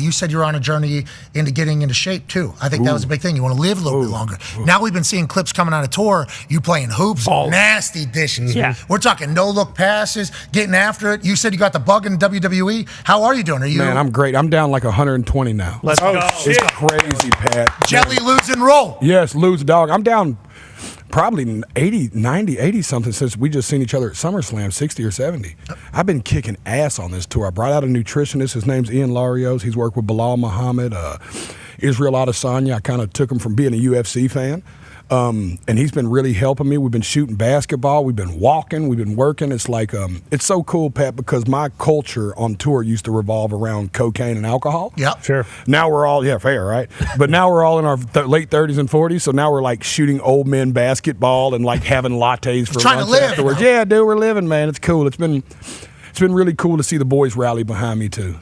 you said you were on a journey into getting into shape, too. I think that was a big thing. You want to live a little bit longer. Now we've been seeing clips coming out of tour, you playing hoops, nasty dishes. Yeah. We're talking no-look passes, getting after it. You said you got the bug in WWE. How are you doing? Man, I'm great. I'm down like 120 now. Let's go. It's crazy, Pat. Jelly, lose and roll. Yes, lose, dog. I'm down probably 80 something since we just seen each other at SummerSlam, 60 or 70. I've been kicking ass on this tour. I brought out a nutritionist. His name's Ian Larios. He's worked with Bilal Muhammad, Israel Adesanya. I kind of took him from being a UFC fan. And he's been really helping me. We've been shooting basketball. We've been walking. We've been working. It's like, it's so cool, Pat, because my culture on tour used to revolve around cocaine and alcohol. Yep. Sure. Now we're all, fair, right? But now we're all in our late 30s and 40s. So now we're like shooting old men basketball and like having lattes for trying lunch to live. afterwards. Yeah, dude, we're living, man. It's cool. It's been really cool to see the boys rally behind me too.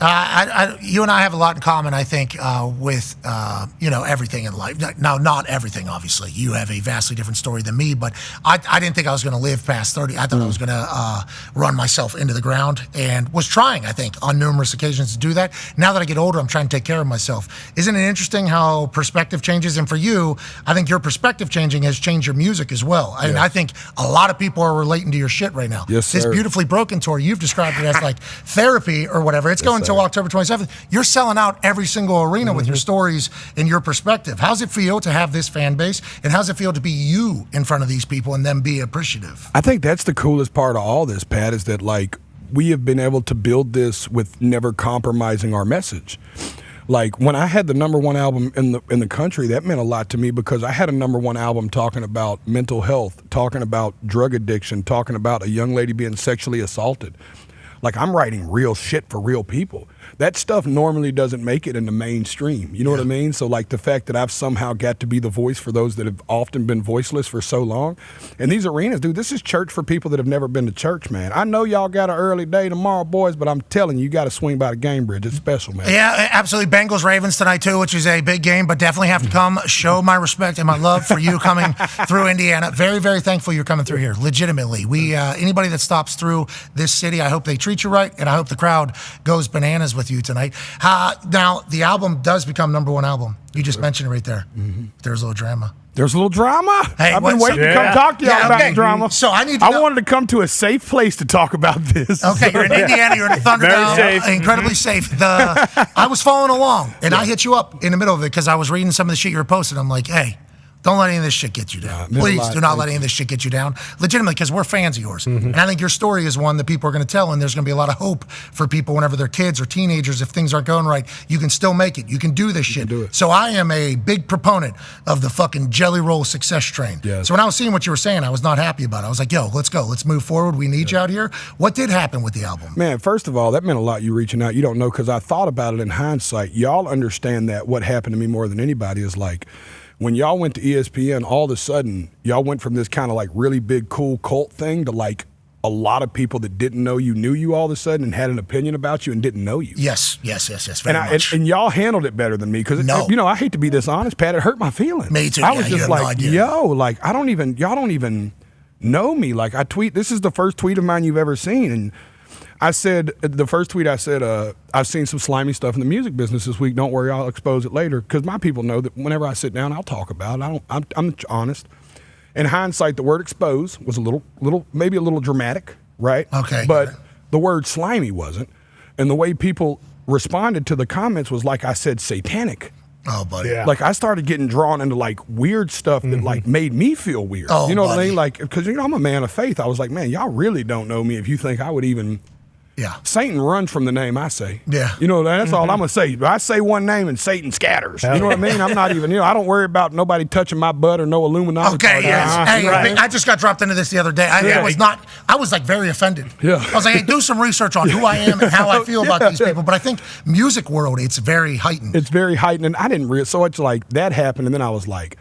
You and I have a lot in common, I think, with everything in life. Now, not everything, obviously. You have a vastly different story than me, but I didn't think I was going to live past 30. I thought I was going to run myself into the ground, and was trying, I think, on numerous occasions to do that. Now that I get older, I'm trying to take care of myself. Isn't it interesting how perspective changes? And for you, I think your perspective changing has changed your music as well. And I think a lot of people are relating to your shit right now. Yes, sir. This Beautifully Broken tour, you've described described it as like therapy or whatever. It's going until October 27th. You're selling out every single arena with your stories and your perspective. How's it feel to have this fan base, and how's it feel to be you in front of these people and then be appreciative? I think that's the coolest part of all this, Pat, is that like we have been able to build this with never compromising our message. Like when I had the #1 album in the country, that meant a lot to me because I had a #1 album talking about mental health, talking about drug addiction, talking about a young lady being sexually assaulted. Like I'm writing real shit for real people. That stuff normally doesn't make it in the mainstream. You know what I mean? So like the fact that I've somehow got to be the voice for those that have often been voiceless for so long. And these arenas, dude, this is church for people that have never been to church, man. I know y'all got an early day tomorrow, boys, but I'm telling you, you got to swing by the game bridge. It's special, man. Yeah, absolutely. Bengals Ravens tonight too, which is a big game, but definitely have to come show my respect and my love for you coming through Indiana. Very, very thankful you're coming through here. Legitimately. We anybody that stops through this city, I hope they treat you right, and I hope the crowd goes bananas with you tonight. Now, the album does become #1 album. You just mentioned it right there. There's a little drama. There's a little drama. Hey, I've been waiting to come talk to y'all about the drama. So I wanted to come to a safe place to talk about this. Okay, you're in Indiana. You're in Thunderdome. Incredibly safe. I was following along, and I hit you up in the middle of it because I was reading some of the shit you were posting. I'm like, hey, don't let any of this shit get you down. Please do not let any of this shit get you down. Legitimately, because we're fans of yours. And I think your story is one that people are going to tell, and there's going to be a lot of hope for people whenever they're kids or teenagers. If things aren't going right, you can still make it. You can do this shit. So I am a big proponent of the fucking jelly roll success train. So when I was seeing what you were saying, I was not happy about it. I was like, yo, let's go. Let's move forward. We need you out here. What did happen with the album? Man, first of all, that meant a lot, you reaching out. You don't know, because I thought about it in hindsight. Y'all understand that what happened to me more than anybody is like, when y'all went to ESPN, all of a sudden, y'all went from this kind of like really big, cool cult thing to like a lot of people that didn't know you knew you all of a sudden and had an opinion about you and didn't know you. Yes. Very much. And y'all handled it better than me because, you know, I hate to be dishonest, Pat. It hurt my feelings. Me too. I was just like, yo, like, y'all don't even know me. Like, this is the first tweet of mine you've ever seen. And I said, the first tweet I said, I've seen some slimy stuff in the music business this week. Don't worry, I'll expose it later. Because my people know that whenever I sit down, I'll talk about it. I'm honest. In hindsight, the word expose was maybe a little dramatic, right? Okay. But the word slimy wasn't. And the way people responded to the comments was like I said, satanic. Oh, buddy. Yeah. Like I started getting drawn into like weird stuff that like made me feel weird. Oh, you know buddy. what I mean? Like, because I'm a man of faith. I was like, man, y'all really don't know me if you think I would even. Yeah. Satan runs from the name I say. Yeah. You know, that's all I'm going to say. I say one name and Satan scatters. You know what I mean? I'm not even, I don't worry about nobody touching my butt or no Illuminati. Okay, yes. Hey, I just got dropped into this the other day. I was like very offended. Yeah. I was like, hey, do some research on who I am and how I feel about these people. But I think music world, it's very heightened. It's very heightened. And I didn't realize, so it's like that happened. And then I was like,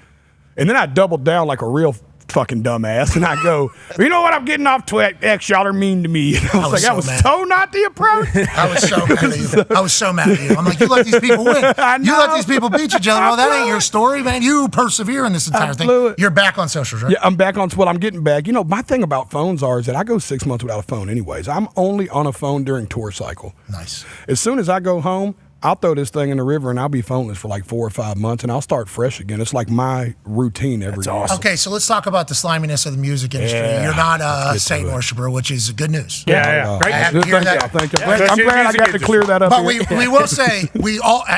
and then I doubled down like a real fucking dumbass, and I go, you know what? I'm getting off X. Y'all are mean to me. And I was like, that was so not the approach. I was so mad at you. I was so mad at you. I'm like, you let these people win. You let these people beat you, Jelly Roll. That ain't your story, man. You persevere in this entire thing. You're back on socials, right? Yeah, I'm back on. Well, I'm getting back. You know, my thing about phones is that I go 6 months without a phone anyways. I'm only on a phone during tour cycle. Nice. As soon as I go home, I'll throw this thing in the river and I'll be phoneless for like 4 or 5 months and I'll start fresh again. It's like my routine every day. Awesome. Okay, so let's talk about the sliminess of the music industry. Yeah. You're not a Satan worshiper, which is good news. Yeah. I have to hear that. Thank you. I'm glad I got to clear that up. But we will say,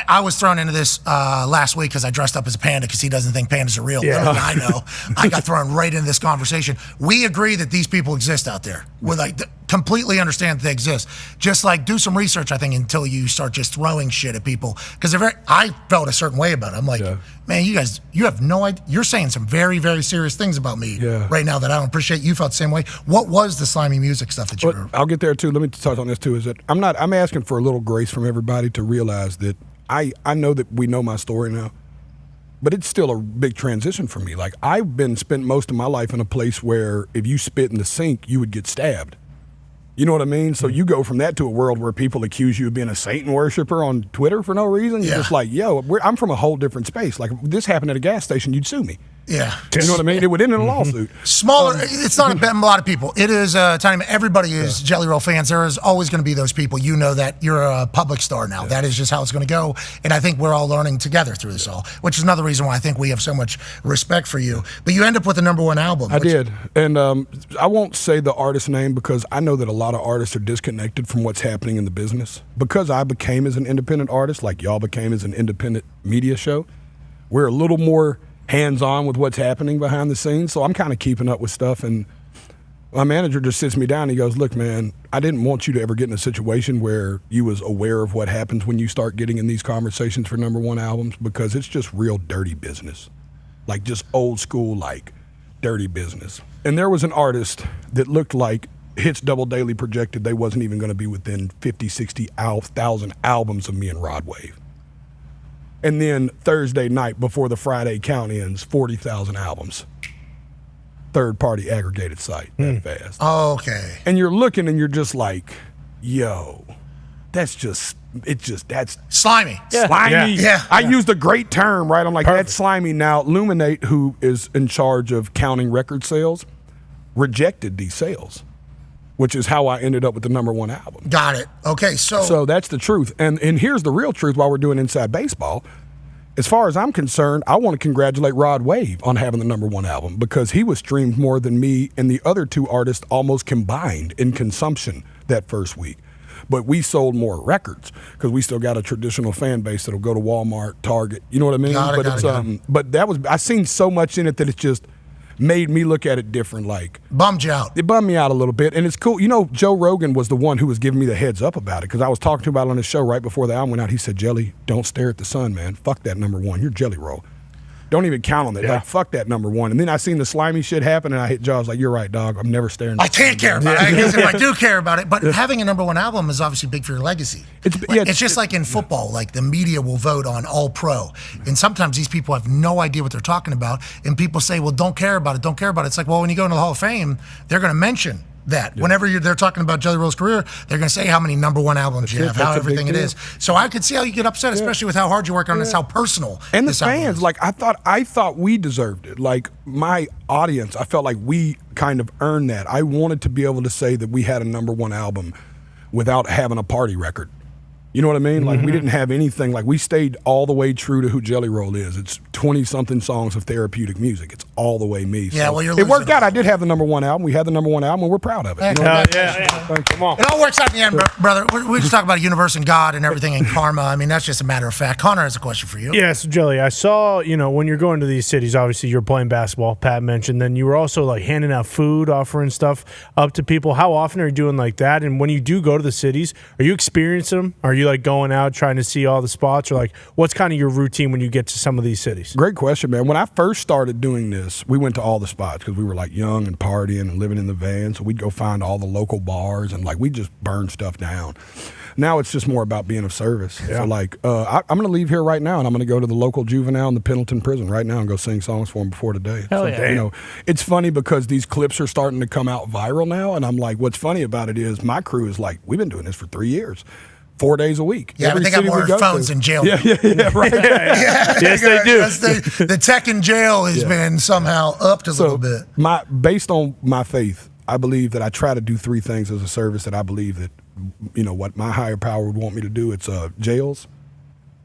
I was thrown into this last week because I dressed up as a panda because he doesn't think pandas are real. Yeah. I know. I got thrown right into this conversation. We agree that these people exist out there. We're like, completely understand that they exist. Just like do some research, I think, until you start just throwing shit at people. Because I felt a certain way about it. I'm like, man, you guys, you have no idea. You're saying some very, very serious things about me right now that I don't appreciate. You felt the same way. What was the slimy music stuff that you were? I'll get there too. Let me touch on this too. Is that I'm asking for a little grace from everybody to realize that I know that we know my story now, but it's still a big transition for me. Like I've spent most of my life in a place where if you spit in the sink, you would get stabbed. You know what I mean? So you go from that to a world where people accuse you of being a Satan worshiper on Twitter for no reason. You're just like, yo, I'm from a whole different space. Like if this happened at a gas station, you'd sue me. Yeah. You know what I mean? It would end in a lawsuit. Smaller, it's not a lot of people. It is time. Everybody is Jelly Roll fans. There is always going to be those people. You know that you're a public star now. That is just how it's going to go. And I think we're all learning together through this all, which is another reason why I think we have so much respect for you. But you end up with the #1 album. I did. And I won't say the artist name because I know that a lot of artists are disconnected from what's happening in the business. Because I became as an independent artist, like y'all became as an independent media show, we're a little more hands-on with what's happening behind the scenes, so I'm kind of keeping up with stuff. And my manager just sits me down and he goes, look, man, I didn't want you to ever get in a situation where you was aware of what happens when you start getting in these conversations for #1 albums, because it's just real dirty business, like just old school, like dirty business. And there was an artist that looked like Hits Double Daily projected they wasn't even going to be within 50, 60,000 albums of me and Rod Wave. And then Thursday night before the Friday count ends, 40,000 albums. Third-party aggregated site, that fast. Oh, okay. And you're looking and you're just like, yo, that's slimy. Slimy. Yeah. I used a great term, right? I'm like, that's slimy. Now, Luminate, who is in charge of counting record sales, rejected these sales, which is how I ended up with the #1 album. Got it. Okay, So that's the truth. And here's the real truth while we're doing Inside Baseball. As far as I'm concerned, I want to congratulate Rod Wave on having the #1 album because he was streamed more than me and the other two artists almost combined in consumption that first week. But we sold more records because we still got a traditional fan base that'll go to Walmart, Target. You know what I mean? But that was, I seen so much in it that it just made me look at it different. Like, bummed you out. It bummed me out a little bit, and it's cool. You know, Joe Rogan was the one who was giving me the heads up about it because I was talking to him about it on his show right before the album went out. He said, Jelly, don't stare at the sun, man. Fuck that #1. You're Jelly Roll. Don't even count on that. Like, fuck that #1. And then I seen the slimy shit happen, and I hit Jaws like, you're right, dog. I'm never staring. I can't care about it. I guess if I do care about it, but having a #1 album is obviously big for your legacy. It's just like in football. Like the media will vote on All-Pro, and sometimes these people have no idea what they're talking about, and people say, well, don't care about it. Don't care about it. It's like, well, when you go into the Hall of Fame, they're going to mention that. Whenever they're talking about Jelly Roll's career, they're going to say how many #1 albums you have, how everything it is. So I could see how you get upset, especially with how hard you work on this, how personal. And the this album fans, is. like I thought we deserved it. Like my audience, I felt like we kind of earned that. I wanted to be able to say that we had a #1 album without having a party record. You know what I mean? Like we didn't have anything. Like we stayed all the way true to who Jelly Roll is. It's 20-something songs of therapeutic music. It's all the way me. Yeah, So well, you're it worked losing out. I did have the #1 album. We had the #1 album, and we're proud of it. You know? Come on. It all works out in the end, brother. We just talk about universe and God and everything and karma. I mean, that's just a matter of fact. Connor has a question for you. Yeah, so Jelly, I saw, when you're going to these cities, obviously you're playing basketball, Pat mentioned, then you were also like handing out food, offering stuff up to people. How often are you doing like that? And when you do go to the cities, are you experiencing them? Are you like going out trying to see all the spots, or like what's kind of your routine when you get to some of these cities? Great question, man. When I first started doing this, we went to all the spots because we were like young and partying and living in the van. So we'd go find all the local bars and like we just burn stuff down. Now it's just more about being of service. So like I'm going to leave here right now and I'm going to go to the local juvenile in the Pendleton prison right now and go sing songs for them before today. Hell yeah. It's funny because these clips are starting to come out viral now, and I'm like, what's funny about it is my crew is like, we've been doing this for 3 years. 4 days a week. Yeah, but they got more phones in jail. Yeah, right. Yes, they do. The tech in jail has been somehow upped a little bit. Based on my faith, I believe that I try to do 3 things as a service that I believe that, what my higher power would want me to do. It's jails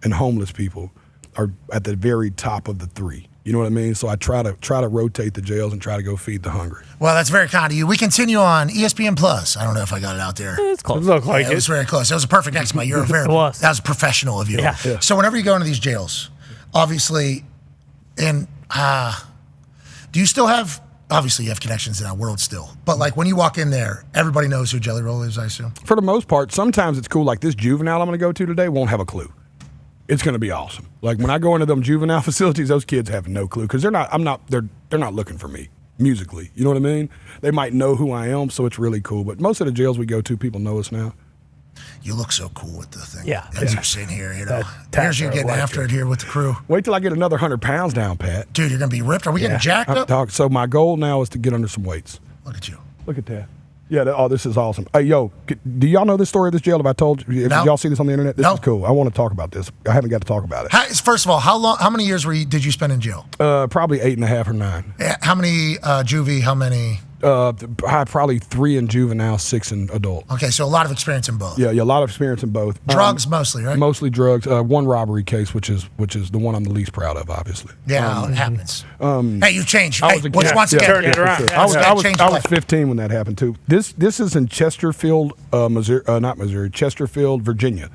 and homeless people are at the very top of the 3. You know what I mean? So I try to rotate the jails and try to go feed the hungry. Well, that's very kind of you. We continue on ESPN Plus. I don't know if I got it out there. It's close. It looked like It was very close. It was a perfect exploit. You're very. was. That was professional of you. Yeah. So whenever you go into these jails, obviously, and do you still have? Obviously, you have connections in our world still. But like when you walk in there, everybody knows who Jelly Roll is, I assume. For the most part, sometimes it's cool. Like this juvenile I'm going to go to today won't have a clue. It's going to be awesome. Like when I go into them juvenile facilities, those kids have no clue because they're not looking for me musically. You know what I mean? They might know who I am, so it's really cool. But most of the jails we go to, people know us now. You look so cool with the thing. Yeah. As you're sitting here, here's you getting after it here with the crew. Wait till I get another 100 pounds down, Pat. Dude, you're going to be ripped. Are we getting jacked up? So my goal now is to get under some weights. Look at you. Look at that. Yeah. This is awesome. Hey, yo, do y'all know this story of this jail? Have I told you? No. Did y'all see this on the internet? This No. is cool. I want to talk about this. I haven't got to talk about it. First of all, how many years did you spend in jail? Probably 8.5 or 9. How many juvie? How many? Probably 3 in juvenile, 6 in adult. Okay, so a lot of experience in both. Yeah, a lot of experience in both. Drugs mostly, right? Mostly drugs. One robbery case, which is the one I'm the least proud of, obviously. Yeah, it happens. Hey, you changed. I was a kid. Once again, Turn it around. I was 15 15 when that happened too. This is in Chesterfield, Chesterfield, Virginia.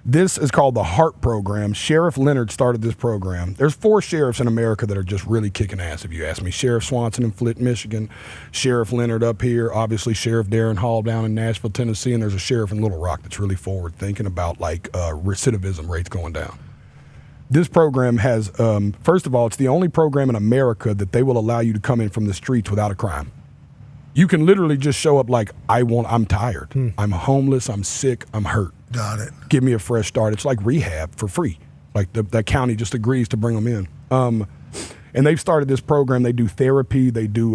This is called the HEART program. Sheriff Leonard started this program. There's 4 sheriffs in America that are just really kicking ass, if you ask me. Sheriff Swanson in Flint, Michigan. Sheriff Leonard up here. Obviously, Sheriff Darren Hall down in Nashville, Tennessee. And there's a sheriff in Little Rock that's really forward thinking about recidivism rates going down. This program has, first of all, it's the only program in America that they will allow you to come in from the streets without a crime. You can literally just show up like, I'm tired. I'm homeless. I'm sick. I'm hurt. Got it. Give me a fresh start. It's like rehab for free. Like the county just agrees to bring them in. And they've started this program. They do therapy. They do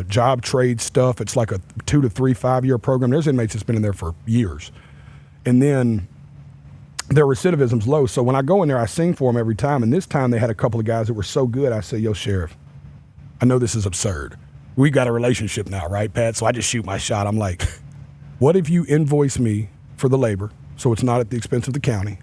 job trade stuff. It's like a 2 to 3, 5-year program. There's inmates that's been in there for years. And then their recidivism's low. So when I go in there, I sing for them every time. And this time they had a couple of guys that were so good. I say, yo, Sheriff, I know this is absurd. We got a relationship now, right, Pat? So I just shoot my shot. I'm like, what if you invoice me for the labor so it's not at the expense of the county?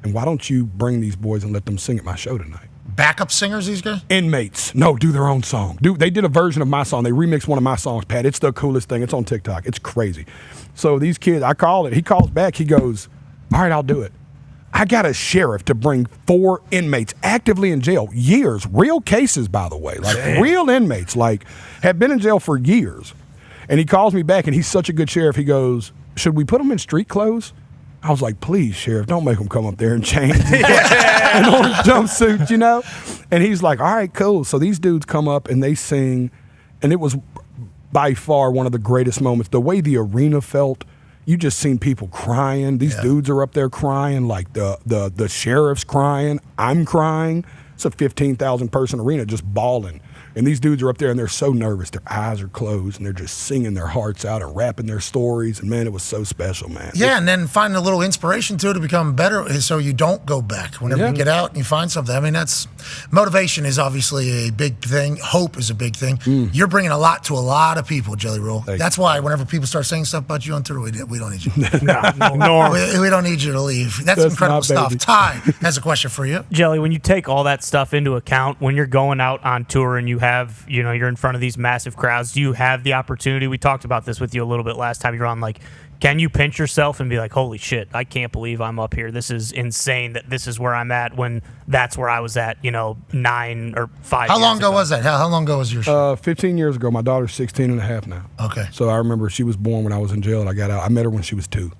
And why don't you bring these boys and let them sing at my show tonight? Backup singers, these guys? Inmates. No, do their own song. They did a version of my song. They remixed one of my songs, Pat. It's the coolest thing. It's on TikTok. It's crazy. So these kids, I call it. He calls back. He goes, all right, I'll do it. I got a sheriff to bring 4 inmates actively in jail, years, real cases, by the way, like real inmates, like have been in jail for years. And he calls me back, and he's such a good sheriff. He goes, should we put them in street clothes? I was like, please, Sheriff, don't make them come up there and change in orange jumpsuits, you know? And he's like, all right, cool. So these dudes come up and they sing, and it was by far one of the greatest moments. The way the arena felt, you just seen people crying. These dudes are up there crying, like the sheriff's crying. I'm crying. It's a 15,000 person arena just bawling. And these dudes are up there and they're so nervous. Their eyes are closed and they're just singing their hearts out and rapping their stories. And man, it was so special, man. Yeah, and then finding a little inspiration too to become better so you don't go back whenever you get out and you find something. I mean, that's motivation is obviously a big thing. Hope is a big thing. You're bringing a lot to a lot of people, Jelly Roll. That's why whenever people start saying stuff about you on Twitter, we don't need you. We don't need you to leave. That's incredible stuff. Ty has a question for you. Jelly, when you take all that stuff into account, when you're going out on tour and you're in front of these massive crowds, do you have the opportunity? We talked about this with you a little bit last time you were on. Like, can you pinch yourself and be like, holy shit, I can't believe I'm up here. This is insane that this is where I'm at when that's where I was at, 9 or 5 years How long ago was that? How long ago was your show? 15 years ago. My daughter's 16 and a half now. Okay. So I remember she was born when I was in jail and I got out. I met her when she was 2.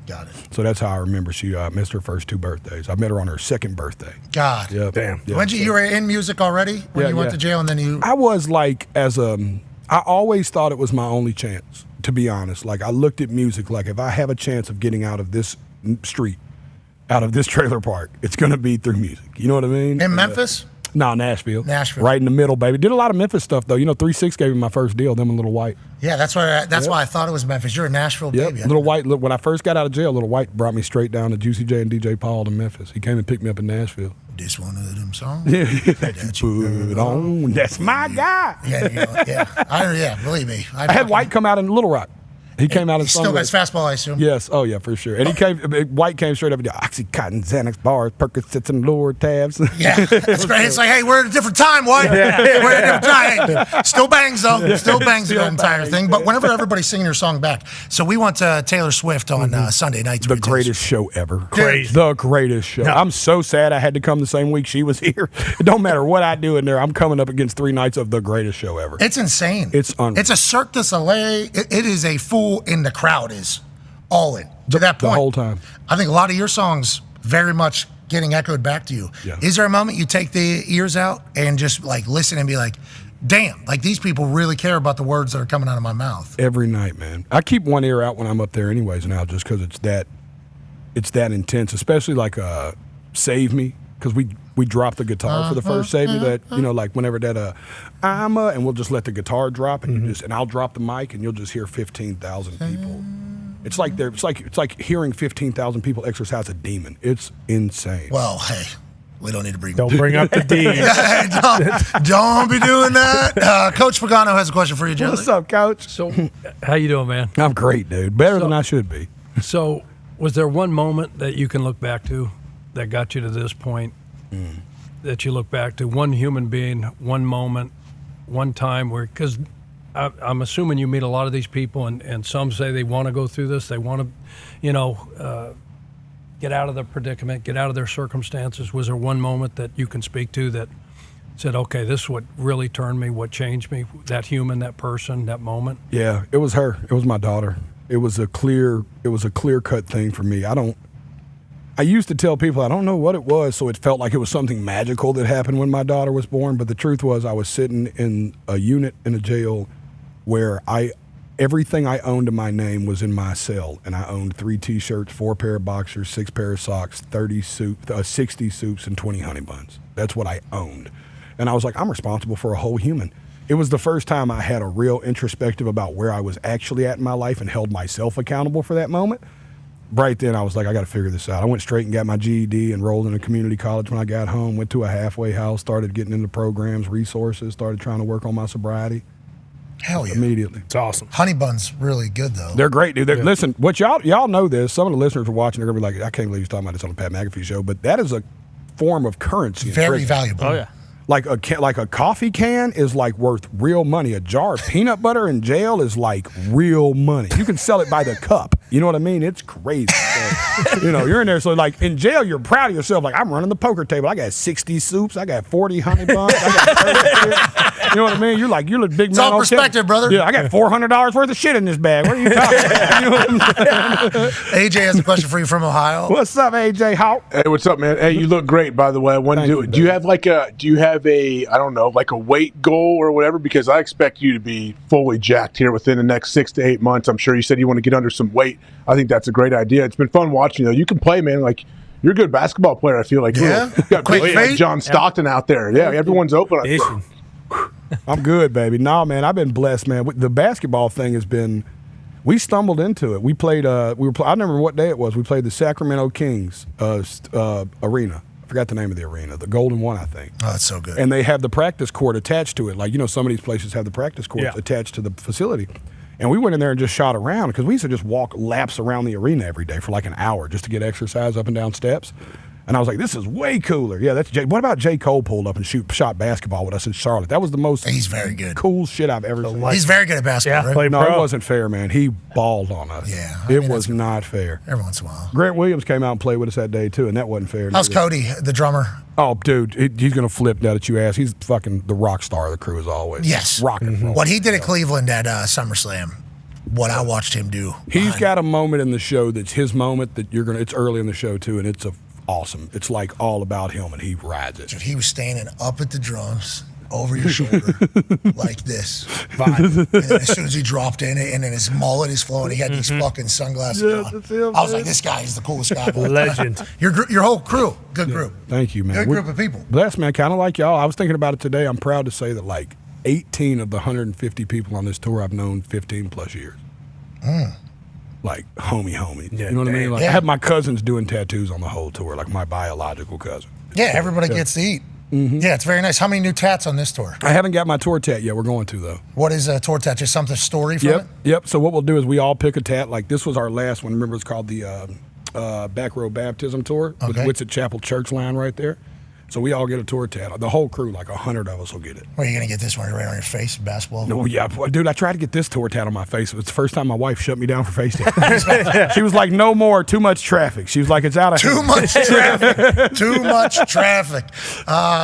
Got it. So that's how I remember she missed her first 2 birthdays. I met her on her 2nd birthday. God. Yeah. Damn. Yeah. You were in music already when you went to jail and then you... I was like, I always thought it was my only chance, to be honest. Like, I looked at music like, if I have a chance of getting out of this street, out of this trailer park, it's going to be through music. You know what I mean? In Memphis? No, Nashville. Nashville. Right in the middle, baby. Did a lot of Memphis stuff, though. 3-6 gave me my first deal, them and Little White. Yeah, that's why I thought it was Memphis. You're a Nashville baby. Little White, when I first got out of jail, Little White brought me straight down to Juicy J and DJ Paul to Memphis. He came and picked me up in Nashville. This one of them songs? That you put on. That's my guy. Yeah, believe me. I had White come out in Little Rock. He came out and still got his fastball, I assume. Yes. Oh, yeah, for sure. And White came straight up and did Oxycontin, Xanax bars, Percocets, and Lord tabs. Yeah, that's great. It's like, hey, we're at a different time, White. We're at a different time. Still bangs, though. Still bangs the entire thing. But whenever everybody's singing your song back. So we went to Taylor Swift on Sunday night. The greatest show ever. Crazy. The greatest show. I'm so sad I had to come the same week she was here. It don't matter what I do in there. I'm coming up against 3 nights of the greatest show ever. It's insane. It's unreal. It's a Cirque du Soleil. It is a fool in the crowd. Is all in to that point the whole time. I think a lot of your songs very much getting echoed back to you. Yeah. Is there a moment you take the ears out and just like listen and be like, damn, like these people really care about the words that are coming out of my mouth? Every night, man. I keep one ear out when I'm up there anyways now, just because it's that intense, especially like Save Me, because we drop the guitar for the first safety. That like whenever that and we'll just let the guitar drop, and and I'll drop the mic, and you'll just hear 15,000 people. It's like hearing 15,000 people exercise a demon. It's insane. Well, hey. We don't need to bring. Don't bring up the D. don't be doing that. Coach Pagano has a question for you, Joe. What's up, Coach? So, how you doing, man? I'm great, dude. Better than I should be. So, was there one moment that you can look back to that got you to this point? That you look back to one human being, one moment, one time where, because I'm assuming you meet a lot of these people, and some say they want to go through this, they want to, get out of their predicament, get out of their circumstances. Was there one moment that you can speak to that said, okay, this is what really turned me, what changed me, that human, that person, that moment? Yeah, it was her. It was my daughter. It was a clear-cut thing for me. I used to tell people I don't know what it was, so it felt like it was something magical that happened when my daughter was born, but the truth was I was sitting in a unit in a jail where everything I owned in my name was in my cell, and I owned 3 T-shirts, 4 pair of boxers, 6 pair of socks, 60 soups, and 20 honey buns. That's what I owned. And I was like, I'm responsible for a whole human. It was the first time I had a real introspective about where I was actually at in my life and held myself accountable for that moment. Right then, I was like, I got to figure this out. I went straight and got my GED, enrolled in a community college when I got home, went to a halfway house, started getting into programs, resources, started trying to work on my sobriety. Hell yeah. Immediately. It's awesome. Honey Bun's really good, though. They're great, dude. Listen, what y'all know this. Some of the listeners are watching, they're going to be like, I can't believe he's talking about this on the Pat McAfee show, but that is a form of currency. Very valuable. Oh, yeah. Like a coffee can is like worth real money. A jar of peanut butter in jail is like real money. You can sell it by the cup. You know what I mean? It's crazy. So, you're in there. So like in jail, you're proud of yourself. Like I'm running the poker table. I got 60 soups. I got 40 honey buns. I got 30 you know what I mean? You're the big man. It's all perspective, brother. Yeah, I got $400 worth of shit in this bag. What are you talking about? You know what I'm saying? AJ has a question for you from Ohio. What's up, AJ? How? Hey, what's up, man? Hey, you look great, by the way. Do you have a I don't know, like a weight goal or whatever? Because I expect you to be fully jacked here within the next 6 to 8 months. I'm sure you said you want to get under some weight. I think that's a great idea. It's been fun watching you, though. You can play, man. Like, you're a good basketball player, I feel like. Yeah. You got Quick like feet. John Stockton out there. Yeah, everyone's open. I'm good, baby. No, man, I've been blessed, man. The basketball thing has been. We stumbled into it. We played. I don't remember what day it was. We played the Sacramento Kings arena. I forgot the name of the arena. The Golden One, I think. Oh, that's so good. And they have the practice court attached to it. Like some of these places have the practice courts attached to the facility. And we went in there and just shot around because we used to just walk laps around the arena every day for like an hour just to get exercise up and down steps. And I was like, this is way cooler. Yeah, that's Jay. What about J. Cole pulled up and shot basketball with us in Charlotte? That was the most He's very good. Cool shit I've ever seen. He's very good at basketball, right? No, it wasn't fair, man. He balled on us. Yeah. It was not fair. Every once in a while. Grant Williams came out and played with us that day, too, and that wasn't fair. How's Cody, the drummer? Oh, dude, he's going to flip now that you ask. He's fucking the rock star of the crew, as always. Yes. Rock and roll. What he did at Cleveland at SummerSlam, what I watched him do. He's got a moment in the show that's his moment that it's early in the show, too, and it's awesome. It's like all about him, and he rides it. Dude, he was standing up at the drums, over your shoulder, like this. And then as soon as he dropped in, and then his mullet is flowing, he had these fucking sunglasses on. I was like, this guy is the coolest guy. Legend. Your whole crew, good group. Thank you, man. Good group of people. Blessed, man. Kind of like y'all. I was thinking about it today. I'm proud to say that like 18 of the 150 people on this tour I've known 15 plus years. Like homie. Yeah, you know what I mean? Like yeah. I had my cousins doing tattoos on the whole tour, like my biological cousin. Yeah, everybody gets to eat. Yeah, it's very nice. How many new tats on this tour? I haven't got my tour tat yet. We're going to, though. What is a tour tat? Just something story from it? Yep. So what we'll do is we all pick a tat. Like this was our last one. Remember, it's called the Back Row Baptism Tour with Whitsett Chapel Church line right there. So we all get a tour tat. The whole crew, like 100 of us, will get it. Where are you going to get this one right on your face, basketball? No, yeah, dude, I tried to get this tour tat on my face. It was the first time my wife shut me down for face tat. She was like, no more, too much traffic. She was like, it's out of Too much traffic. Too much traffic.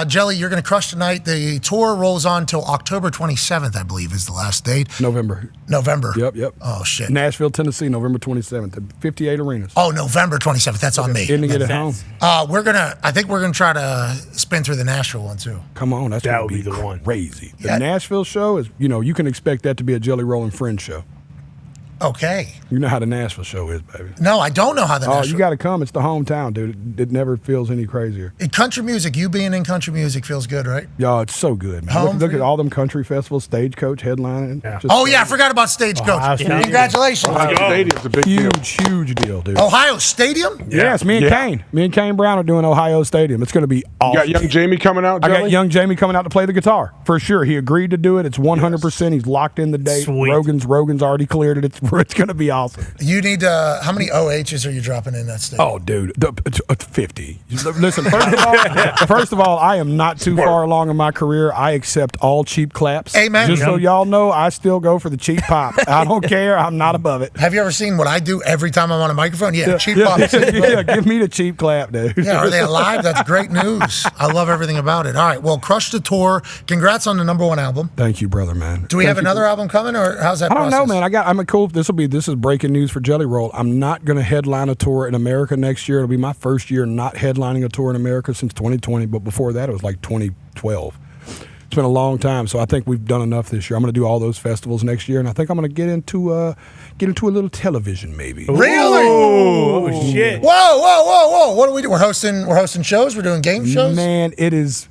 Jelly, you're going to crush tonight. The tour rolls on till October 27th, I believe, is the last date. November. Yep. Oh, shit. Nashville, Tennessee, November 27th. At 58 arenas. Oh, November 27th. That's on me. Ending it at home. I think we're going to try to spin through the Nashville one, too. Come on. That would be the one. Crazy. The Nashville show is, you can expect that to be a Jelly Rolling Friends show. Okay. You know how the Nashville show is, baby. No, I don't know how the Oh, you got to come. It's the hometown, dude. It never feels any crazier. In country music, you being in country music feels good, right? Yo, it's so good, man. Home Look at all them country festivals, Stagecoach headlining. Yeah. Oh, yeah, I forgot about Stagecoach. Congratulations. Ohio Stadium's a big deal. Huge deal, dude. Ohio Stadium? Yes, me and Kane. Me and Kane Brown are doing Ohio Stadium. It's going to be awesome. You got young Jamie coming out, I got Jelly? young Jamie coming out to play the guitar, for sure. He agreed to do it. It's 100%. He's locked in the date. Sweet. Rogan's already cleared it. It's going to be awesome. You need, how many OHs are you dropping in that stadium? Oh, dude, 50. Listen, first of all, I am not too far along in my career. I accept all cheap claps. Amen. Just so y'all know, I still go for the cheap pop. I don't care. I'm not above it. Have you ever seen what I do every time I'm on a microphone? Yeah, cheap pops. Yeah, give me the cheap clap, dude. Yeah, are they alive? That's great news. I love everything about it. All right, well, crush the tour. Congrats on the #1 album. Thank you, brother, man. Do we have another album coming, or how's that I don't process? know, man. This is breaking news for Jelly Roll. I'm not going to headline a tour in America next year. It'll be my first year not headlining a tour in America since 2020, but before that it was like 2012. It's been a long time, so I think we've done enough this year. I'm going to do all those festivals next year, and I think I'm going to get into a little television, maybe. Really? Oh, shit! Whoa! What do we do? We're hosting shows. We're doing game shows. Man, it is.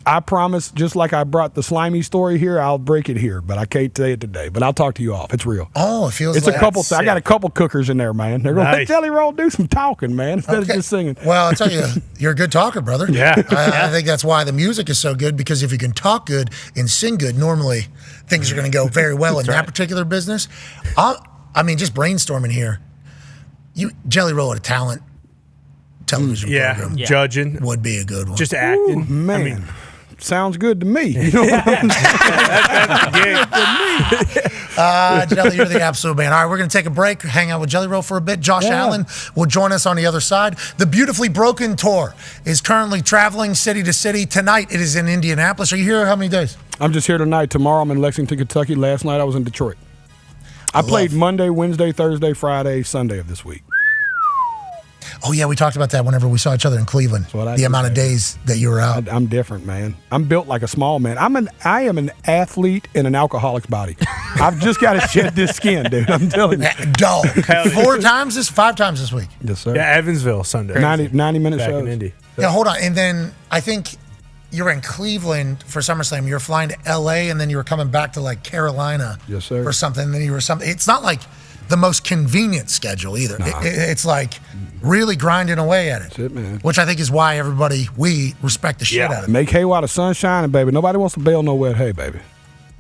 I promise. Just like I brought the slimy story here, I'll break it here, but I can't say it today. But I'll talk to you off. It's real. Oh, it feels. It's like a couple. I got a couple cookers in there, man. They're going to let Jelly Roll do some talking, man, instead of just singing. Well, I'll tell you, you're a good talker, brother. Yeah. I think that's why the music is so good, because if you can talk good and sing good, normally things are going to go very well in that particular business. I mean, just brainstorming here. Jelly Roll at a talent television program. Judging would be a good one. Just acting. Ooh, man. I mean, sounds good to me. You know what I'm saying? Jelly, you're the absolute man. All right, we're going to take a break, hang out with Jelly Roll for a bit. Josh Allen will join us on the other side. The Beautifully Broken Tour is currently traveling city to city. Tonight, it is in Indianapolis. Are you here how many days? I'm just here tonight. Tomorrow, I'm in Lexington, Kentucky. Last night, I was in Detroit. I played Monday, Wednesday, Thursday, Friday, Sunday of this week. Oh, yeah, we talked about that whenever we saw each other in Cleveland. The amount of days that you were out. I'm different, man. I'm built like a small man. I am an athlete in an alcoholic's body. I've just got to shed this skin, dude. I'm telling you. Dog. 5 times this week. Yes, sir. Yeah, Evansville, Sunday. 90 minute shows. In Indy. Yeah, hold on. And then I think you were in Cleveland for SummerSlam. You were flying to L.A., and then you were coming back to, like, Carolina for something. And then you were something. It's not like the most convenient schedule either. Nah. It's like really grinding away at it. That's it, man. Which I think is why we respect the shit out of it. Make hay while the sun's shining, baby. Nobody wants to bale no wet hay, baby.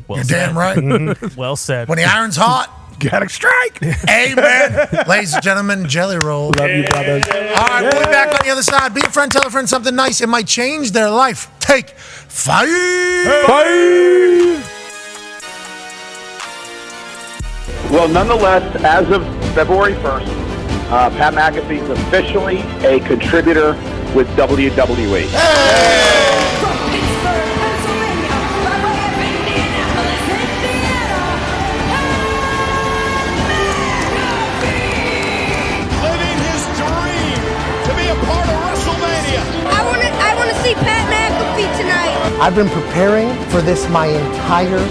You're damn right. Well said. When the iron's hot, gotta strike. Amen. Ladies and gentlemen, Jelly Roll. Love you, brothers. All right, we'll be back on the other side. Be a friend, tell a friend something nice. It might change their life. Take 5. Well, nonetheless, as of February 1st, Pat McAfee is officially a contributor with WWE. Living his dream to be a part of WrestleMania. I want to see Pat McAfee tonight. I've been preparing for this my entire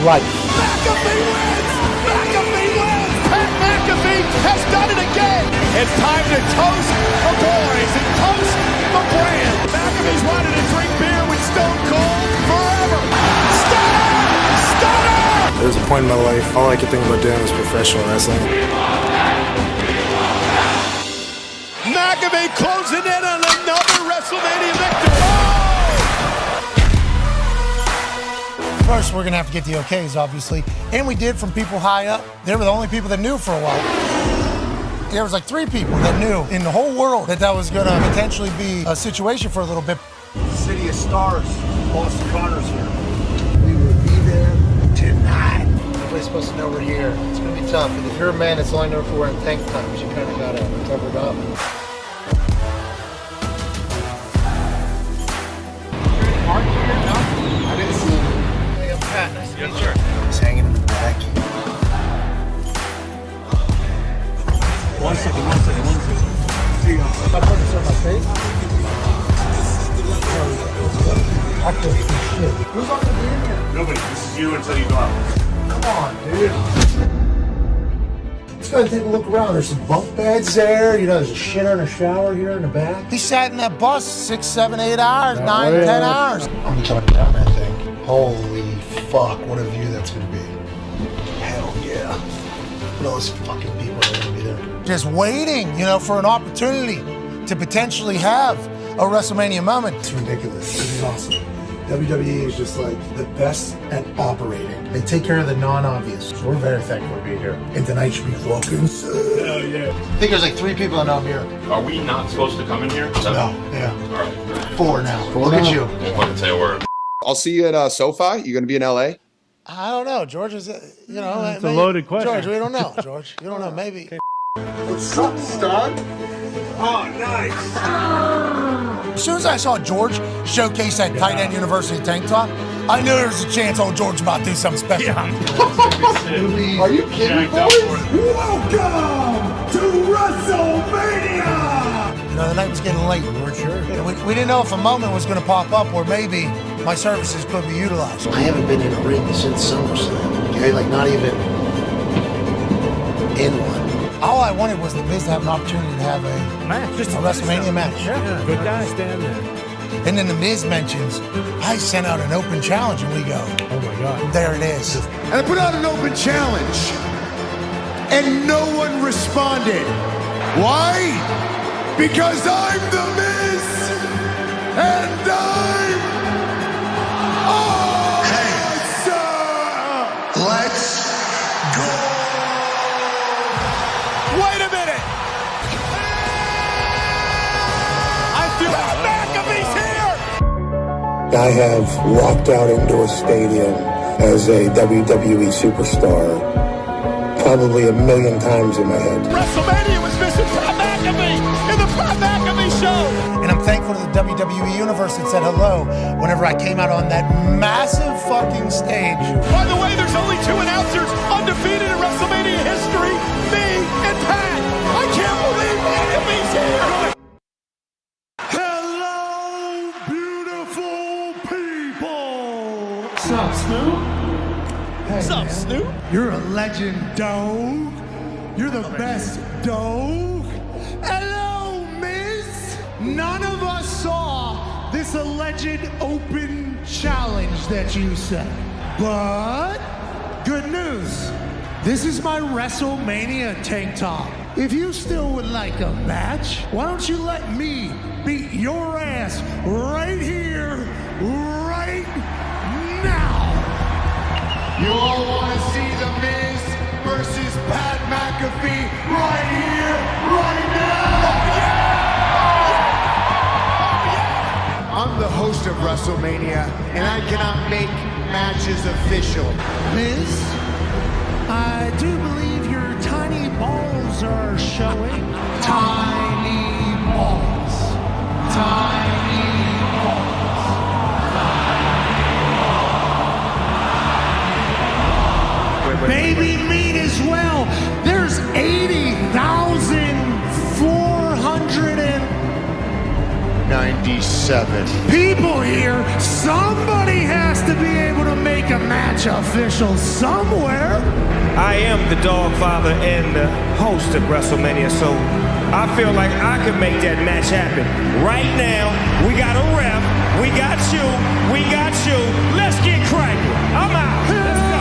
life. McAfee wins! McAfee wins! Pat McAfee has done it again! It's time to toast the boys and toast the brand. McAfee's wanted to drink beer with Stone Cold forever. Stunner! There was a point in my life, all I could think about doing was professional wrestling. McAfee closing in on another WrestleMania victory. First, we're going to have to get the okays, obviously. And we did from people high up. They were the only people that knew for a while. There was like 3 people that knew in the whole world that was going to potentially be a situation for a little bit. City of Stars, Boston Connors here. We will be there tonight. Nobody's supposed to know we're here. It's going to be tough. And if you're a man that's only known for wearing tank tops, you kind of got to cover it up. I didn't see him. Hey, I'm Pat. Nice to meet you. He's hanging in the back. One second. See you. I put this on my face. I feel shit. Who's on the beer here? Nobody. This is you until you go out. Come on, dude. Let's go and take a look around. There's some bunk beds there. You know, there's a shitter and a shower here in the back. He sat in that bus 6, 7, 8 hours, 9, 10 hours. I'm gonna try to down that thing. Holy fuck, what a view that's gonna be. Hell yeah. Look at all those fucking people that are gonna be there. Just waiting, you know, for an opportunity to potentially have a WrestleMania moment. It's ridiculous. This is awesome. WWE is just like the best at operating. They take care of the non-obvious. So we're very thankful to be here. And tonight should be fucking sick. Hell yeah. I think there's like 3 people that know I'm here. Are we not supposed to come in here? No, yeah. All right. 4 now. Look at you. Won't fucking say a word. I'll see you at SoFi. You going to be in LA? I don't know. George is, you know. It's a loaded question. George, we don't know. George, you don't know. Maybe. What's up, Stud? Oh, nice. As soon as I saw George showcase that tight end university tank top, I knew there was a chance old George was about to do something special. Yeah. Are you kidding, boys? Welcome to WrestleMania! You know, the night was getting late. We weren't sure. We didn't know if a moment was going to pop up where maybe my services could be utilized. I haven't been in a ring since SummerSlam. Okay, like not even in one. All I wanted was the Miz to have an opportunity to have a match, just a WrestleMania match. Yeah, good guy. Stand there. And then the Miz mentions, I sent out an open challenge, and we go, oh my God. There it is. And I put out an open challenge, and no one responded. Why? Because I'm the Miz, and I'm awesome! Let's go! Wait a minute! I feel McAfee's here! I have walked out into a stadium as a WWE superstar probably 1,000,000 times in my head. WrestleMania was missing Pat McAfee in the Pat McAfee Show! And I'm thankful to the WWE Universe that said hello whenever I came out on that massive fucking stage. By the way, there's only 2 announcers undefeated in WrestleMania history, me and Pat. I can't believe McAfee's here! Hello, beautiful people! What's up, Snoop? What's up, Snoop? You're a legend, dog. You're the best, dog. Hello, Miz. None of us saw this alleged open challenge that you said. But good news. This is my WrestleMania tank top. If you still would like a match, why don't you let me beat your ass right here, right now? You all want to see The Miz versus Pat McAfee right here, right now? I'm the host of WrestleMania, and I cannot make matches official. Miz, I do believe your tiny balls are showing. Tiny balls. Tiny balls. Baby meat as well. There's 80,497 people here. Somebody has to be able to make a match official somewhere. I am the dog father and the host of WrestleMania, so I feel like I can make that match happen. Right now, we got a ref, we got you, we got you. Let's get cracking. I'm out. Let's go.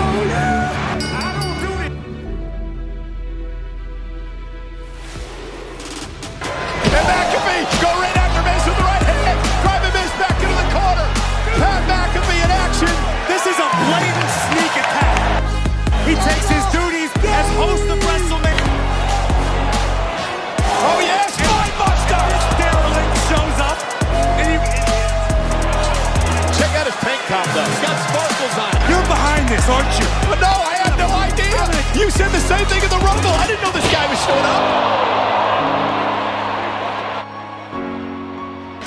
And McAfee go right after Miz with the right hand, driving Miz back into the corner. Pat McAfee in action. This is a blatant sneak attack. He takes his duties as host of WrestleMania. Oh yes, Spinebuster! This derelict shows up. Check out his tank top though. He's got sparkles on it. You're behind this, aren't you? No, I had no idea. You said the same thing in the Rumble. I didn't know this guy was showing up.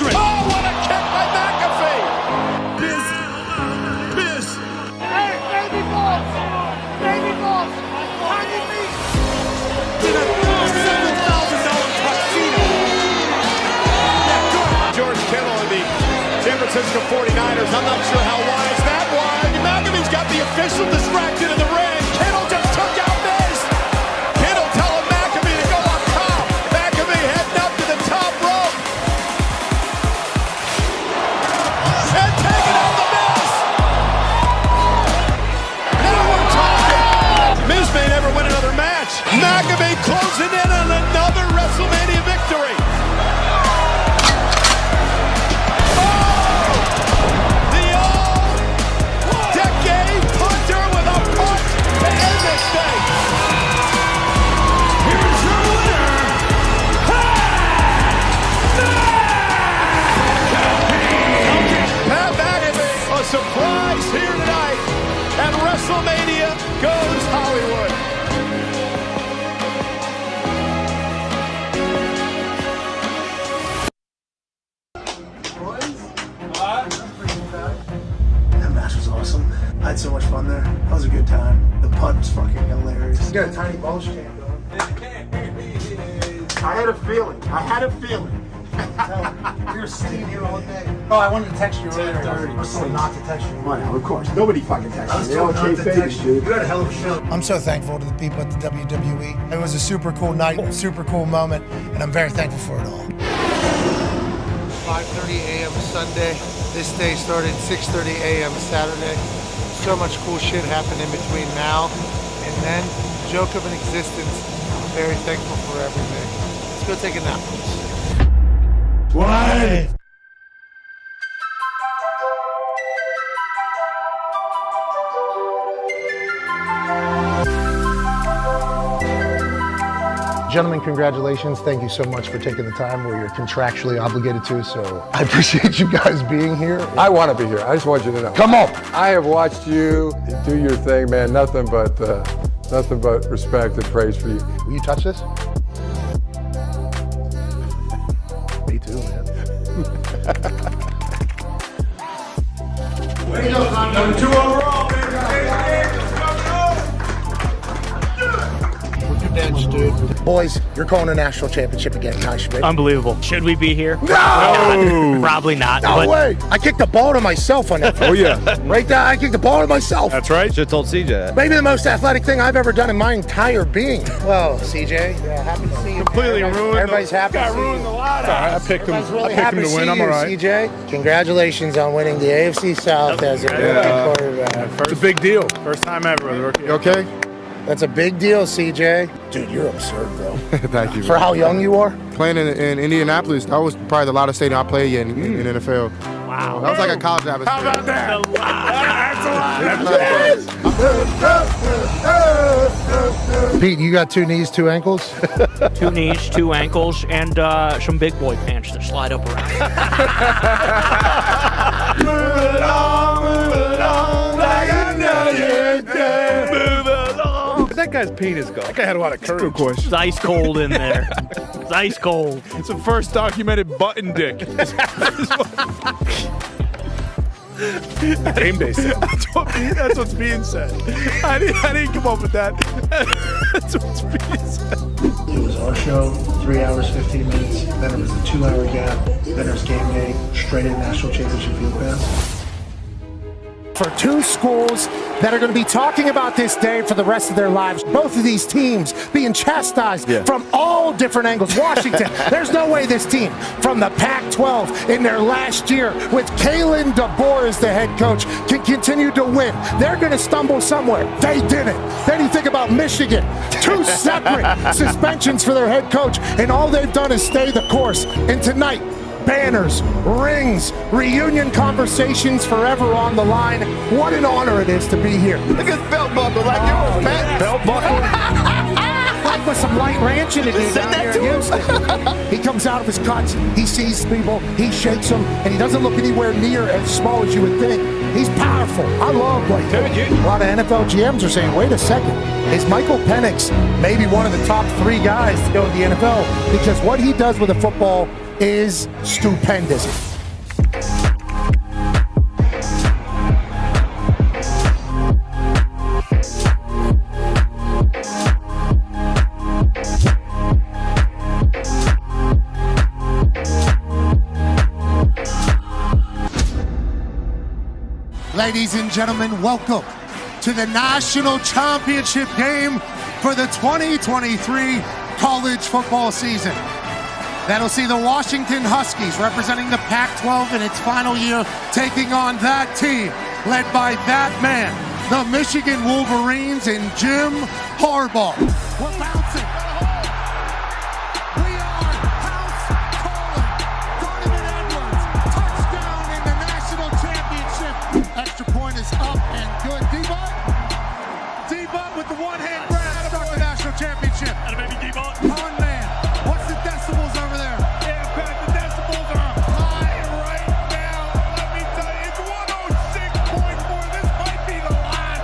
Oh, what a kick by McAfee! Miz. Hey, baby boss. Baby boss. Tiny meat. In a $7,000 tuxedo. George Kittle and the San Francisco 49ers. I'm not sure how wise that was. McAfee's got the official distracted in the ring. Kittle just took out Miz. Kittle telling WrestleMania goes Hollywood. That match was awesome. I had so much fun there. That was a good time. The putt was fucking hilarious. You got a tiny bulge champ going. I had a feeling. We were sitting here all day. Oh, I wanted to text you earlier. I was told not to text you. Well, of course. Nobody fucking texts I was me. told not to text you. Dude. You had a hell of a show. I'm so thankful to the people at the WWE. It was a super cool night, super cool moment, and I'm very thankful for it all. 5:30 a.m. Sunday. This day started 6:30 a.m. Saturday. So much cool shit happened in between now and then. Joke of an existence. I'm very thankful for everything. Let's go take a nap. Why? Gentlemen, congratulations. Thank you so much for taking the time where you're contractually obligated to, so I appreciate you guys being here. I want to be here. I just want you to know. Come on. I have watched you do your thing, man. Nothing but respect and praise for you. Will you touch this? Me too, man. Way to go, number 2 overall, baby. Bench, dude. Boys, you're calling a national championship again. Nice, right? Unbelievable. Should we be here? No! Probably not. No way. I kicked the ball to myself on that. Oh, yeah. Right there, I kicked the ball to myself. That's right. Should have told CJ. Maybe the most athletic thing I've ever done in my entire being. Well, CJ, happy to see you. Completely ruined. Everybody's happy to see you. Ruined the line. I picked him. Really I picked him to win. I'm all right. CJ, congratulations on winning the AFC South as a rookie quarterback. It's a big deal. First time ever with a rookie. You okay? That's a big deal, CJ. Dude, you're absurd, bro. Thank you. For how young you are? Playing in Indianapolis, that was probably the loudest stadium I played in NFL. Wow. That was like a college atmosphere. How about that? Pete, you got 2 knees, 2 ankles? 2 knees, 2 ankles, and some big boy pants that slide up around. Move along like another day. Move along. Where'd that guy's penis go? That guy had a lot of courage. Good question. It's ice cold in there. It's ice cold. It's the first documented button dick. Game day set. That's what's being said. I didn't come up with that. That's what's being said. It was our show, 3 hours, 15 minutes. Then it was a 2-hour gap. Then there's game day, straight in national championship field pass. For 2 schools that are going to be talking about this day for the rest of their lives. Both of these teams being chastised from all different angles. Washington, there's no way this team from the Pac-12 in their last year with Kalen DeBoer as the head coach can continue to win. They're going to stumble somewhere. They didn't. Then you think about Michigan. 2 separate suspensions for their head coach, and all they've done is stay the course. And tonight, banners, rings, reunion conversations forever on the line. What an honor it is to be here. Look at his belt buckle like yours, man. Belt buckle. Like with some light ranching to do down here in Houston. He comes out of his cuts, he sees people, he shakes them, and he doesn't look anywhere near as small as you would think. He's powerful. I love what he does. A lot of NFL GMs are saying, wait a second, is Michael Penix maybe one of the top 3 guys to go to the NFL? Because what he does with the football is stupendous. Ladies and gentlemen, welcome to the national championship game for the 2023 college football season. That'll see the Washington Huskies representing the Pac-12 in its final year, taking on that team led by that man, the Michigan Wolverines and Jim Harbaugh. We're bouncing. We are house calling. Donovan Edwards, touchdown in the national championship. Extra point is up and good. D-Butt. D-Butt with the one-hand grab, start the national championship. And maybe D-Butt. Pond man. What's the decibels over there? Yeah, Pat, the decibels are high right now. Let me tell you, it's 106.4. This might be the line.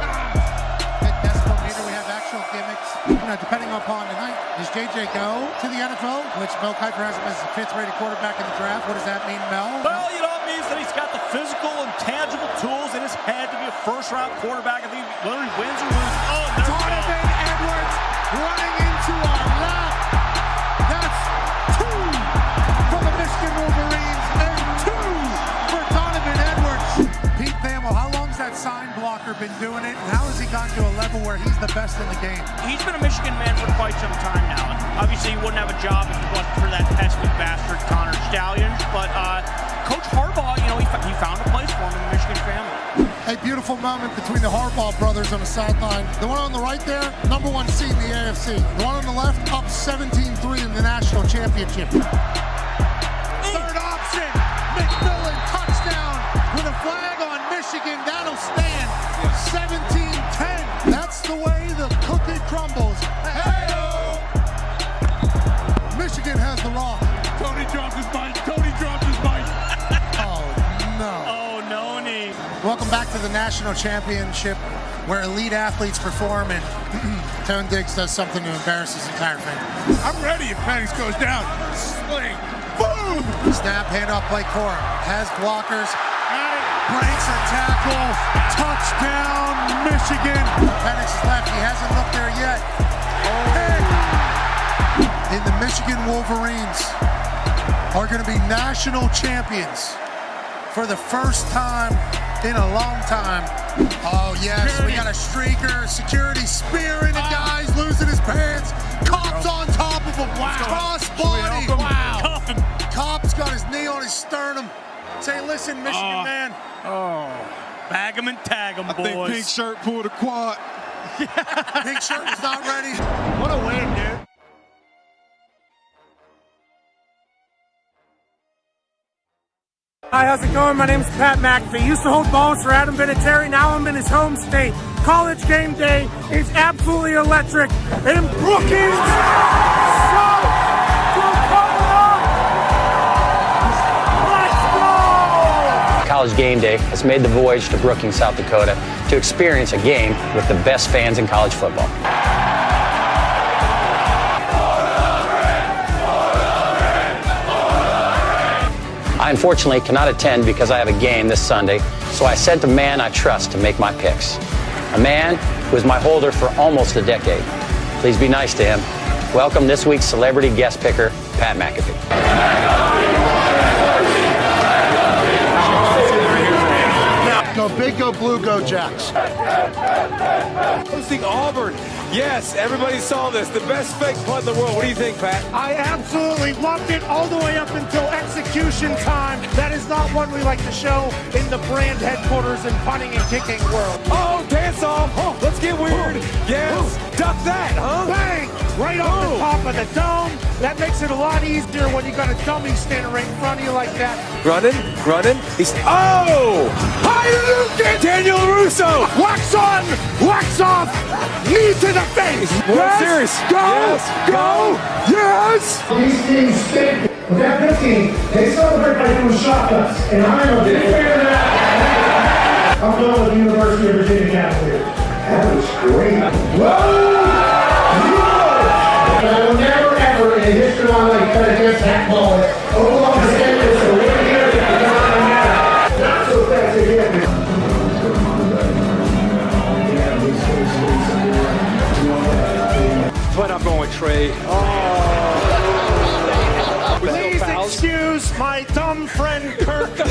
depending upon tonight. Does JJ go to the NFL, which Mel Kiper has him as the 5th-rated quarterback in the draft? What does that mean, Mel? Well, you know, it means that he's got the physical and tangible tools in his head to be a first-round quarterback. I think whether he wins or loses. Oh, there we go. Donovan Edwards running into our lap. That's 2 for the Michigan Wolverines and 2 for Donovan Edwards. Pete Thamel, how long's that sign blocker been doing it, and how has he gotten to a level where he's the best in the game? He's been a Michigan man for quite some time now. And obviously, he wouldn't have a job if it wasn't for that pesky bastard Connor Stallions. But Coach Harbaugh, you know, he found a place for him in the Michigan family. A beautiful moment between the Harbaugh brothers on the sideline. The one on the right there, number 1 seed in the AFC. The one on the left, up 17-3 in the national championship. Third option, McMillan, touchdown with a flag on Michigan. That'll stand 17-10. That's the way the cookie crumbles. Hey-o! Michigan has the rock. Tony dropped his mic. Tony dropped his mic. Oh, no. Oh, no need. Welcome back to the national championship where elite athletes perform and Tone Diggs does something to embarrass his entire family. I'm ready if Penix goes down. Sling. Boom! Snap, handoff play Cora. Has blockers. Breaks a tackle. Touchdown, Michigan. Penix is left. He hasn't looked there yet. And the Michigan Wolverines are going to be national champions for the first time in a long time. Oh, yes, we got a streaker. Security spearing the guy's losing his pants. Cop's on top of him. Wow. Cross body. Wow. Cop's got his knee on his sternum. Say, listen, Michigan man. Oh. Bag him and tag him, boys. I think Pink Shirt pulled a quad. Pink Shirt is not ready. What a win, dude. Hi, how's it going? My name's Pat McAfee. Used to hold balls for Adam Vinatieri. Now I'm in his home state. College game day is absolutely electric. In Brookings, College game day has made the voyage to Brookings, South Dakota to experience a game with the best fans in college football. I unfortunately cannot attend because I have a game this Sunday, so I sent a man I trust to make my picks. A man who is my holder for almost a decade. Please be nice to him. Welcome this week's celebrity guest picker, Pat McAfee. Go big, go blue, go Jacks. Hosting Auburn. Yes, everybody saw this. The best fake punt in the world. What do you think, Pat? I absolutely loved it all the way up until execution time. That is not what we like to show in the brand headquarters and punting and kicking world. Oh, dance off. Oh, let's get weird. Yes. Duck that, huh? Bang! Right off the top of the dome. That makes it a lot easier when you got a dummy standing right in front of you like that. Running. He's Daniel Russo. Wax on, wax off, knee to the face. Yes. Serious. Go, yes. go, yes. These teams stink. With that 15, they celebrate by doing shotguns. And I'm a big fan of that. I'm going with the University of Virginia Cavaliers. That was great. Whoa! I will never, ever in the history of my life cut against that ball. Oklahoma State is the winner here. Not so fast again. But I'm going with Trey. Please excuse my dumb friend Kirk. Look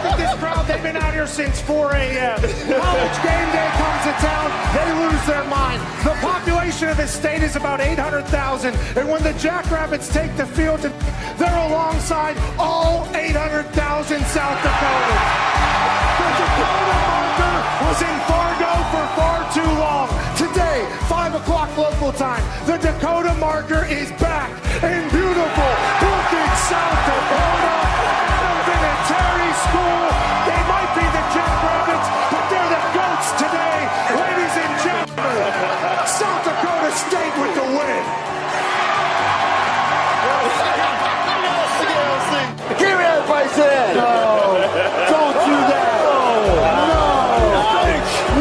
at this crowd. They've been out here since 4 a.m. College game day comes to town. They lose their mind. The population of this state is about 800,000. And when the Jackrabbits take the field, they're alongside all 800,000 South Dakotans. The Dakota marker was in Fargo for far too long. Today, 5 o'clock local time, the Dakota marker is back in beautiful Brookings, South Dakota. Vinatieri School. They might be the Jackrabbits, but they're the GOATs today. Ladies and gentlemen, South Dakota State with the win. Give me that place in. No, don't do that.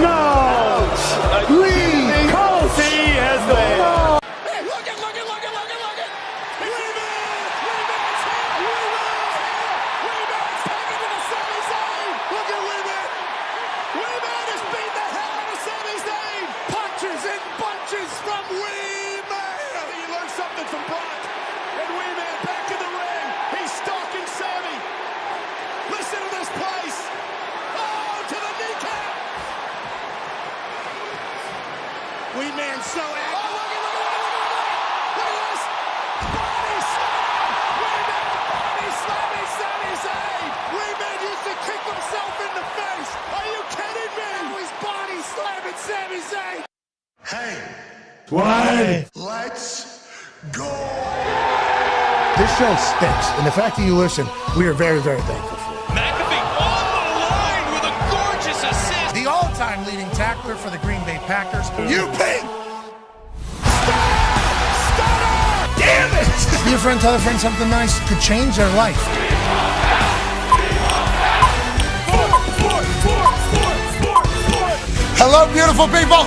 No. and so angry. Oh, look at this. Body slam. Body slam. Sami Zayn. Weidman used to kick himself in the face. Are you kidding me? That was body slamming Sami Zayn. Hey, Why? let's go. This show stinks, and the fact that you listen, we are very, very thankful for. McAfee on the line with a gorgeous assist. The all-time leading tackler for the Green Bay Packers, UP. Damn it! Be a friend, tell a friend something nice could change their life. Hello, beautiful people,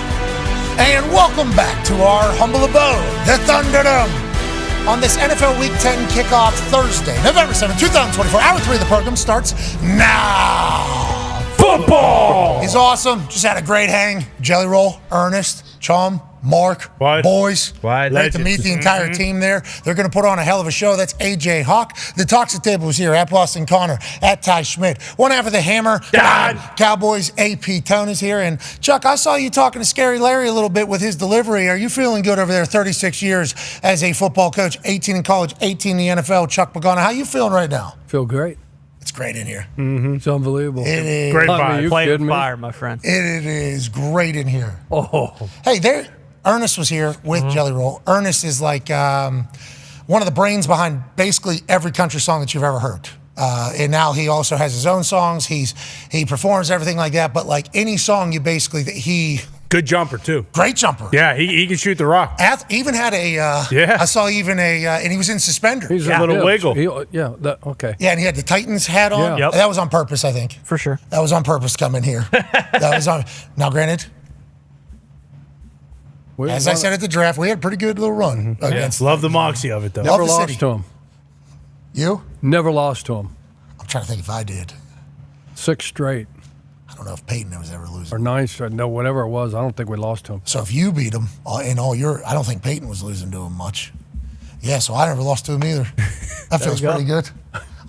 and welcome back to our humble abode, the Thunderdome. On this NFL Week 10 kickoff Thursday, November 7, 2024, hour 3 of the program starts now. Football is awesome. Just had a great hang. Jelly Roll, Ernest, Chum, Mark, boys. Great to meet the entire team there. They're going to put on a hell of a show. That's AJ Hawk. The Toxic Table is here at Boston Connor, at Ty Schmidt. One half of the Hammer, Dahn. Cowboys, AP Tone is here. And Chuck, I saw you talking to Scary Larry a little bit with his delivery. Are you feeling good over there? 36 years as a football coach, 18 in college, 18 in the NFL. Chuck Pagano, how you feeling right now? Feel great. It's great in here. Mm-hmm. It's unbelievable. It is. Great vibe. Play with fire, my friend. It is great in here. Oh. Hey, there. Ernest was here with Jelly Roll. Ernest is like one of the brains behind basically every country song that you've ever heard. And now he also has his own songs. He performs everything like that. But like any song, you basically good jumper too. Great jumper. Yeah, he can shoot the rock. Even had a I saw even and he was in suspenders. He's a little wiggle. Okay. Yeah, and he had the Titans hat on. Yeah. Yep. That was on purpose, I think. For sure. That was on purpose to come in here. That was on. Now, granted. As I said at the draft, we had a pretty good little run against. Love the moxie of it, though. Never lost to him. You? Never lost to him. I'm trying to think if I did. 6 straight. I don't know if Peyton was ever losing. Or 9 straight. No, whatever it was, I don't think we lost to him. So if you beat him in all your, I don't think Peyton was losing to him much. Yeah, so I never lost to him either. That feels pretty good.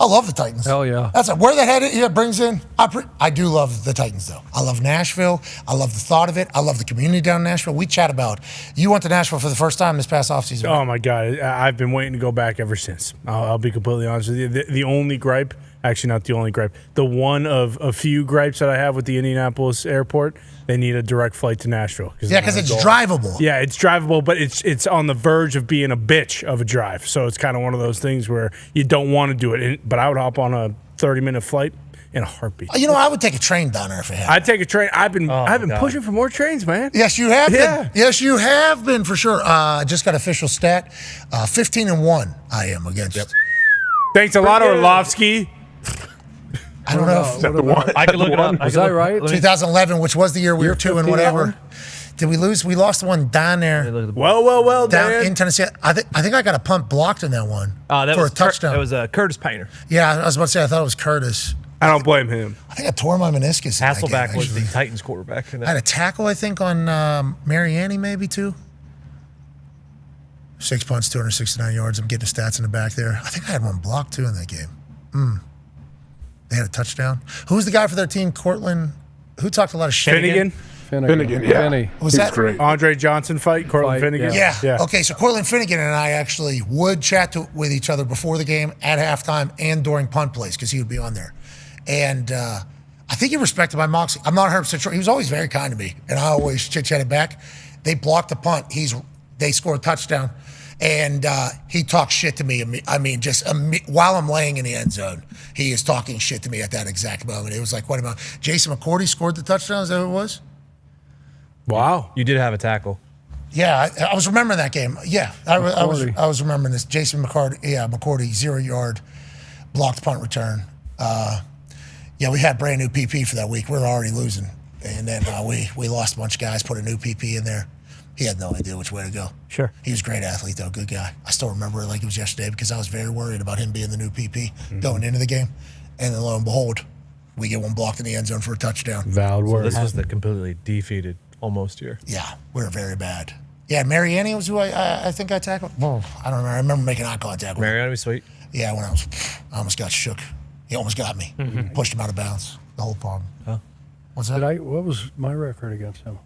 I love the Titans. Hell yeah. That's where the head brings in. I do love the Titans, though. I love Nashville. I love the thought of it. I love the community down in Nashville. We chat about, you went to Nashville for the first time this past offseason. Oh, my God. I've been waiting to go back ever since. I'll be completely honest with you. The only gripe, actually not the only gripe, the one of a few gripes that I have with the Indianapolis airport, they need a direct flight to Nashville. Yeah, because it's drivable. Yeah, it's drivable, but it's on the verge of being a bitch of a drive. So it's kind of one of those things where you don't want to do it. But I would hop on a 30-minute flight in a heartbeat. You know, I would take a train down there if it had. I'd take a train. I've been pushing for more trains, man. Yes, you have been. Yes, you have been for sure. I just got official stat. 15-1 I am against. Yep. Thanks a lot, Orlovsky. I don't know. I can look it up. Is that right? 2011, which was the year we were 2 and whatever. Did we lose? We lost the one down there. Well, down Dan. in Tennessee. I think I got a punt blocked in that one for a touchdown. That was Curtis Painter. Yeah, I was about to say I thought it was Curtis. I don't blame him. I think I tore my meniscus. Hasselback was the Titans quarterback. I had a tackle, I think, on Mariani maybe too. 6 punts, 269 yards. I'm getting the stats in the back there. I think I had one blocked too in that game. They had a touchdown. Who was the guy for their team? Cortland. Who talked a lot of shit? Finnegan, yeah. Was that great? Andre Johnson fight, Cortland Finnegan. Yeah. Okay, so Cortland Finnegan and I actually would chat with each other before the game, at halftime, and during punt plays because he would be on there. And I think he respected my moxie. I'm not 100% sure. He was always very kind to me, and I always chit-chatted back. They blocked the punt. They scored a touchdown. And he talks shit to me. I mean, while I'm laying in the end zone, he is talking shit to me at that exact moment. It was like, what about Jason McCourty scored the touchdown? Is that who it was? Wow. You did have a tackle. Yeah, I was remembering that game. Yeah, I was remembering this. Jason McCourty, 0-yard blocked punt return. We had brand new PP for that week. We were already losing. And then we lost a bunch of guys, put a new PP in there. He had no idea which way to go. Sure. He was a great athlete, though, good guy. I still remember it like it was yesterday because I was very worried about him being the new PP going into the game. And then lo and behold, we get one blocked in the end zone for a touchdown. Valid word. So this was the completely defeated almost year. Yeah, we were very bad. Yeah, Mariani was who I think I tackled. Well, I don't remember. I remember making eye contact with him. Mariani was sweet. Yeah, when I almost got shook. He almost got me. Pushed him out of bounds. The whole problem. Oh. What's that? What was my record against him?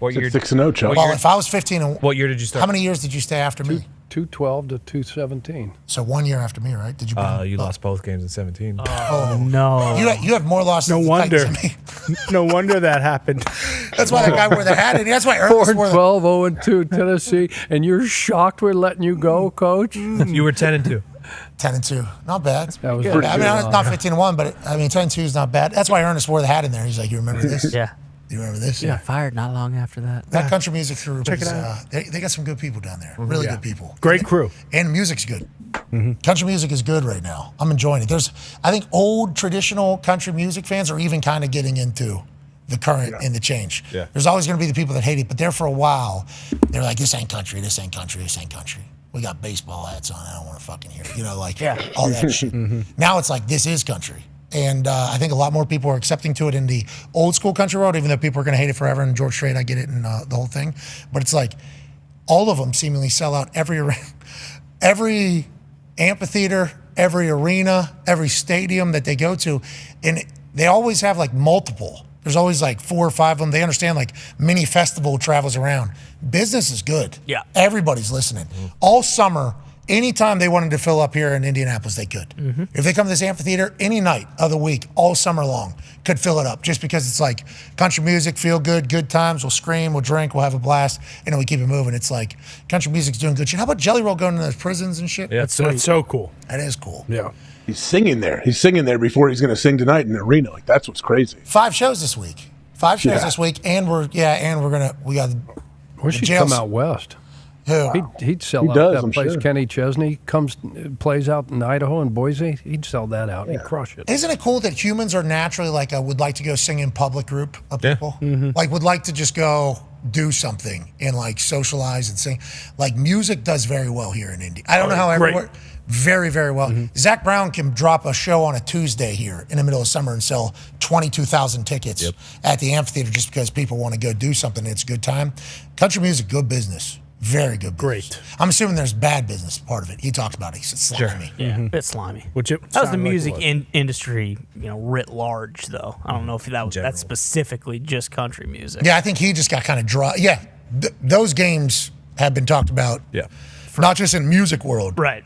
What year? 6-0, Chuck. Well, if I was 15, what year did you start? How many years did you stay after me? 212 to 217. So 1 year after me, right? Did you? You lost both games in 17. Oh no! You have more losses. No than wonder. Titans than me. No wonder that happened. That's why that guy wore the hat, and that's why Ernest wore the. 4-12, 0-2 Tennessee, and you're shocked we're letting you go, Coach? You were 10-2. 10-2, not bad. That was I pretty mean, good. it's not 15-1, but 10-2 is not bad. That's why Ernest wore the hat in there. He's like, "You remember this? Yeah. You remember this? You got fired not long after that. That country music crew. Check it is, out. They got some good people down there. Really good people. Great crew. And music's good. Country music is good right now. I'm enjoying it. I think old traditional country music fans are even kind of getting into the current and the change. Yeah. There's always going to be the people that hate it, but there for a while, they're like, this ain't country, this ain't country, this ain't country. We got baseball hats on. I don't want to fucking hear it. All that shit. Now it's like, this is country. And I think a lot more people are accepting to it in the old school country world, even though people are going to hate it forever. And George Strait, I get it, and the whole thing. But it's like all of them seemingly sell out every amphitheater, every arena, every stadium that they go to. And they always have like multiple. There's always like 4 or 5 of them. They understand like mini festival travels around. Business is good. Yeah. Everybody's listening. All summer, anytime they wanted to fill up here in Indianapolis, they could. If they come to this amphitheater, any night of the week, all summer long, could fill it up just because it's like country music, feel good, good times. We'll scream, we'll drink, we'll have a blast, and then we keep it moving. It's like country music's doing good shit. How about Jelly Roll going to those prisons and shit? Yeah, That's so cool. That is cool. Yeah. He's singing there. He's singing there before he's going to sing tonight in the arena. Like, that's what's crazy. 5 shows this week. 5 shows this week, and we got. Wish he'd come out west. Who? He'd sell out that place. Kenny Chesney plays out in Idaho and Boise. He'd sell that out. He'd crush it. Isn't it cool that humans are naturally like would like to go sing in public group of people? Like would like to just go do something and like socialize and sing. Like music does very well here in Indy. I don't know how everywhere. Very, very well. Zach Brown can drop a show on a Tuesday here in the middle of summer and sell 22,000 tickets at the amphitheater just because people want to go do something. It's a good time. Country music, good business. Very good business. Great. I'm assuming there's bad business part of it. He talked about it. He said slimy. Yeah, a bit slimy. Which that was the music industry, writ large, though. I don't know if that's specifically just country music. Yeah, I think he just got kind of dry. Yeah, those games have been talked about. Yeah. Not just in music world. Right.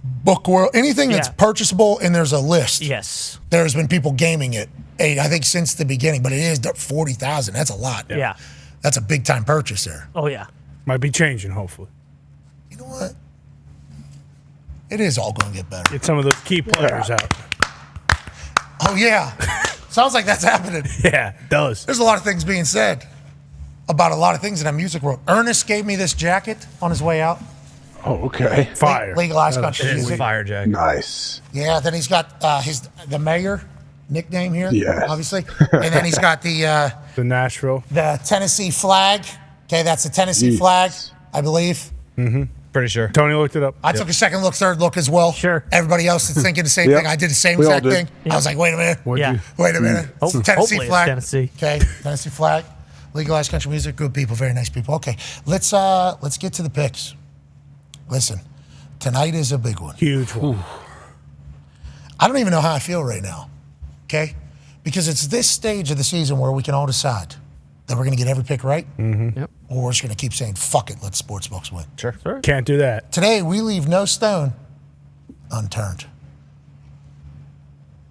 Book world, anything that's purchasable and there's a list. Yes. There's been people gaming it, I think, since the beginning, but it is 40,000. That's a lot. Yeah. That's a big time purchase there. Oh, yeah. Might be changing, hopefully. You know what? It is all going to get better. Get some of those key players out. Oh, yeah. Sounds like that's happening. Yeah, it does. There's a lot of things being said about a lot of things in that music world. Ernest gave me this jacket on his way out. Oh, okay. Fire. Legalized country music. Fire jacket. Nice. Yeah, then he's got the mayor nickname here, Yes. obviously. And then he's got the Nashville. The Tennessee flag. Okay, that's the Tennessee flag, I believe. Pretty sure. Tony looked it up. I took a second look, third look as well. Sure. Everybody else is thinking the same thing. I did the same We all exact did. thing. I was like, wait a minute. Wait a minute. It's the Tennessee Hopefully it's flag. Tennessee. Okay, Tennessee flag. Legalized country music. Good people. Very nice people. Okay, let's get to the picks. Listen, tonight is a big one. Huge one. I don't even know how I feel right now. Okay, because it's this stage of the season where we can all decide that we're going to get every pick right, Yep. or we're just going to keep saying, fuck it, let sportsbooks win. Sure. Can't do that. Today, we leave no stone unturned.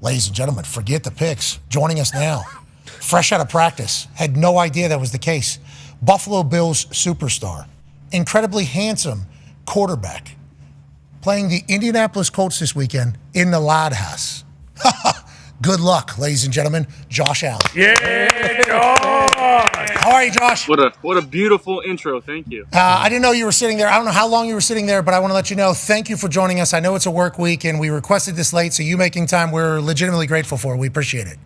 Ladies and gentlemen, forget the picks. Joining us now, fresh out of practice, had no idea that was the case. Buffalo Bills superstar, incredibly handsome quarterback, playing the Indianapolis Colts this weekend in the Loud House. Good luck, ladies and gentlemen. Josh Allen. Yeah, Josh! How are you, Josh? What a beautiful intro. Thank you. I didn't know you were sitting there. I don't know how long you were sitting there, but I want to let you know, thank you for joining us. I know it's a work week, and we requested this late, so you making time, we're legitimately grateful for it. We appreciate it.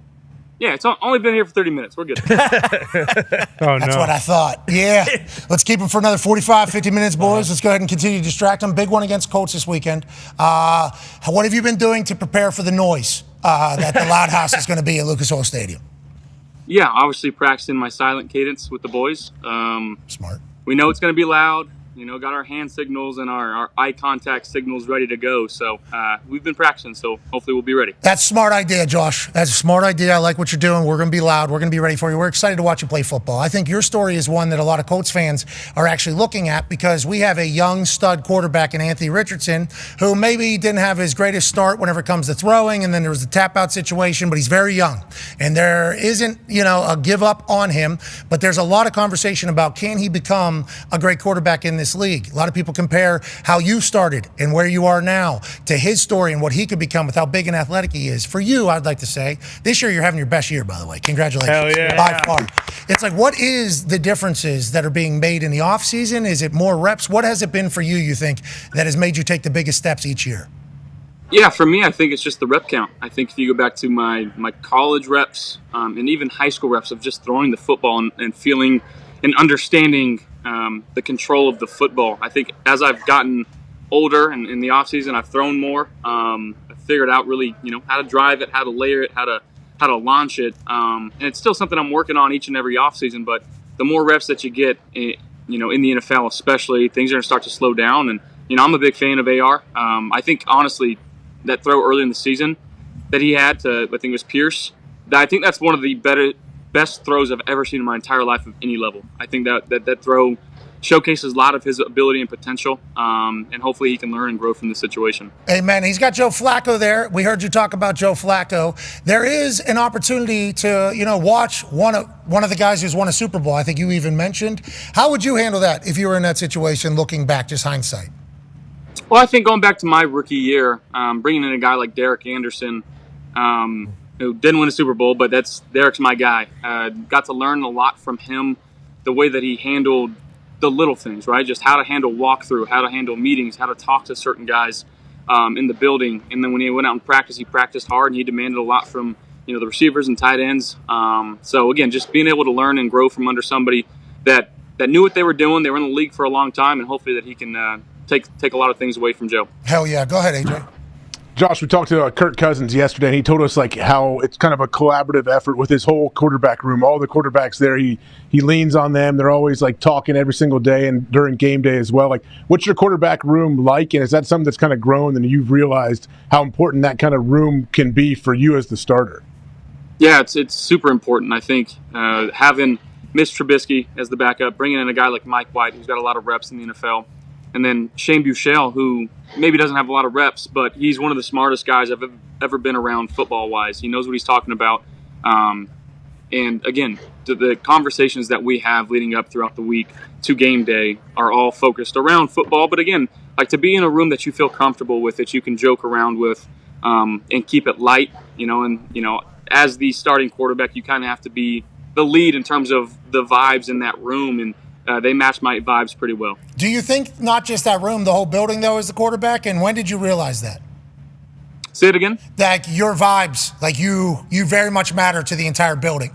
Yeah, it's only been here for 30 minutes. We're good. That's what I thought. Yeah. Let's keep them for another 45, 50 minutes, boys. Let's go ahead and continue to distract them. Big one against Colts this weekend. What have you been doing to prepare for the noise that the Loud House is going to be at Lucas Oil Stadium? Yeah, obviously practicing my silent cadence with the boys. Smart. We know it's going to be loud. got our hand signals and our eye contact signals ready to go. So we've been practicing, so hopefully we'll be ready. That's a smart idea, Josh. That's a smart idea. I like what you're doing. We're going to be loud. We're going to be ready for you. We're excited to watch you play football. I think your story is one that a lot of Colts fans are actually looking at because we have a young stud quarterback in Anthony Richardson who maybe didn't have his greatest start whenever it comes to throwing, and then there was the tap-out situation, but he's very young. And there isn't, a give up on him, but there's a lot of conversation about can he become a great quarterback in this league. A lot of people compare how you started and where you are now to his story and what he could become with how big and athletic he is. For you, I'd like to say, this year you're having your best year, by the way. Congratulations. Hell yeah. By far. It's like, what is the differences that are being made in the offseason? Is it more reps? What has it been for you think, that has made you take the biggest steps each year? Yeah, for me, I think it's just the rep count. I think if you go back to my college reps and even high school reps of just throwing the football and feeling and understanding the control of the football. I think as I've gotten older and in the offseason, I've thrown more. I figured out really, how to drive it, how to layer it, how to launch it. And it's still something I'm working on each and every offseason. But the more reps that you get, in the NFL especially, things are going to start to slow down. And, I'm a big fan of AR. I think, honestly, that throw early in the season that he had to, I think it was Pierce, I think that's one of the best throws I've ever seen in my entire life of any level. I think that throw showcases a lot of his ability and potential, and hopefully he can learn and grow from the situation. Amen. He's got Joe Flacco there. We heard you talk about Joe Flacco. There is an opportunity to, watch one of the guys who's won a Super Bowl. I think you even mentioned. How would you handle that if you were in that situation, looking back, just hindsight? Well, I think going back to my rookie year, bringing in a guy like Derek Anderson, who didn't win a Super Bowl, but Derek's my guy. Got to learn a lot from him, the way that he handled the little things, right? Just how to handle walkthrough, how to handle meetings, how to talk to certain guys in the building. And then when he went out and practiced, he practiced hard and he demanded a lot from the receivers and tight ends. So again, just being able to learn and grow from under somebody that knew what they were doing. They were in the league for a long time, and hopefully that he can take a lot of things away from Joe. Hell yeah. Go ahead, AJ. Josh, we talked to Kirk Cousins yesterday, and he told us how it's kind of a collaborative effort with his whole quarterback room. All the quarterbacks there, he leans on them. They're always talking every single day and during game day as well. What's your quarterback room like, and is that something that's kind of grown and you've realized how important that kind of room can be for you as the starter? Yeah, it's super important. I think having Mitch Trubisky as the backup, bringing in a guy like Mike White, who's got a lot of reps in the NFL, and then Shane Buechele, who maybe doesn't have a lot of reps, but he's one of the smartest guys I've ever been around football-wise. He knows what he's talking about. And again, the conversations that we have leading up throughout the week to game day are all focused around football. But again, to be in a room that you feel comfortable with, that you can joke around with, and keep it light, as the starting quarterback, you kind of have to be the lead in terms of the vibes in that room, and they match my vibes pretty well. Do you think not just that room, the whole building, though, is the quarterback? And when did you realize that? Say it again? That your vibes, you very much matter to the entire building.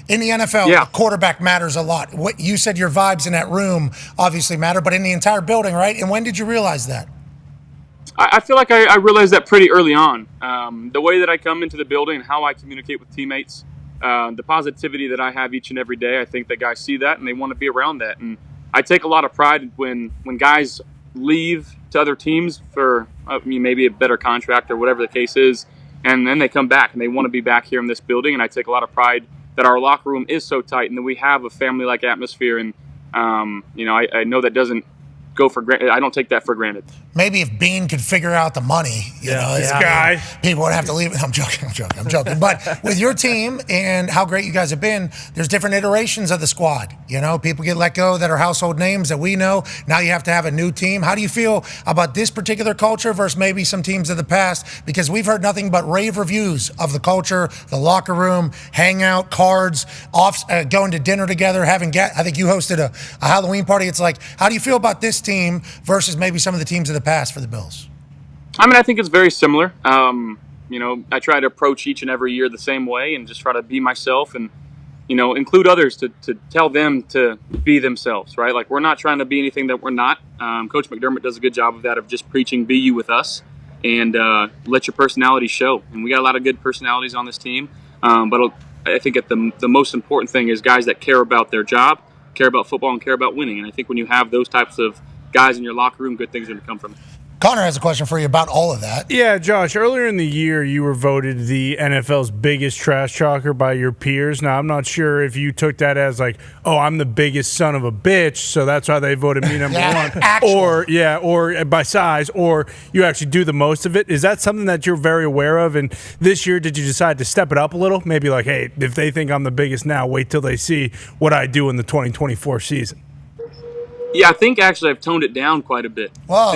In the NFL, yeah, the quarterback matters a lot. What you said, your vibes in that room obviously matter, but in the entire building, right? And when did you realize that? I feel like I realized that pretty early on. The way that I come into the building and how I communicate with teammates, the positivity that I have each and every day, I think that guys see that and they want to be around that. And I take a lot of pride when guys leave to other teams for maybe a better contract or whatever the case is, and then they come back and they want to be back here in this building. And I take a lot of pride that our locker room is so tight and that we have a family-like atmosphere. And I know that doesn't go for granted. I don't take that for granted. Maybe if Bean could figure out the money, this guy, people would have to leave. I'm joking. But with your team and how great you guys have been, there's different iterations of the squad. People get let go that are household names that we know. Now you have to have a new team. How do you feel about this particular culture versus maybe some teams of the past? Because we've heard nothing but rave reviews of the culture, the locker room, hangout, cards, going to dinner together, I think you hosted a Halloween party. It's how do you feel about this team versus maybe some of the teams of the past for the Bills? I think it's very similar. I try to approach each and every year the same way and just try to be myself and, include others to tell them to be themselves, right? We're not trying to be anything that we're not. Coach McDermott does a good job of that, of just preaching, be you with us, and let your personality show. And we got a lot of good personalities on this team. But I think the most important thing is guys that care about their job, care about football and care about winning. And I think when you have those types of guys in your locker room, good things are going to come from it. Connor has a question for you about all of that. Yeah, Josh, earlier in the year, you were voted the NFL's biggest trash talker by your peers. Now, I'm not sure if you took that as like, oh, I'm the biggest son of a bitch, so that's why they voted me number one. Or by size, or you actually do the most of it. Is that something that you're very aware of? And this year, did you decide to step it up a little? Maybe like, hey, if they think I'm the biggest now, wait till they see what I do in the 2024 season. Yeah, I think actually I've toned it down quite a bit. Whoa.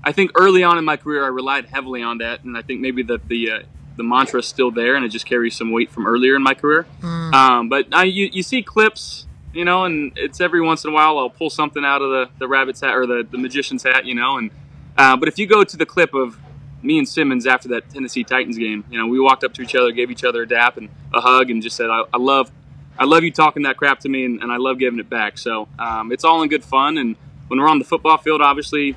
I think early on in my career I relied heavily on that, and I think maybe the mantra is still there, and it just carries some weight from earlier in my career. But you see clips, and it's every once in a while I'll pull something out of the rabbit's hat or the magician's hat, and but if you go to the clip of me and Simmons after that Tennessee Titans game, we walked up to each other, gave each other a dap and a hug, and just said, I love you talking that crap to me, and I love giving it back. So it's all in good fun. And when we're on the football field, obviously,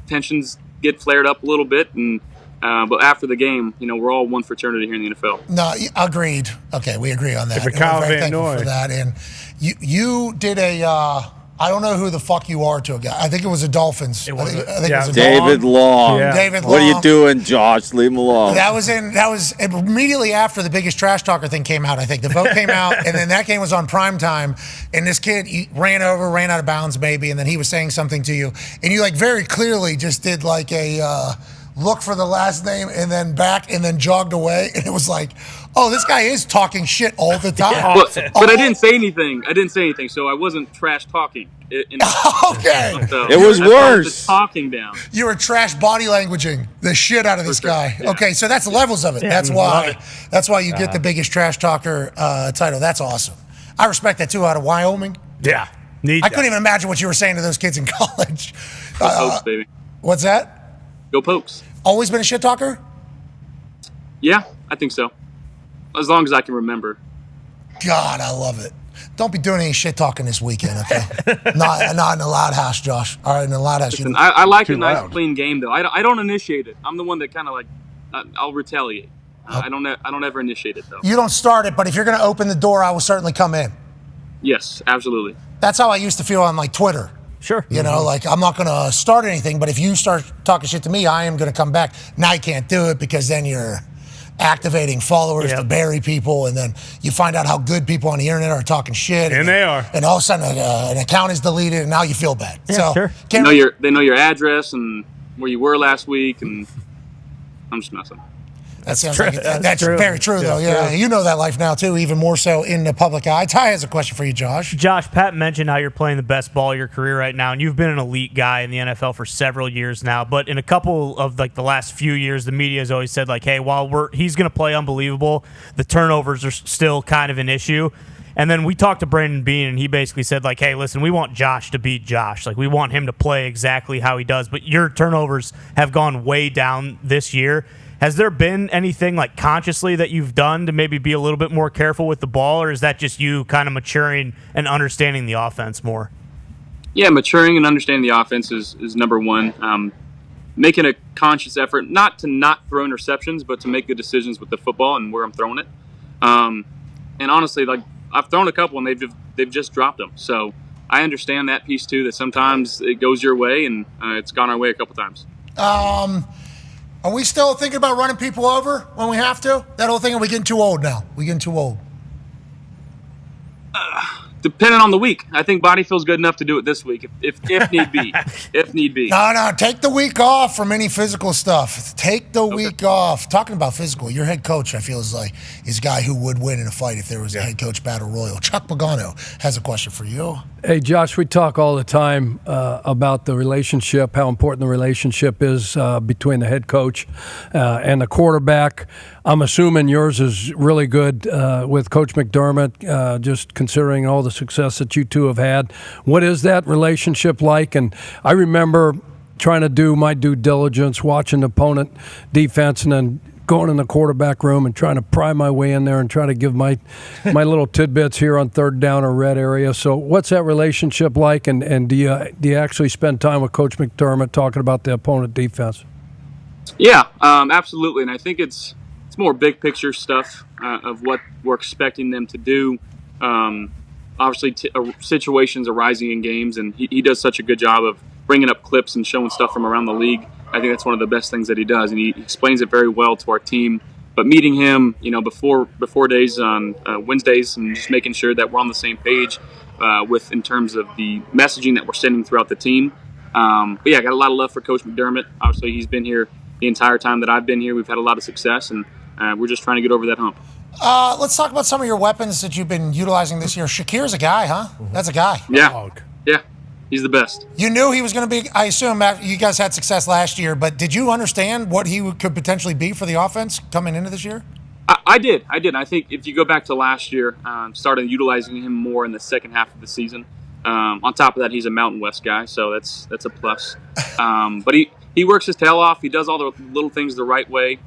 tensions get flared up a little bit. And but after the game, we're all one fraternity here in the NFL. No, agreed. Okay, we agree on that. If a Kyle We're very Van thankful Noy. for that. And you did a. I don't know who the fuck you are to a guy. I think it was a Dolphins. I think it was a David Long. Yeah. David What are you Long. doing, Josh? Leave him alone. That was immediately after the Biggest Trash Talker thing came out. I think the vote came out, and then that game was on prime time. And this kid ran out of bounds, maybe, and then he was saying something to you, and you like very clearly just did like a look for the last name and then back and then jogged away, and it was like, oh, this guy is talking shit all the time. But I didn't say anything. So I wasn't trash talking. Okay. So It was I worse. just talking down. You were trash body languaging the shit out of this guy. Yeah. Okay, so that's the levels of it. Yeah, That's love why. That's why you get the Biggest Trash Talker title. That's awesome. I respect that too. Out of Wyoming. Yeah. I couldn't even imagine what you were saying to those kids in college. Go Pokes, baby. What's that? Go Pokes. Always been a shit talker? Yeah, I think so. As long as I can remember. God, I love it. Don't be doing any shit talking this weekend, okay? not in the loud house, Josh. All right, in the loud house. Listen, I like a nice, clean game, though. I don't initiate it. I'm the one that kind of like, I'll retaliate. I don't ever initiate it, though. You don't start it, but if you're going to open the door, I will certainly come in. Yes, absolutely. That's how I used to feel on like Twitter. Sure. You know, like I'm not going to start anything, but if you start talking shit to me, I am going to come back. Now you can't do it because then you're activating followers to bury people, and then you find out how good people on the internet are talking shit. And they are. And all of a sudden an account is deleted, and now you feel bad. Yeah, sure. They know your address and where you were last week, and I'm just messing. That sounds like that's very true, though. Yeah, you know that life now, too, even more so in the public eye. Ty has a question for you, Josh. Josh, Pat mentioned how you're playing the best ball of your career right now, and you've been an elite guy in the NFL for several years now. But in a couple of like the last few years, the media has always said like, "Hey, while he's going to play unbelievable, the turnovers are still kind of an issue." And then we talked to Brandon Beane, and he basically said like, "Hey, listen, we want Josh to beat Josh. Like we want him to play exactly how he does. But your turnovers have gone way down this year." Has there been anything like consciously that you've done to maybe be a little bit more careful with the ball, or is that just you kind of maturing and understanding the offense more? Yeah, maturing and understanding the offense is number one. Making a conscious effort not to not throw interceptions, but to make good decisions with the football and where I'm throwing it. And honestly, like I've thrown a couple and they've just dropped them. So I understand that piece too. That sometimes it goes your way, and it's gone our way a couple times. Are we still thinking about running people over when we have to? That whole thing, are we getting too old now? We getting too old? Depending on the week. I think body feels good enough to do it this week, if need be. If need be. No, take the week off from any physical stuff. Take the week off. Talking about physical, your head coach, I feel, is a guy who would win in a fight if there was a head coach battle royal. Chuck Pagano has a question for you. Hey, Josh, we talk all the time about the relationship, how important the relationship is between the head coach and the quarterback. I'm assuming yours is really good with Coach McDermott, just considering all the success that you two have had. What is that relationship like? And I remember trying to do my due diligence, watching the opponent defense, and then going in the quarterback room and trying to pry my way in there and try to give my little tidbits here on third down or red area. So what's that relationship like, and do you actually spend time with Coach McDermott talking about the opponent defense? Yeah, absolutely. And I think it's more big picture stuff of what we're expecting them to do. obviously situations arising in games, and he does such a good job of bringing up clips and showing stuff from around the league. I think that's one of the best things that he does, and he explains it very well to our team. But meeting him, before days on Wednesdays, and just making sure that we're on the same page in terms of the messaging that we're sending throughout the team. But yeah, I got a lot of love for Coach McDermott. Obviously, he's been here the entire time that I've been here. We've had a lot of success, and we're just trying to get over that hump. Let's talk about some of your weapons that you've been utilizing this year. Shakir's a guy, huh? That's a guy. Yeah, yeah, he's the best. You knew he was going to be, I assume, you guys had success last year, but did you understand what he could potentially be for the offense coming into this year? I did. I think if you go back to last year, started utilizing him more in the second half of the season. On top of that, he's a Mountain West guy, so that's a plus. But he works his tail off. He does all the little things the right way.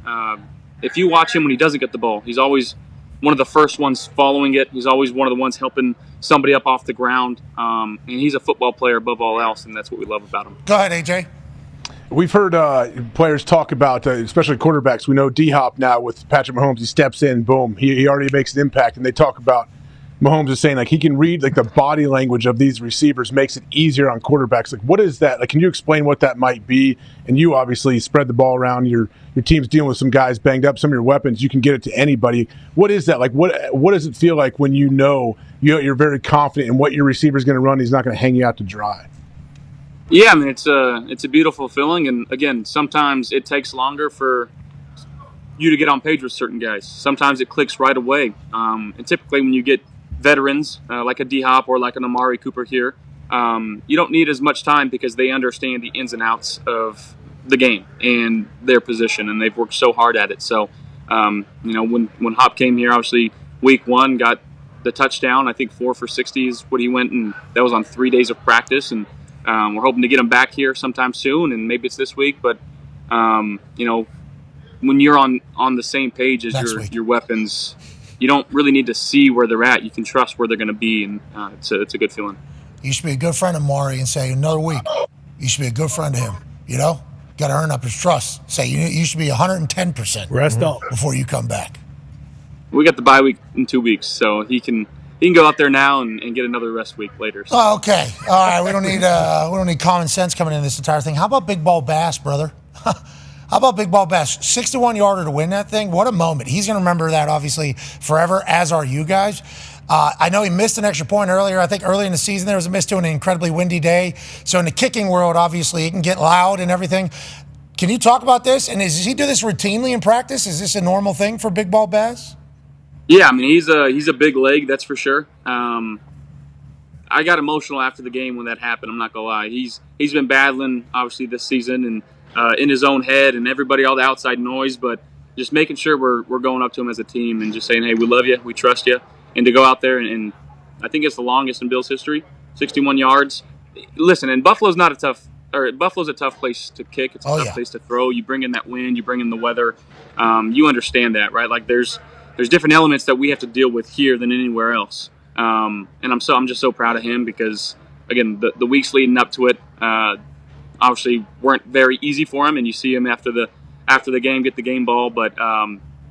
If you watch him when he doesn't get the ball, he's always one of the first ones following it. He's always one of the ones helping somebody up off the ground. And he's a football player above all else, and that's what we love about him. Go ahead, AJ. We've heard players talk about, especially quarterbacks. We know D-Hop now with Patrick Mahomes. He steps in, boom, he already makes an impact. And they talk about Mahomes is saying like he can read like the body language of these receivers, makes it easier on quarterbacks. Like, what is that? Like, can you explain what that might be? And you obviously spread the ball around. Your team's dealing with some guys banged up. Some of your weapons, you can get it to anybody. What is that? Like, what does it feel like when you know you're very confident in what your receiver's going to run? He's not going to hang you out to dry. Yeah, I mean, it's a beautiful feeling, and again, sometimes it takes longer for you to get on page with certain guys. Sometimes it clicks right away, and typically when you get veterans like a D-Hop or like an Amari Cooper here, you don't need as much time because they understand the ins and outs of the game and their position, and they've worked so hard at it. So, when Hop came here, obviously week one got the touchdown. I think 4 for 60 is what he went, and that was on 3 days of practice, and we're hoping to get him back here sometime soon, and maybe it's this week. But when you're on the same page as your weapons, you don't really need to see where they're at. You can trust where they're going to be, and it's a good feeling. You should be a good friend of Maury and say, another week, you should be a good friend to him, Got to earn up his trust. Say, you should be 110%. Rest up. Before you come back. We got the bye week in 2 weeks, so he can go out there now and get another rest week later. So. Oh, okay. All right. We don't need common sense coming into this entire thing. How about Big Ball Bass, brother? How about Big Ball Bass? 61-yarder to win that thing. What a moment. He's going to remember that, obviously, forever, as are you guys. I know he missed an extra point earlier. I think early in the season there was a miss to an incredibly windy day. So in the kicking world, obviously, it can get loud and everything. Can you talk about this? And does he do this routinely in practice? Is this a normal thing for Big Ball Bass? Yeah, I mean, he's a big leg, that's for sure. I got emotional after the game when that happened. I'm not gonna lie. He's been battling obviously this season and in his own head and everybody, all the outside noise, but just making sure we're going up to him as a team and just saying, hey, we love you, we trust you, and to go out there and I think it's the longest in Bill's history, 61 yards. Listen, and Buffalo's a tough place to kick. It's a tough place to throw. You bring in that wind, you bring in the weather. You understand that, right? Like there's different elements that we have to deal with here than anywhere else. And I'm just so proud of him because, again, the weeks leading up to it obviously weren't very easy for him, and you see him after the game get the game ball. But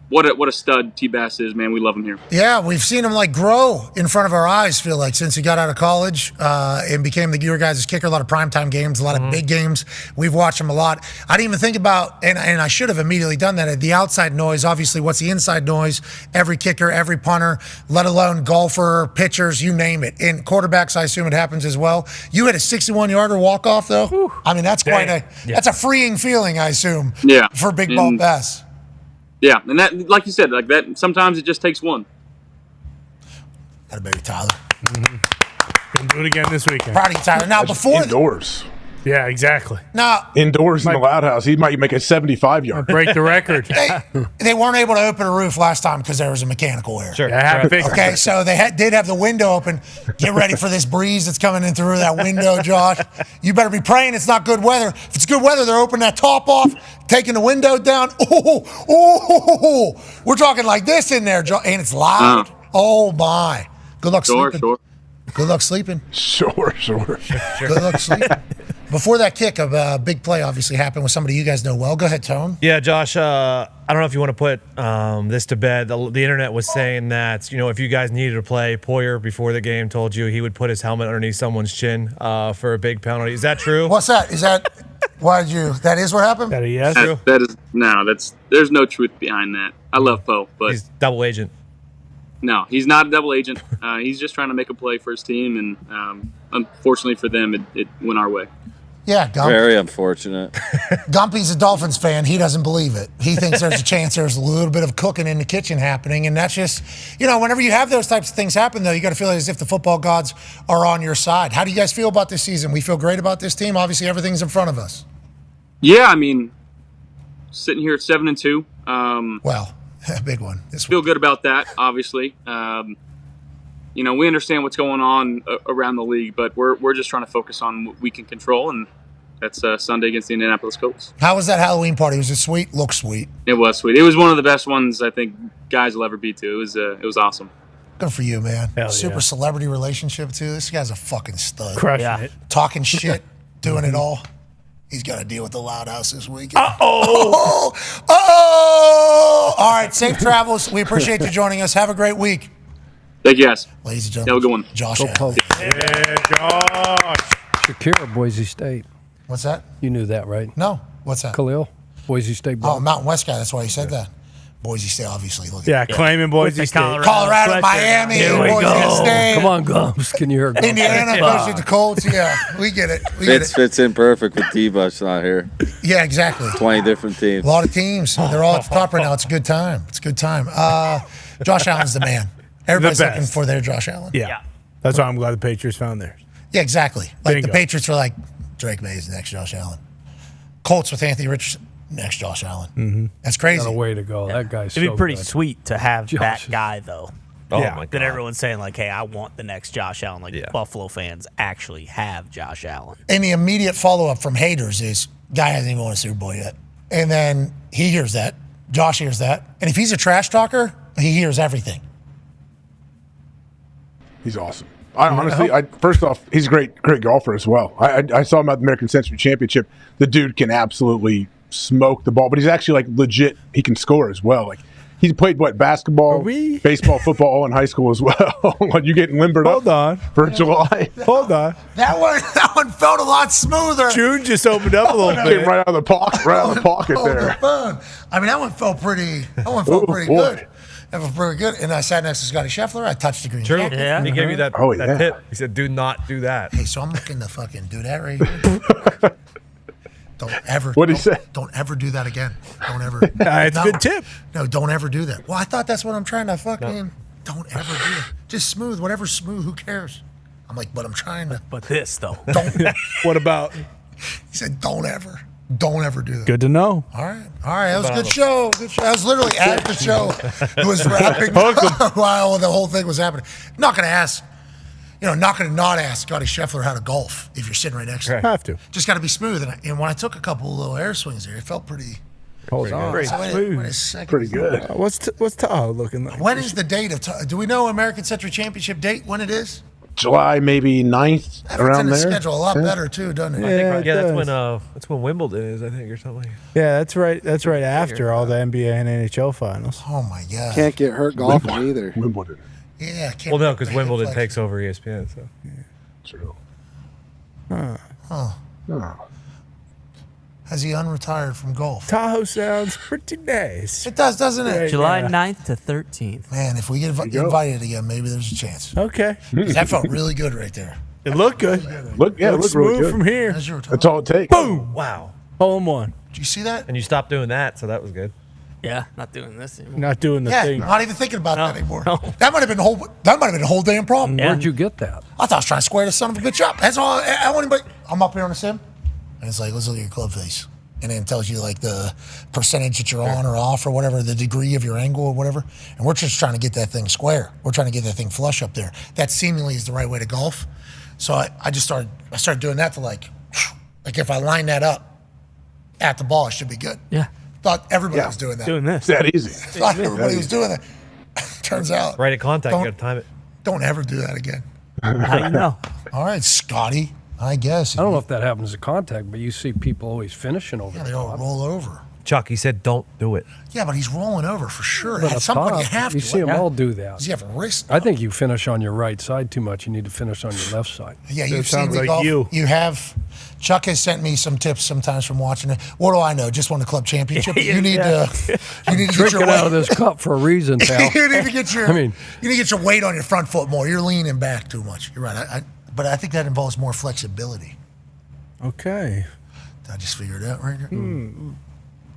what a stud T-Bass is, man. We love him here. Yeah, we've seen him grow in front of our eyes, feel like, since he got out of college and became your guys' kicker. A lot of primetime games, a lot of big games. We've watched him a lot. I didn't even think about, and I should have immediately done that, the outside noise. Obviously, what's the inside noise? Every kicker, every punter, let alone golfer, pitchers, you name it. And quarterbacks, I assume it happens as well. You had a 61-yarder walk-off, though? Whew. I mean, that's that's a freeing feeling, I assume, for Big Ball Bass. Yeah, and that, like you said, like that. Sometimes it just takes one. Got a baby, Tyler. Can do it again this weekend. Proud of you, Tyler. Now, before indoors. Yeah, exactly. Now indoors in the Loud House, he might make a 75-yard. Break the record. They weren't able to open a roof last time because there was a mechanical error. Sure. Okay, so they did have the window open. Get ready for this breeze that's coming in through that window, Josh. You better be praying it's not good weather. If it's good weather, they're opening that top off, taking the window down. We're talking like this in there, Josh, and it's loud. Oh my! Good luck sleeping. Sure. Good luck sleeping. Sure. Good luck sleeping. Before that kick, a big play obviously happened with somebody you guys know well. Go ahead, Tone. Yeah, Josh, I don't know if you want to put this to bed. The internet was saying that, if you guys needed to play, Poyer before the game told you he would put his helmet underneath someone's chin for a big penalty. Is that true? What's that? Is that why did you? That is what happened. That yes. That is no. There's no truth behind that. I love Poe, but he's double agent. No, he's not a double agent. He's just trying to make a play for his team, and unfortunately for them, it went our way. Yeah, Gump. Very unfortunate. Gumpy's a Dolphins fan. He doesn't believe it. He thinks there's a chance there's a little bit of cooking in the kitchen happening, and that's just, whenever you have those types of things happen, though, you got to feel as if the football gods are on your side. How do you guys feel about this season? We feel great about this team. Obviously, everything's in front of us. Yeah, I mean, sitting here at 7-2. Well, a big one. Feel good about that, obviously. We understand what's going on around the league, but we're just trying to focus on what we can control, and that's Sunday against the Indianapolis Colts. How was that Halloween party? Was it sweet? Looked sweet. It was sweet. It was one of the best ones I think guys will ever be to. It was awesome. Good for you, man. Hell Super yeah. celebrity relationship, too. This guy's a fucking stud. Crushing it. Talking shit, doing it all. He's got to deal with the loud house this weekend. Uh-oh. Uh-oh. All right, safe travels. We appreciate you joining us. Have a great week. Thank you, guys. Ladies and Have a gentlemen, good one. Josh Go Allen. Pope. Yeah, Josh. Shakira, Boise State. What's that? You knew that, right? No. What's that? Khalil, Boise State. Oh, Mountain West guy. That's why he said that. Boise State, obviously. Look Yeah, claiming Boise State. Colorado, Miami, Boise State. Come on, Gums. Can you hear Gums? Indiana goes to the Colts. Yeah, we get it. Fits in perfect with T-Bush not here. Yeah, exactly. 20 different teams. A lot of teams. They're all at the top right now. It's a good time. It's a good time. Josh Allen's the man. Everybody's The looking best. for their Josh Allen. Yeah. That's why I'm glad the Patriots found theirs. Yeah, exactly. Like Bingo. the Patriots were like, Drake May's the next Josh Allen. Colts with Anthony Richardson, next Josh Allen. Mm-hmm. That's crazy. Got a way to go. That guy's It'd be so pretty good. sweet to have that guy, though. Oh, Yeah. my God. That everyone's saying, like, hey, I want the next Josh Allen. Like, Buffalo fans actually have Josh Allen. And the immediate follow-up from haters is, guy hasn't even won a Super Bowl yet. And then he hears that. Josh hears that. And if he's a trash talker, he hears everything. He's awesome. Honestly, first off, he's a great golfer as well. I saw him at the American Century Championship. The dude can absolutely smoke the ball, but he's actually like legit. He can score as well. Like he's played basketball, baseball, football, all in high school as well. You getting limbered up for July? Hold on. That one felt a lot smoother. June just opened up a little Came bit. right out of the pocket, there. I mean, that one felt pretty. Boy. Good. That was pretty good. And I sat next to Scotty Scheffler. I touched the green True. jacket. Yeah. He gave you that, Oh, that yeah. tip. He said, do not do that. Hey, so I'm looking to fucking do that right here. Don't ever. What'd he say? Don't ever do that again. Don't ever. It's a good tip. No, don't ever do that. Well, I thought that's what I'm trying to fucking. Don't ever do it. Just smooth. Whatever's smooth. Who cares? I'm like, but I'm trying to. But this, though. Don't. What about? He said, don't ever do that. Good to know. All right. That was a good show. Good show. I was literally at the show. It was wrapping while the whole thing was happening. Not going to ask, not going to not ask Scotty Scheffler how to golf if you're sitting right next to him. Have to. Just got to be smooth. And when I took a couple little air swings there, it felt pretty. Hold on. Wait a second. Pretty good. What's Tahoe looking like? When is the date of? Do we know American Century Championship date when it is? July maybe 9th, That fits around in the there. schedule a lot better too, doesn't it? Yeah, That's when Wimbledon is, I think, or something. Yeah, that's right. That's right after all the NBA and NHL finals. Oh my God. Can't get hurt golfing either. Wimbledon. Yeah. Can't Well, no, because believe Wimbledon it. takes over ESPN. So True. Huh. No. Has he unretired from golf? Tahoe sounds pretty nice. It does, doesn't it? Right. July Yeah. 9th to 13th. Man, if we get invited again, maybe there's a chance. Okay. 'Cause that felt really good right there. It looked good. Look Looks really smooth good. from here. As you were talking. That's all it takes. Boom. wow. Hole in one. Did you see that? And you stopped doing that, so that was good. Yeah, not doing this anymore. Not doing the Yeah, thing. not even thinking about that anymore. no. That might have been the whole damn problem. Yeah. Where'd you get that? I thought I was trying to square this son of a bitch up. That's all. I want anybody. I'm up here on the sim, and it's like, let's look at your club face, and then it tells you like the percentage that you're on or off or whatever, the degree of your angle or whatever. And we're just trying to get that thing square. We're trying to get that thing flush up there. That seemingly is the right way to golf. So I just started doing that to like if I line that up at the ball, it should be good. Yeah. Thought everybody was doing that. Doing this. That easy. Thought everybody was doing that. Turns out. Right at contact, Don't- you got to time it. Don't ever do that again. How do you know? All right, Scotty. I guess. I don't know if that happens at contact, but you see people always finishing over. Yeah, they all roll over. Chuck, he said don't do it. Yeah, but he's rolling over for sure. But At up some point, you top, have to. You see them all do that. Does he have a wrist? I think you finish on your right side too much. You need to finish on your left side. Yeah, you've seen me golf. You have. Chuck has sent me some tips sometimes from watching it. What do I know? Just won the club championship. You need to. You need to get Drinking your out of weight. this cup for a reason, pal. You need to get your. I mean, you need to get your weight on your front foot more. You're leaning back too much. You're right. But I think that involves more flexibility. Okay. Did I just figure it out right here?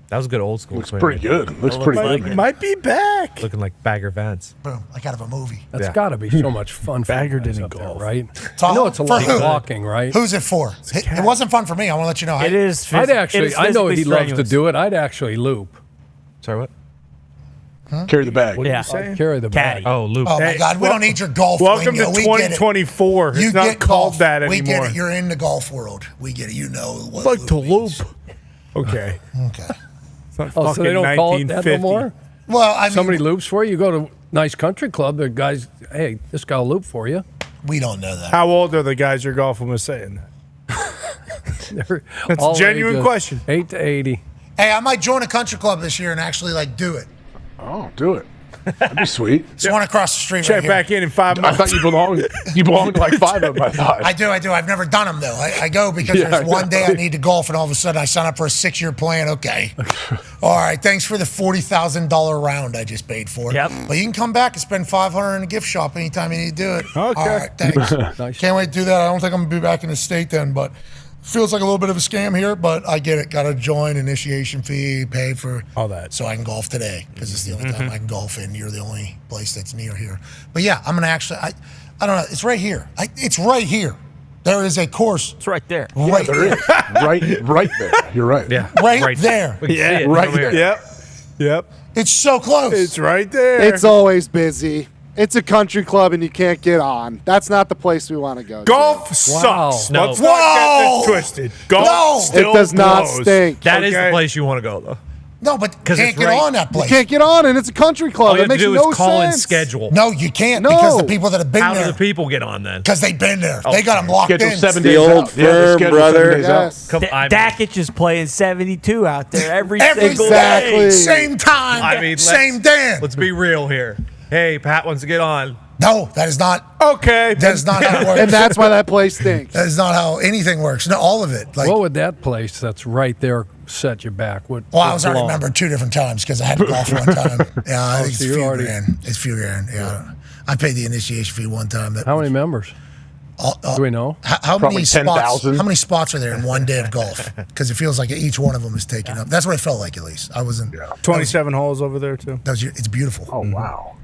That was a good old school. Looks swing. pretty good. Looks pretty good. Might be back. Looking like Bagger Vance. Boom, like out of a movie. That's got to be so much fun. Bagger for you guys didn't up there, golf. right? Tom, I know it's a for lot who? of walking, right? Who's it for? It wasn't fun for me. I want to let you know. It is. I'd actually. it is I know physically he loves to strenuous. do it. I'd actually loop. Sorry, what? Carry the bag. What are Yeah. you saying? Carry the bag. Oh, loop. Oh my God, we don't need your golf. Welcome lingo. to We get it. 2024. You It's not get called golf. that We anymore. get it. You're in the golf world. We get it. You know what Like to means. loop. Okay. Okay. It's not Oh, so they fucking don't call it that no 1950. more? Well, I mean, Somebody loops for you. You go to nice country club. The guys, hey, this guy will loop for you. we don't know that. How old are the guys you're golfing with saying? That's All a genuine ages, question. 8 to 80. Hey, I might join a country club this year and actually do it. Oh, do it. That'd be sweet. It's one across the street. Check right here. back in 5 I months. thought you belonged. You belonged to like 5 of them. I thought. I do. I've never done them though. I go because Yeah, there's I one know. day I need to golf, and all of a sudden I sign up for a 6-year plan. Okay, all right. Thanks for the $40,000 round I just paid for. Yep. But you can come back and spend $500 in a gift shop anytime you need to do it. Okay. All right. Thanks. Nice. Can't wait to do that. I don't think I'm gonna be back in the state then, but feels like a little bit of a scam here. But I get it. Got to join, initiation fee, pay for All that. so I can golf today because it's the only time I can golf in. You're the only place that's near here. But yeah, I'm gonna actually. I don't know. It's right here. It's right here. There is a course It's right there. right There there. is. Right there. You're right. Yeah. Right there. We can see it right from here. Yep. Yep. It's so close. It's right there. It's always busy. It's a country club and you can't get on. That's not the place we want to go. Golf Wow. sucks. No. Let's not get Whoa. this twisted. Golf No. still It does not blows. stink. That is Okay. the place you want to go, though. no, but 'Cause can't it's get right. on that You place. can't get on and it's a country club. All you It have to makes do no is call and sense. schedule. No, you can't No. because the people that have been How do there the people get on then? because they've been there. Oh, They got them locked Schedule in. 7 The days old out. Yeah, they're firm, scheduled 7 brother. days out. Yes. Come, I mean, Dakich is playing 72 out there every Every single Exactly. day. same time. I mean, same Dan. let's be real here. Hey, Pat wants to get on. No, that is not. Okay. That's not how it works. And that's why that place stinks. That is not how anything works. No, all of it. Like, What would that place that's right there set you back? well, I was already remembered 2 different times because I had to golf one time. Yeah, I think so it's you're few already- grand. It's few grand. Yeah, I paid the initiation fee one time. That How many members? Do we know? How Probably many spots? 10,000. How many spots are there in one day of golf? Because it feels like each one of them is taken up. That's what it felt like, at least. I wasn't. 27 holes over there, too. It's beautiful. Oh wow.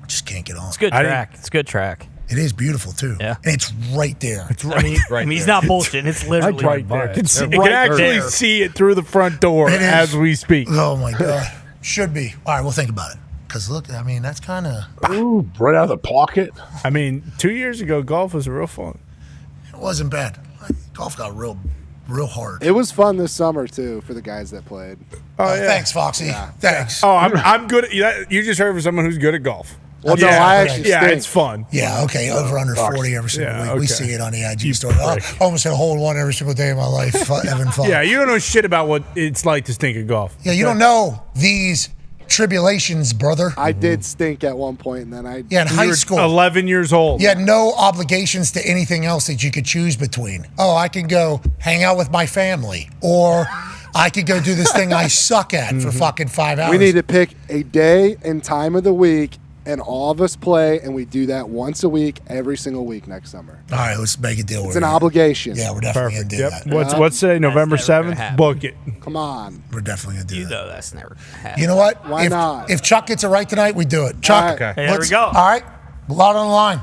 Just can't get on. It's good track. It's good track. It is beautiful too. Yeah. And it's right there. It's I mean, he's not bullshitting. It's literally drive by right it. there. You Right can actually there. see it through the front door It is. as we speak. Oh my god. Should be. All right, we'll think about it. Because look, I mean, that's kind of. Ooh, right out of the pocket. I mean, 2 years ago, golf was real fun. It wasn't bad. Golf got real hard. It was fun this summer too for the guys that played. Oh, yeah. Thanks, Foxy. Thanks. Oh, I'm good at you. Just heard from someone who's good at golf. Well, no, I actually yeah, stink. it's fun. Yeah, okay, over under Fox. 40 every single Yeah, week. We okay. see it on the IG You story. I prick. almost hit a hole in one every single day of my life, having fun. Yeah, you don't know shit about what it's like to stink at golf. Yeah, you don't know these tribulations, brother. I did stink at one point, and then I. Yeah, in You high were school. 11 years old. You had no obligations to anything else that you could choose between. Oh, I could go hang out with my family, or I could go do this thing I suck at for fucking 5 hours. We need to pick a day and time of the week, and all of us play, and we do that once a week, every single week next summer. All right, let's make a deal. It's an obligation. Yeah, we're definitely going to do that. What's today? November 7th? Book it. Come on. We're definitely going to do that. know that's never gonna happen. You know what? Why if, not? If Chuck gets it right tonight, we do it. Chuck, All right. Hey, there we go. All right, a lot on the line.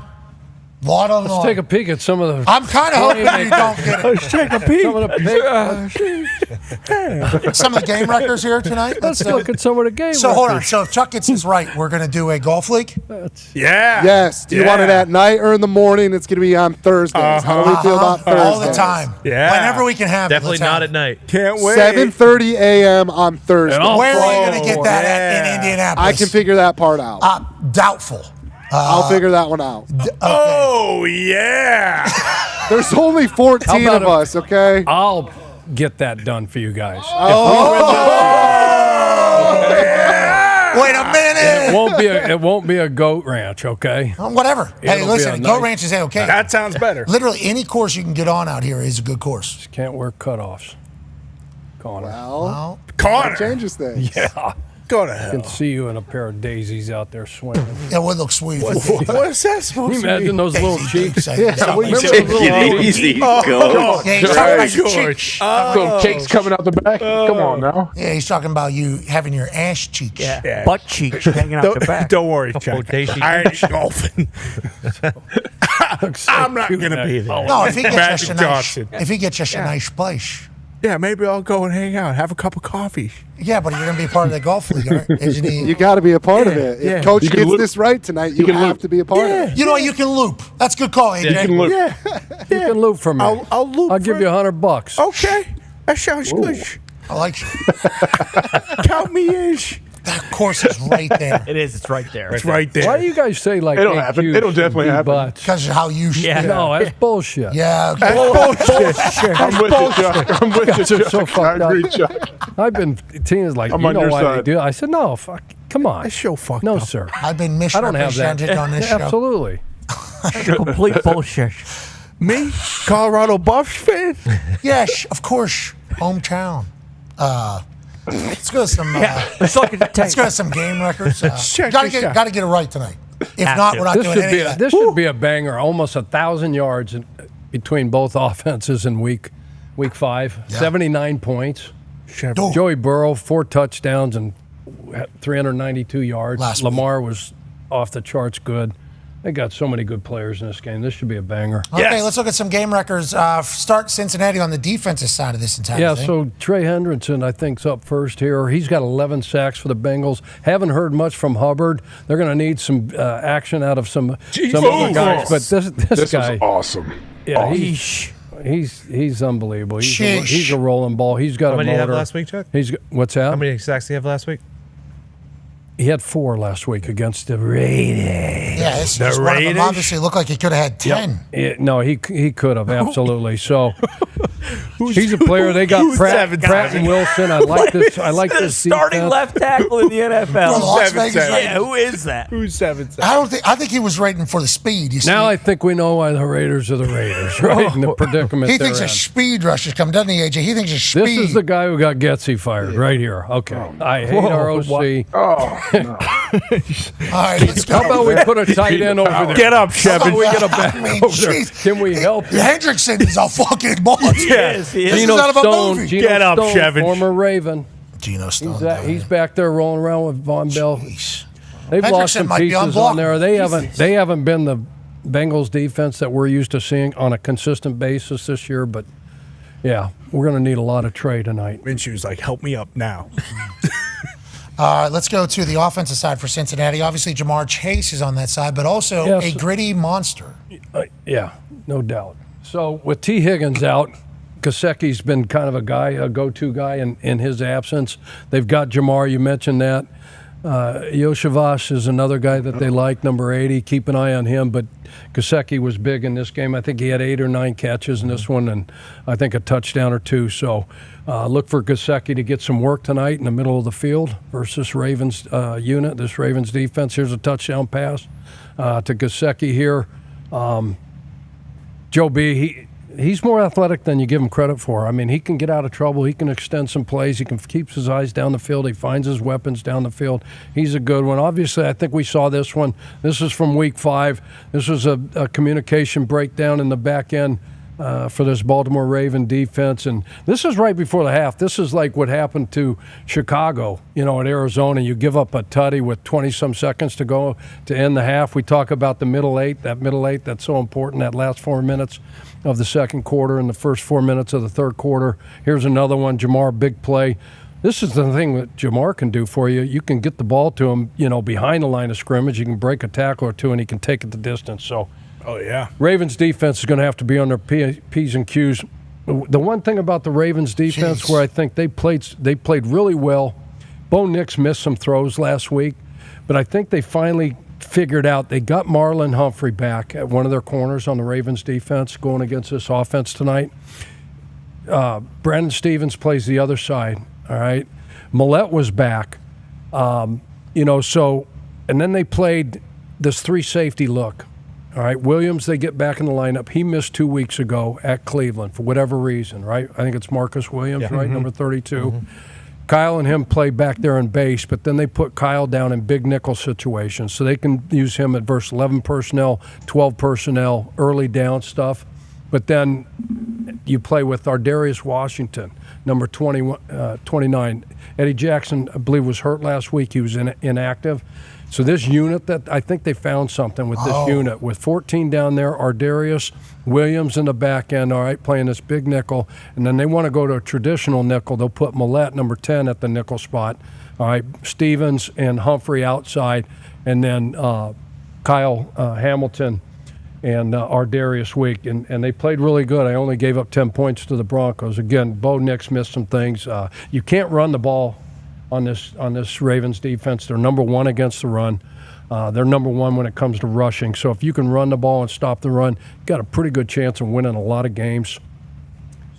Lot on the Let's line. take a peek at some of the. I'm kind of hoping you don't get it. Let's take a peek. Some of the Some of the game records here tonight. Let's look at some of the game. So hold on. records. So if Chuck gets this right, we're going to do a golf league. Yeah. Yes. Do you want it at night or in the morning? It's going to be on Thursdays. How do we feel about Thursdays? All the time. Yeah. Whenever we can have Definitely it. let's not have at night. Can't wait. 7:30 a.m. on Thursday. it. Where are you going to get that at Yeah. in Indianapolis? I can figure that part out. Doubtful. I'll figure that one out. Oh, yeah. There's only 14 How of about us, okay? I'll get that done for you guys. Wait a minute. It won't be a goat ranch, okay? Whatever. Hey, It'll listen, be a Go nice- Ranch is okay. That sounds better. Literally any course you can get on out here is a good course. Just can't wear cutoffs. Connor. Well, Connor. that changes things. Yeah. Go to I hell. can see you in a pair of daisies out there swimming. That would look sweet. What is that supposed Can you to be? imagine those little cheeks? Yeah, we Remember take those little Easy, Oh, go. Yeah, he's talking about your cheeks. So cakes coming out the back. Come on now. Yeah, he's talking about you having your ass cheeks. Yeah. Butt cheeks hanging out the back. Don't worry, Chuck. I ain't golfing. I'm not going to be there. No, if he gets us Magic a nice, Johnson. if he gets us a nice place. Yeah, maybe I'll go and hang out, have a cup of coffee. Yeah, but you're going to be part of the golf league, aren't isn't he? You got to be a part of it. If Yeah. Coach You can gets loop. this right tonight, you can have loop. to be a part of it. You know what? You can loop. That's a good call, AJ. You can loop. Yeah. You can loop for me. I'll loop. I'll give you $100. Okay. That sounds good. I like you. Count me in. That course is right there. It is. It's right there. It's right there. Why do you guys say like It'll hey, happen. cubes It'll should definitely be happen. butts? Because of how you should. Yeah. No, that's bullshit. Yeah. Bullshit. I'm with you, Chuck. I'm with Guys you, are so Chuck. I fucked up. agree, Chuck. I've been Tina's like, I'm you on know your why they side. do it. I said, no, fuck, come on. That's so fucked No, up. sir. I've been I don't have that. misrepresented on this show. Absolutely. Complete bullshit. Me? Colorado Buffs fan? Yes, of course. Hometown. Let's go to some. It's like a Let's go to some game records. Check Gotta this out. get it right tonight. If Have not, to. we're not This doing should any be of a, that. this should be a banger. Almost 1,000 yards between both offenses in week 5. Yeah. 79 points. Oh. Joey Burrow 4 touchdowns and 392 yards. Last Lamar was off the charts good. They got so many good players in this game. This should be a banger. Okay, let's look at some game records. Start Cincinnati on the defensive side of this entire Yeah, thing. so Trey Hendrickson, I think, is up first here. He's got 11 sacks for the Bengals. Haven't heard much from Hubbard. They're going to need some action out of some other guys. But this guy, is awesome. yeah, Awesome. he's unbelievable. Sheesh. He's a rolling ball. He's got How a many did you have motor. last week, Chuck? What's that? How many sacks did you have last week? He had 4 last week against the Raiders. yeah, it's just one of them obviously looked like he could have had 10. No, he could have absolutely. So he's a player. They got Pratt and Wilson. I like this. I like this starting defense. left tackle in the From NFL. Las Vegas, right? Yeah, who is that? Who's 7 sacks? I think he was rating for the speed. You see? Now I think we know why the Raiders are the Raiders, right? In the predicament he they're thinks a in. speed rush is coming, doesn't he, AJ? He thinks a speed. This is the guy who got Getsy fired right here. Okay. I hate our OC. Oh, no. All right, let's go. How about we put a tight end over there? Get up, How about Shevin. we get a back I mean, over there? jeez. Can we help you? Hendrickson is a fucking boss. Yes, he is. This is Geno out of a Stone. movie. Geno Get up, Stone, Shevin. former Raven. Geno Stone. He's back there rolling around with Von Bell. Jeez. They've lost Hendrickson some might be pieces unblockable. on there. They haven't been the Bengals defense that we're used to seeing on a consistent basis this year. But yeah, we're going to need a lot of Trey tonight. Minshew's like, help me up now. Let's go to the offensive side for Cincinnati. Obviously, Jamar Chase is on that side, but also Yes. a gritty monster. Yeah, no doubt. So with T. Higgins out, Gesicki's been kind of a go-to guy in his absence. They've got Jamar, you mentioned that. Yoshivas is another guy that they like, number 80. Keep an eye on him. But Gesicki was big in this game. I think he had 8 or 9 catches in this one, and I think a touchdown or 2. So look for Gesicki to get some work tonight in the middle of the field versus Ravens unit, this Ravens defense. Here's a touchdown pass to Gesicki here. Joe B., he's more athletic than you give him credit for. I mean, he can get out of trouble. He can extend some plays. He can keeps his eyes down the field. He finds his weapons down the field. He's a good one. Obviously, I think we saw this one. This is from week 5. This was a communication breakdown in the back end for this Baltimore Raven defense. And this is right before the half. This is like what happened to Chicago, at Arizona. You give up a tutty with 20-some seconds to go to end the half. We talk about the middle 8, that's so important, that last 4 minutes of the second quarter and the first 4 minutes of the third quarter. Here's another one, Jamar, big play. This is the thing that Jamar can do for you. You can get the ball to him, behind the line of scrimmage. You can break a tackle or two, and he can take it the distance. So, Oh, yeah. Ravens defense is going to have to be on their P's and Q's. The one thing about the Ravens defense where I think they played really well, Bo Nix missed some throws last week, but I think they finally figured out they got Marlon Humphrey back at one of their corners on the Ravens defense going against this offense tonight. Brandon Stevens plays the other side, all right? Millette was back. And then they played this 3 safety look. All right, Williams, they get back in the lineup. He missed 2 weeks ago at Cleveland for whatever reason, right? I think it's Marcus Williams, right, number 32. Kyle and him play back there in base, but then they put Kyle down in big nickel situations, so they can use him at verse 11 personnel, 12 personnel, early down stuff. But then you play with Ardarius Washington, number 29. Eddie Jackson, I believe, was hurt last week. He was inactive. So this unit, that I think they found something with this unit. With 14 down there, Ardarius, Williams in the back end, all right, playing this big nickel. And then they want to go to a traditional nickel. They'll put Millette, number 10, at the nickel spot. All right, Stevens and Humphrey outside. And then Kyle Hamilton and Ardarius Week. And they played really good. I only gave up 10 points to the Broncos. Again, Bo Nix missed some things. You can't run the ball on this Ravens defense. They're number 1 against the run. They're number 1 when it comes to rushing. So if you can run the ball and stop the run, you got a pretty good chance of winning a lot of games.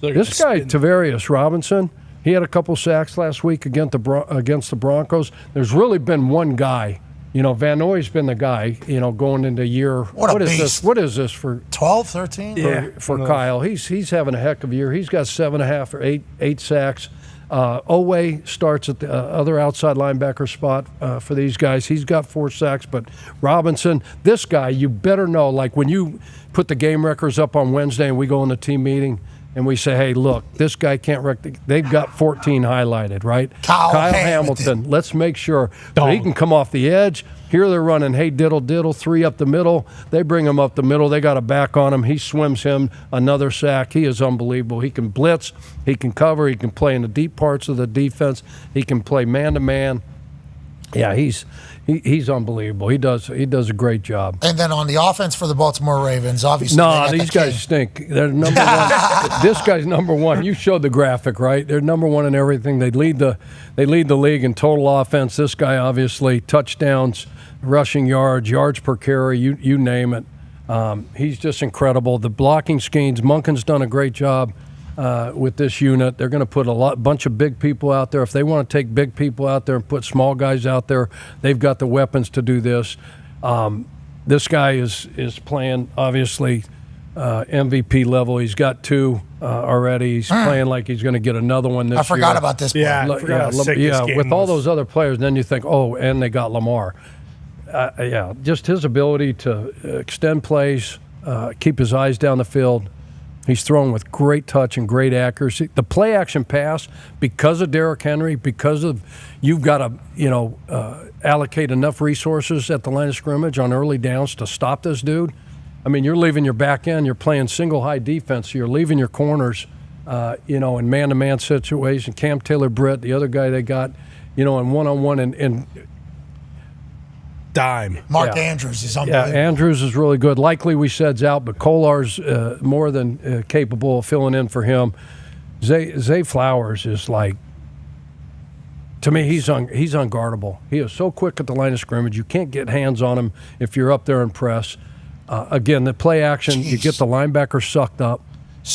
So this guy, Tavarius Robinson, he had a couple sacks last week against the Broncos. There's really been one guy. Van Noy's been the guy, going into year. What is this? What is this for 12, 13? For Kyle. He's having a heck of a year. He's got 7.5 or 8 sacks. Owe starts at the other outside linebacker spot for these guys. He's got 4 sacks, but Robinson, this guy, you better know, like when you put the game records up on Wednesday and we go in the team meeting and we say, hey, look, this guy can't they've got 14 highlighted, right? Kyle Hamilton. Let's make sure so he can come off the edge. Here they're running, hey, diddle, 3 up the middle. They bring him up the middle. They got a back on him. He swims him, another sack. He is unbelievable. He can blitz. He can cover. He can play in the deep parts of the defense. He can play man-to-man. Yeah, he's unbelievable. He does a great job. And then on the offense for the Baltimore Ravens, obviously. No, these guys stink. They're number 1. This guy's number 1. You showed the graphic, right? They're number 1 in everything. They lead the league in total offense. This guy, obviously, touchdowns, rushing yards per carry, you name it. He's just incredible. The blocking schemes, Monken's done a great job with this unit. They're going to put a bunch of big people out there. If they want to take big people out there and put small guys out there, they've got the weapons to do this. This guy is playing, obviously, MVP level. He's got 2 already. He's playing like he's going to get another one this year. I forgot about this play. With all those other players, then you think, and they got Lamar. Just his ability to extend plays, keep his eyes down the field. He's throwing with great touch and great accuracy. The play action pass, because of Derrick Henry, because of you've got to allocate enough resources at the line of scrimmage on early downs to stop this dude. I mean, you're leaving your back end. You're playing single high defense. So you're leaving your corners, in man-to-man situation. Cam Taylor-Britt, the other guy they got, in one-on-one and dime. Mark Andrews is unbelievable. Yeah, Andrews is really good. Likely we said's out, but Kolar's more than capable of filling in for him. Zay Flowers is like, to me, he's unguardable. He is so quick at the line of scrimmage. You can't get hands on him if you're up there and press. Again, the play action, you get the linebacker sucked up.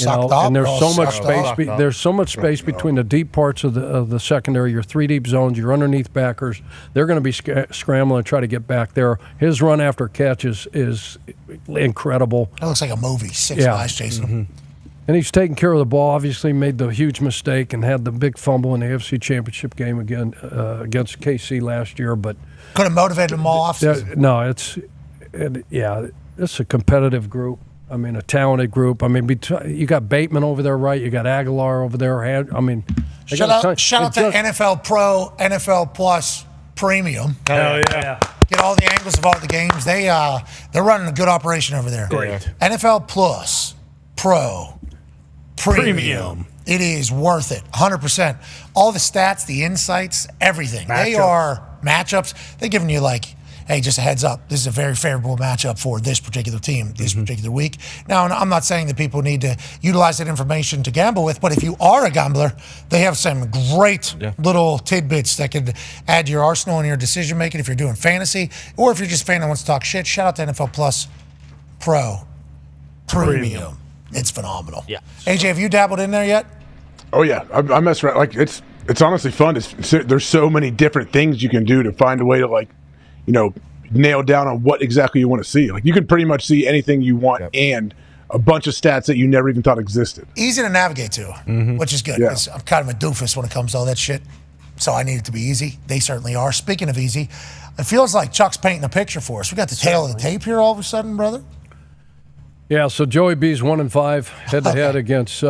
And there's so much space. There's so much space between the deep parts of the secondary. Your 3 deep zones, your underneath backers. They're going to be scrambling to try to get back there. His run after catch is incredible. That looks like a movie. 6 guys chasing him. And he's taking care of the ball. Obviously, made the huge mistake and had the big fumble in the AFC Championship game again against KC last year. But could have motivated them all off season. No, it's a competitive group. I mean, a talented group. I mean, you got Bateman over there, right? You got Aguilar over there. I mean, shout out to NFL Pro, NFL Plus Premium. Hell yeah. Get all the angles of all the games. They're running a good operation over there. Great. NFL Plus Pro Premium. It is worth it, 100%. All the stats, the insights, everything. They are matchups. They're giving you hey, just a heads up, this is a very favorable matchup for this particular team, this particular week. Now, I'm not saying that people need to utilize that information to gamble with, but if you are a gambler, they have some great little tidbits that could add to your arsenal and your decision making if you're doing fantasy, or if you're just a fan that wants to talk shit. Shout out to NFL Plus Pro Premium. It's phenomenal. Yeah. AJ, have you dabbled in there yet? Oh yeah, I mess around. Like it's honestly fun. There's so many different things you can do to find a way to nail down on what exactly you want to see. Like you can pretty much see anything you want and a bunch of stats that you never even thought existed. Easy to navigate to, which is good. Yeah. I'm kind of a doofus when it comes to all that shit, so I need it to be easy. They certainly are. Speaking of easy, it feels like Chuck's painting a picture for us. We got the tail of the tape here all of a sudden, brother. Yeah, so Joey B's 1-5 head-to-head against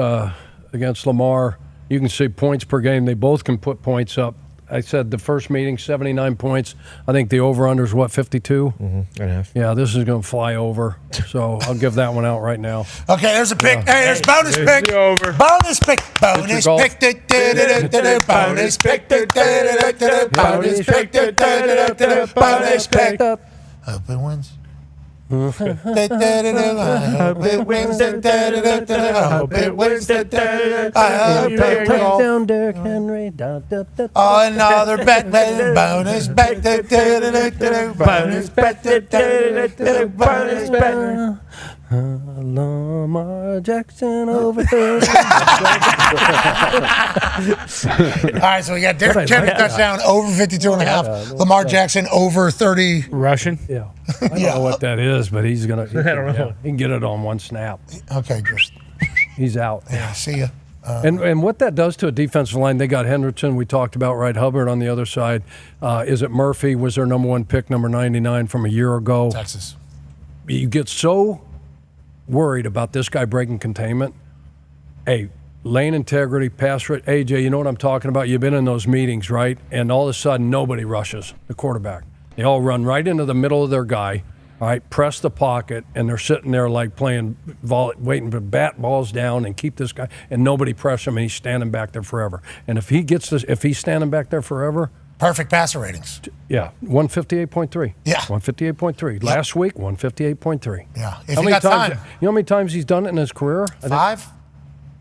Lamar. You can see points per game. They both can put points up. I said the first meeting, 79 points. I think the over-under is, 52? Yeah, this is going to fly over. So I'll give that one out right now. Okay, there's a pick. Hey, there's bonus pick. Bonus pick. Bonus pick. Bonus pick. Bonus pick. Bonus pick. Hope it wins. I hope it wins. I hope it wins. I hope it wins. Down Derrick Henry. Oh, another bet. Bonus bet. Bonus bet. Bonus bet. Lamar Jackson over 30. All right, so we got Derrick Henry touchdown over 52.5. Lamar Jackson over 30. Russian? Yeah. I don't know what that is, but he's going to. I don't know. He can get it on one snap. Okay, good. He's out. Yeah, see ya. And what that does to a defensive line, they got Hendrickson, we talked about, right? Hubbard on the other side. Is it Murphy? Was their number one pick, number 99 from a year ago? Texas. You get so worried about this guy breaking containment. Hey, lane integrity, pass rate. AJ, you know what I'm talking about? You've been in those meetings, right? And all of a sudden, nobody rushes the quarterback. They all run right into the middle of their guy, all right, press the pocket, and they're sitting there like playing, waiting to bat balls down and keep this guy, and nobody press him, and he's standing back there forever. And if he gets this, if he's standing back there forever, perfect passer ratings. Yeah, 158.3. Yeah. 158.3. Yep. Last week, 158.3. Yeah. If you got time. You know how many times he's done it in his career? 5?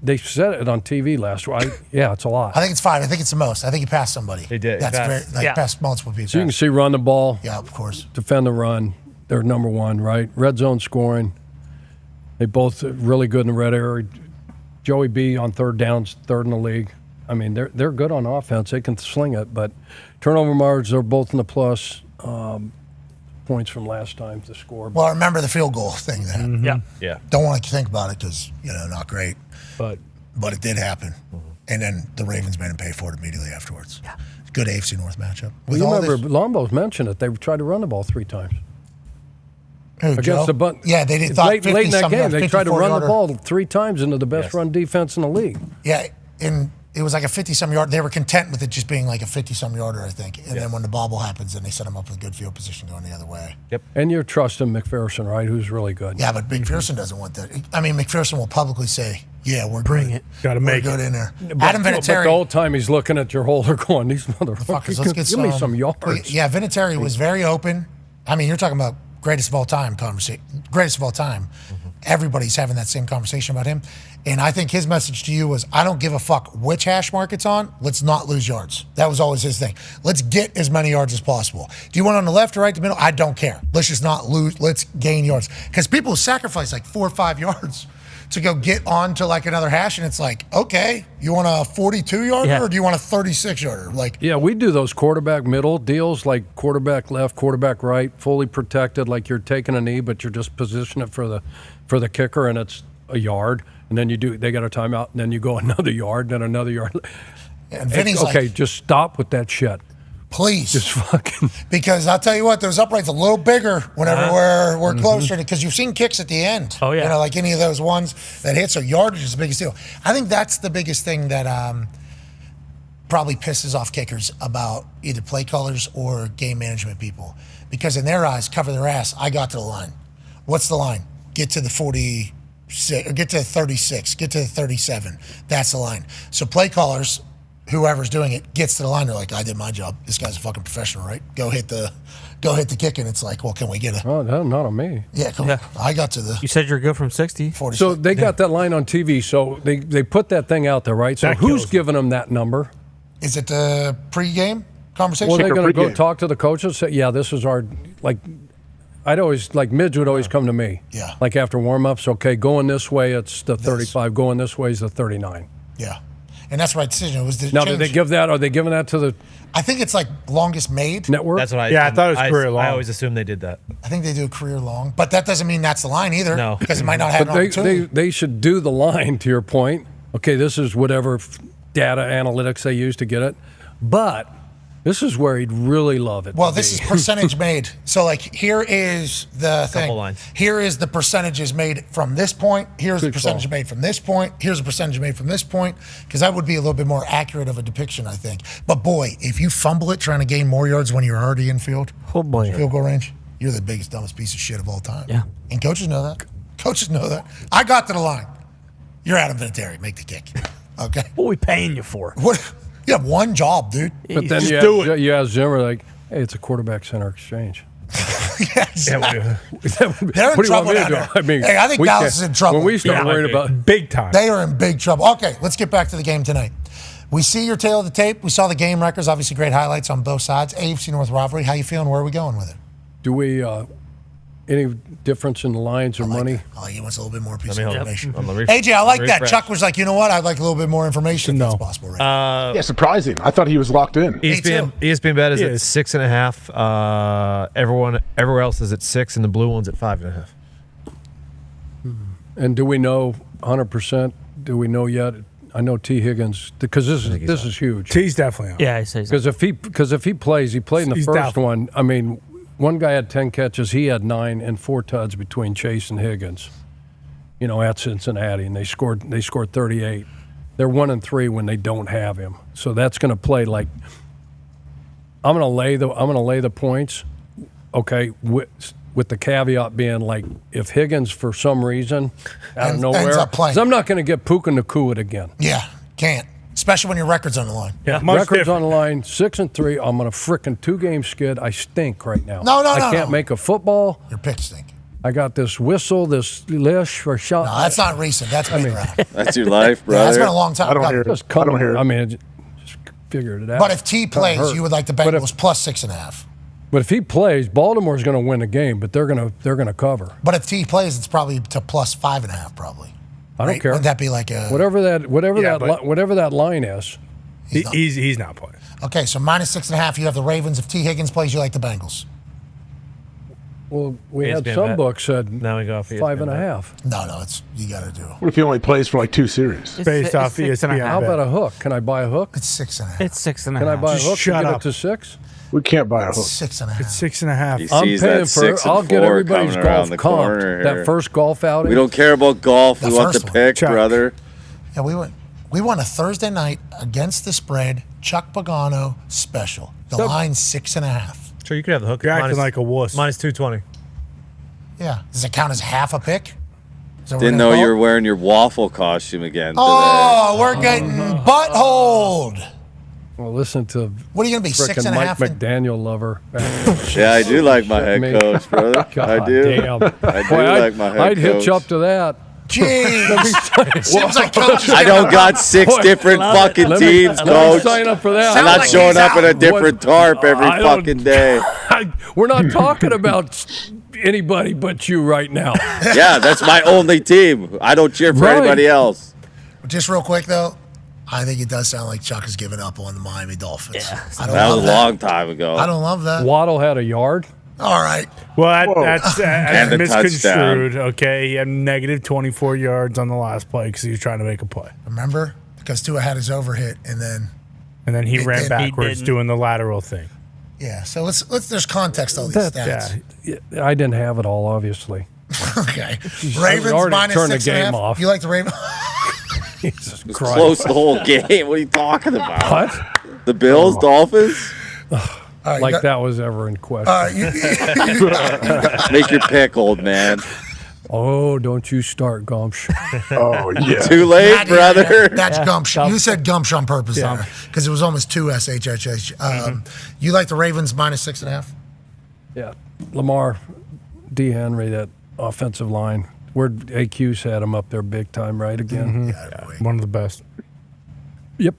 They said it on TV last week. Yeah, it's a lot. I think it's 5. I think it's the most. I think he passed somebody. He did. That's passed multiple people. So you can see run the ball. Yeah, of course. Defend the run. They're number one, right? Red zone scoring. They both really good in the red area. Joey B on third downs, third in the league. I mean, they're good on offense. They can sling it, but turnover margins, they're both in the plus. Points from last time to score. Well, I remember the field goal thing there. Mm-hmm. Yeah. Don't want to think about it because, not great. But it did happen. And then the Ravens made him pay for it immediately afterwards. Yeah. Good AFC North matchup. Well, you remember Lombo's mentioned it. They tried to run the ball 3 times. Who, Joe? Yeah, they did. Late in that game, they tried to run the ball 3 times into the best run defense in the league. Yeah, and it was like a 50-some yard. They were content with it just being like a 50-some yarder, I think. And then when the bobble happens, then they set him up with a good field position going the other way. Yep. And you're trusting McPherson, right? Who's really good. Yeah, but McPherson doesn't want that. I mean, McPherson will publicly say, "Yeah, we're bring good. it. Got to make good it in there." But, Adam Vinatieri. But the whole time he's looking at your holder, going, "These motherfuckers, give me some yards." Yeah, Vinatieri was very open. I mean, you're talking about greatest of all time conversation. Greatest of all time. Everybody's having that same conversation about him. And I think his message to you was, I don't give a fuck which hash mark it's on. Let's not lose yards. That was always his thing. Let's get as many yards as possible. Do you want on the left or right, the middle? I don't care. Let's just not lose. Let's gain yards. Because people sacrifice like 4 or 5 yards to go get on to like another hash. And it's like, okay, you want a 42-yarder or do you want a 36-yarder? Yeah, we do those quarterback middle deals, like quarterback left, quarterback right, fully protected, like you're taking a knee, but you're just positioning it for the kicker, and it's a yard. And then they got a timeout, and then you go another yard, then another yard. And Vinny's okay, just stop with that shit. Please. Just fucking. Because I'll tell you what, those uprights a little bigger whenever we're closer, because you've seen kicks at the end. Oh, yeah. Like any of those ones that hit, so yardage is the biggest deal. I think that's the biggest thing that probably pisses off kickers about either play callers or game management people. Because in their eyes, cover their ass, I got to the line. What's the line? Get to the 46, or get to the 36, get to the 37. That's the line. So play callers whoever's doing it gets to the line. They're like, I did my job. This guy's a fucking professional, right? Go hit the kick, and it's like, well, can we get a? Oh, no, not on me. Yeah, come on. I got to the. You said you're good from 60. 40. So they got that line on TV. So they put that thing out there, right? So That who's kills giving them that number? Is it the pregame conversation? Well, they're going to go pregame. talk to the coaches. Say, yeah, this is our like. I'd always like Midge would always come to me. Yeah. Like after warm-ups, okay, going this way, it's the 35. Going this way is the 39. Yeah, and that's the right decision. It was the Now, change. did they give that? Are they giving that to the I think it's like longest made. network? That's what I. Yeah, I thought it was career long. I always assumed they did that. I think they do a career long, but that doesn't mean that's the line either. No. because it might not have But an opportunity. they should do the line, to your point. Okay, this is whatever data analytics they use to get it. But this is where he'd really love it. Well, to this be. is percentage made. So, like, here is the thing. Couple lines. Here is the percentages made from this point. Here's the Good percentage call. made from this point. Here's the percentage made from this point. Because that would be a little bit more accurate of a depiction, I think. But boy, if you fumble it trying to gain more yards when you're already in field, Oh boy. field goal range, you're the biggest, dumbest piece of shit of all time. Yeah. And coaches know that. Coaches know that. I got to the line. You're Adam Vinatieri. Make the kick. Okay. What are we paying you for? What? You have one job, dude. But then do it. you ask Zimmer, like, hey, it's a quarterback center exchange. Yes. Yeah, we do. They're in What do you want trouble me to down do? there. I mean, Hey, I think we Dallas can't- is in trouble. When we start worrying about big time. They are in big trouble. Okay, let's get back to the game tonight. We see your tail of the tape. We saw the game records. Obviously, great highlights on both sides. AFC North rivalry. How you feeling? Where are we going with it? do we any difference in the lines or money? Oh, he wants a little bit more piece Let of me help. information. On the ref- AJ, I like on the that. refresh. Chuck was like, you know what? I'd like a little bit more information if that's possible. Right? Yeah, surprising. I thought he was locked in. ESPN bet is He at is. 6.5. Everywhere else is at 6, and the blue one's at 5.5. And do we know 100%? Do we know yet? I know T. Higgins, because this is huge. T's definitely on. Yeah, I say so. Because if he plays, he played in the He's first doubtful. one. I mean, one guy had 10 catches, he had 9 and 4 tuds between Chase and Higgins. You know, at Cincinnati, and they scored 38. They're 1-3 when they don't have him. So that's going to play like I'm going to lay the points. Okay, with the caveat being like if Higgins for some reason out of Ends nowhere, up playing. 'cause I'm not going to get Puka Nakua again. Yeah, can't. Especially when your record's on the line. Yeah, much Records different. on the line, 6-3. I'm on a frickin' 2-game skid. I stink right now. No, I can't no. make a football. Your picks stink. I got this whistle, this lish or shot. No, that's not recent. That's been around. That's your life, Yeah, brother. that's been a long time. I don't hear it. Just I don't hear it. I mean, just figured it out. But if T plays, Hurt. you would like the But Bengals plus 6.5. But if he plays, Baltimore's going to win the game, but they're going to cover. But if T plays, it's probably to plus 5.5, probably. I don't Right? care. Wouldn't that be like a whatever that but- whatever that line is? He's not playing. Okay, so minus 6.5. You have the Ravens. If T Higgins plays, you like the Bengals. Well, we had ESPN some bet. books said Now we go off ESPN 5.5. No, it's you got to do. What if he only plays for like 2 series? Based off it's 6.5. ESPN. How bet. about a hook? Can I buy a hook? It's 6.5. It's 6.5. Can I buy a Just hook shut to get up. it to 6? We can't buy a hook. 6.5. It's 6.5. He I'm sees paying that for 6 it. I'll and get 4 everybody's coming around golf the comp. corner here. That first golf outing. We don't care about golf. The We want the first one. pick, Chuck. brother. Yeah, we won a Thursday night against the spread. Chuck Pagano special. The line's 6.5. Sure, you could have the hook. You're acting minus- like a wuss. Minus 220. Yeah. Does it count as half a pick? Is that what we're Didn't gonna know call you it? were wearing your waffle costume again today. Oh, we're getting buttholed. Well, listen to What are you going to be, frickin' 6.5? Mike McDaniel lover. Yeah, I do like my head Me. coach, brother. God I do. damn. I do Boy, like my head I'd coach. hitch up to that. Jeez. Seems like coaches I don't got 6 different fucking teams, Let me coach. sign up for that. I'm not like showing he's up in a out. different tarp every I don't- fucking day. We're not talking about anybody but you right now. Yeah, that's my only team. I don't cheer for Right. anybody else. Just real quick, though, I think it does sound like Chuck has given up on the Miami Dolphins. Yeah. I don't That love was a that. long time ago. I don't love that. Waddle had a yard. All right. Well, that's And the misconstrued. Okay, he had negative 24 yards on the last play because he was trying to make a play, Remember? Because Tua had his overhit, and then he He ran didn't. backwards He didn't. doing the lateral thing. yeah. So let's there's context to all these That- stats. Yeah, I didn't have it all, obviously. Okay. I Ravens already minus turned the 6.5. game off. You like the Ravens? Jesus It's Christ. close the whole game. What are you talking about? What? The Bills, Dolphins? All right, Like you got- that was ever in question. All right, Make your pick, old man. Oh, don't you start, Gumsh. Oh, yeah. Too late, brother. That's Gumsh. You said Gumsh on purpose there because it was almost 2 SHHH. You like the Ravens minus 6.5? Yeah. Lamar, D. Henry, that offensive line. Where AQ's had him up there big time, right? Again. One of the best. Yep.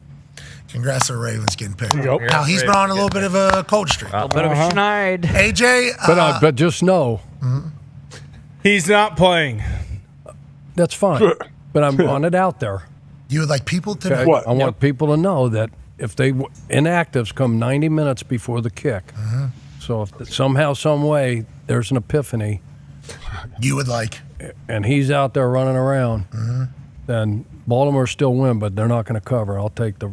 Congrats to the Ravens getting picked. Yep. Now, he's been on a little bit of a cold streak. A bit of a schneid. AJ? But just know. He's not playing. That's fine. But I'm on it out there. You would like people to know? Okay? I want people to know that if they inactives come 90 minutes before the kick. So if somehow, some way, there's an epiphany. You would like. And he's out there running around. Then Baltimore still win, but they're not going to cover. I'll take the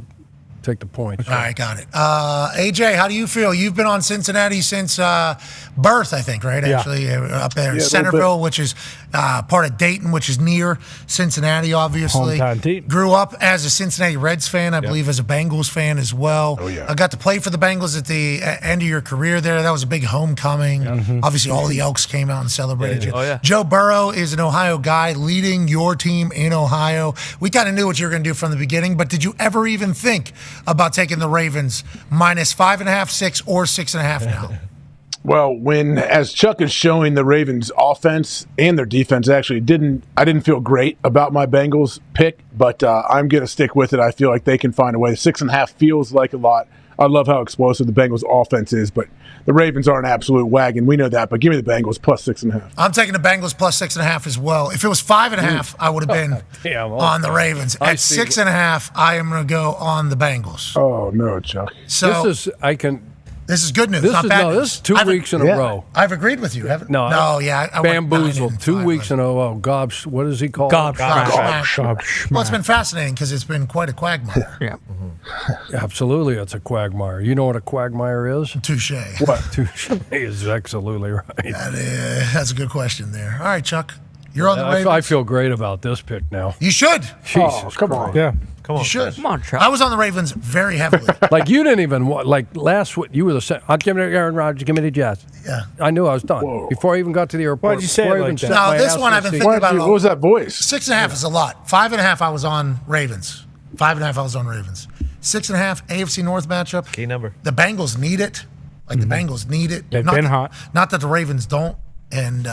points. All right, got it. AJ, how do you feel? You've been on Cincinnati since birth, I think, right? Yeah. Actually, up there in Yeah, a little Centerville, which is part of Dayton, which is near Cincinnati, obviously. Hometown team. Grew up as a Cincinnati Reds fan, I believe as a Bengals fan as well. Oh, yeah. I got to play for the Bengals at the end of your career there. That was a big homecoming. Obviously, all the Elks came out and celebrated you. Oh, yeah. Joe Burrow is an Ohio guy leading your team in Ohio. We kind of knew what you were going to do from the beginning, but did you ever even think about taking the Ravens minus 5.5, 6, or 6.5 now? Well, as Chuck is showing the Ravens offense and their defense, actually I didn't feel great about my Bengals pick, but I'm going to stick with it. I feel like they can find a way. 6.5 feels like a lot. I love how explosive the Bengals offense is, but the Ravens are an absolute wagon. We know that, but give me the Bengals plus 6.5. I'm taking the Bengals plus 6.5 as well. If it was 5.5, I would have been on the Ravens. At 6.5, I am going to go on the Bengals. Oh no, Chuck. So this is good news. This not is bad no. news. This is 2 weeks in a row. I've agreed with you, haven't No, I went bamboozled. 9 and 2 5. weeks in a row. Gobs. What is he called? Gobsmack. Well, it's been fascinating because it's been quite a quagmire. Yeah. Absolutely, it's a quagmire. You know what a quagmire is? Touche. What? Touche is absolutely right. That's a good question there. All right, Chuck. You're on the Ravens. I feel great about this pick now. You should. Jesus, come on. Yeah. Come on. You should. Come on, Chuck. I was on the Ravens very heavily. Like you didn't even like last week. You were the same. I'll give me to Aaron Rodgers. Give me the Jets. Yeah. I knew I was done before I even got to the airport. Why'd you say it before I like even that? set No, my this ass one in I've been the thinking seat. about. What was that voice? 6.5 is a lot. 5.5, I was on Ravens. 5.5, I was on Ravens. 6.5, AFC North matchup. Key number. The Bengals need it. The Bengals need it. They've Not been that- hot. Not that the Ravens don't. And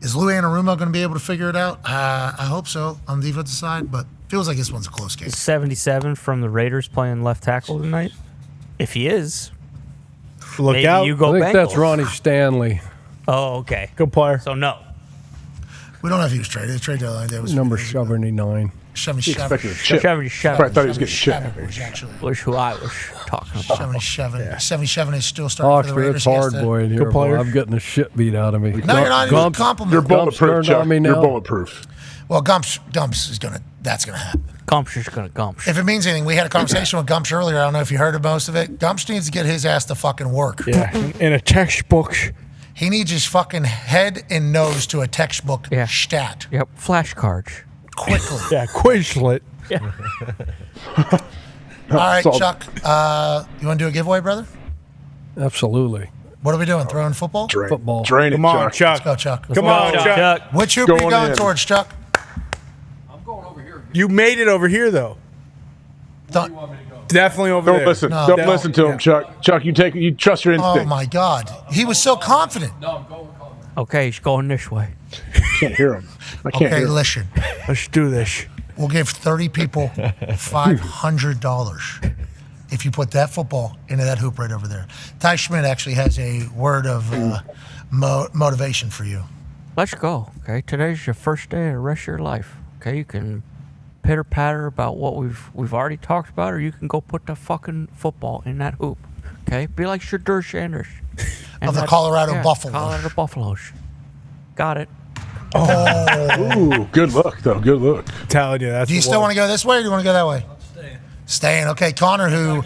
is Lou Anarumo going to be able to figure it out? I hope so on the defensive side, but feels like this one's a close game. 77 from the Raiders playing left tackle tonight. If he is, Look maybe out. you go I think Bengals. that's Ronnie Stanley. Oh, okay. Good player. So no. We don't know if he was traded. The trade deadline day was Number 79. 77. Probably thought he was getting shipped. Actually. Was who I was talking about. 77. 77 is still starting for the Oxford, Raiders. it's hard, yesterday. boy, in here. player. Boy. I'm getting the shit beat out of me. No, you're not even Gumps- compliment. You're Gumps bulletproof, turned Chuck. on me You're now. bulletproof. Well, Gumps that's going to happen. Gumps is going to Gumps. If it means anything, we had a conversation with Gumps earlier. I don't know if you heard of most of it. Gumps needs to get his ass to fucking work. Yeah. In a textbook. He needs his fucking head and nose to a textbook stat. Yep. Flashcards. Quickly. Yeah. Quizlet. Yeah. All right, Chuck. You want to do a giveaway, brother? Absolutely. What are we doing? Throwing football? Football. Drain it, Come on, Chuck. Let's go, Chuck. Come on, Chuck. Which hoop are you Going going in. towards, Chuck? You made it over here, though. Don't- Definitely over Don't there. listen. No. Don't No. listen to him, Chuck. Chuck, you trust your Oh, instinct. my God. He was so confident. Okay, he's going this way. Can't hear him. I can't Okay, hear him. listen. Let's do this. We'll give 30 people $500 if you put that football into that hoop right over there. Ty Schmidt actually has a word of motivation for you. Let's go. Okay, today's your first day of the rest of your life. Okay, you can pitter patter about what we've already talked about, or you can go put the fucking football in that hoop. Okay, be like Shadur Sanders Of the Colorado Buffaloes. Colorado Buffaloes. Got it. Ooh, good look, though. Good look. I'm telling you, that's Do you still want to go this way or do you want to go that way? Staying. Okay, Connor, who.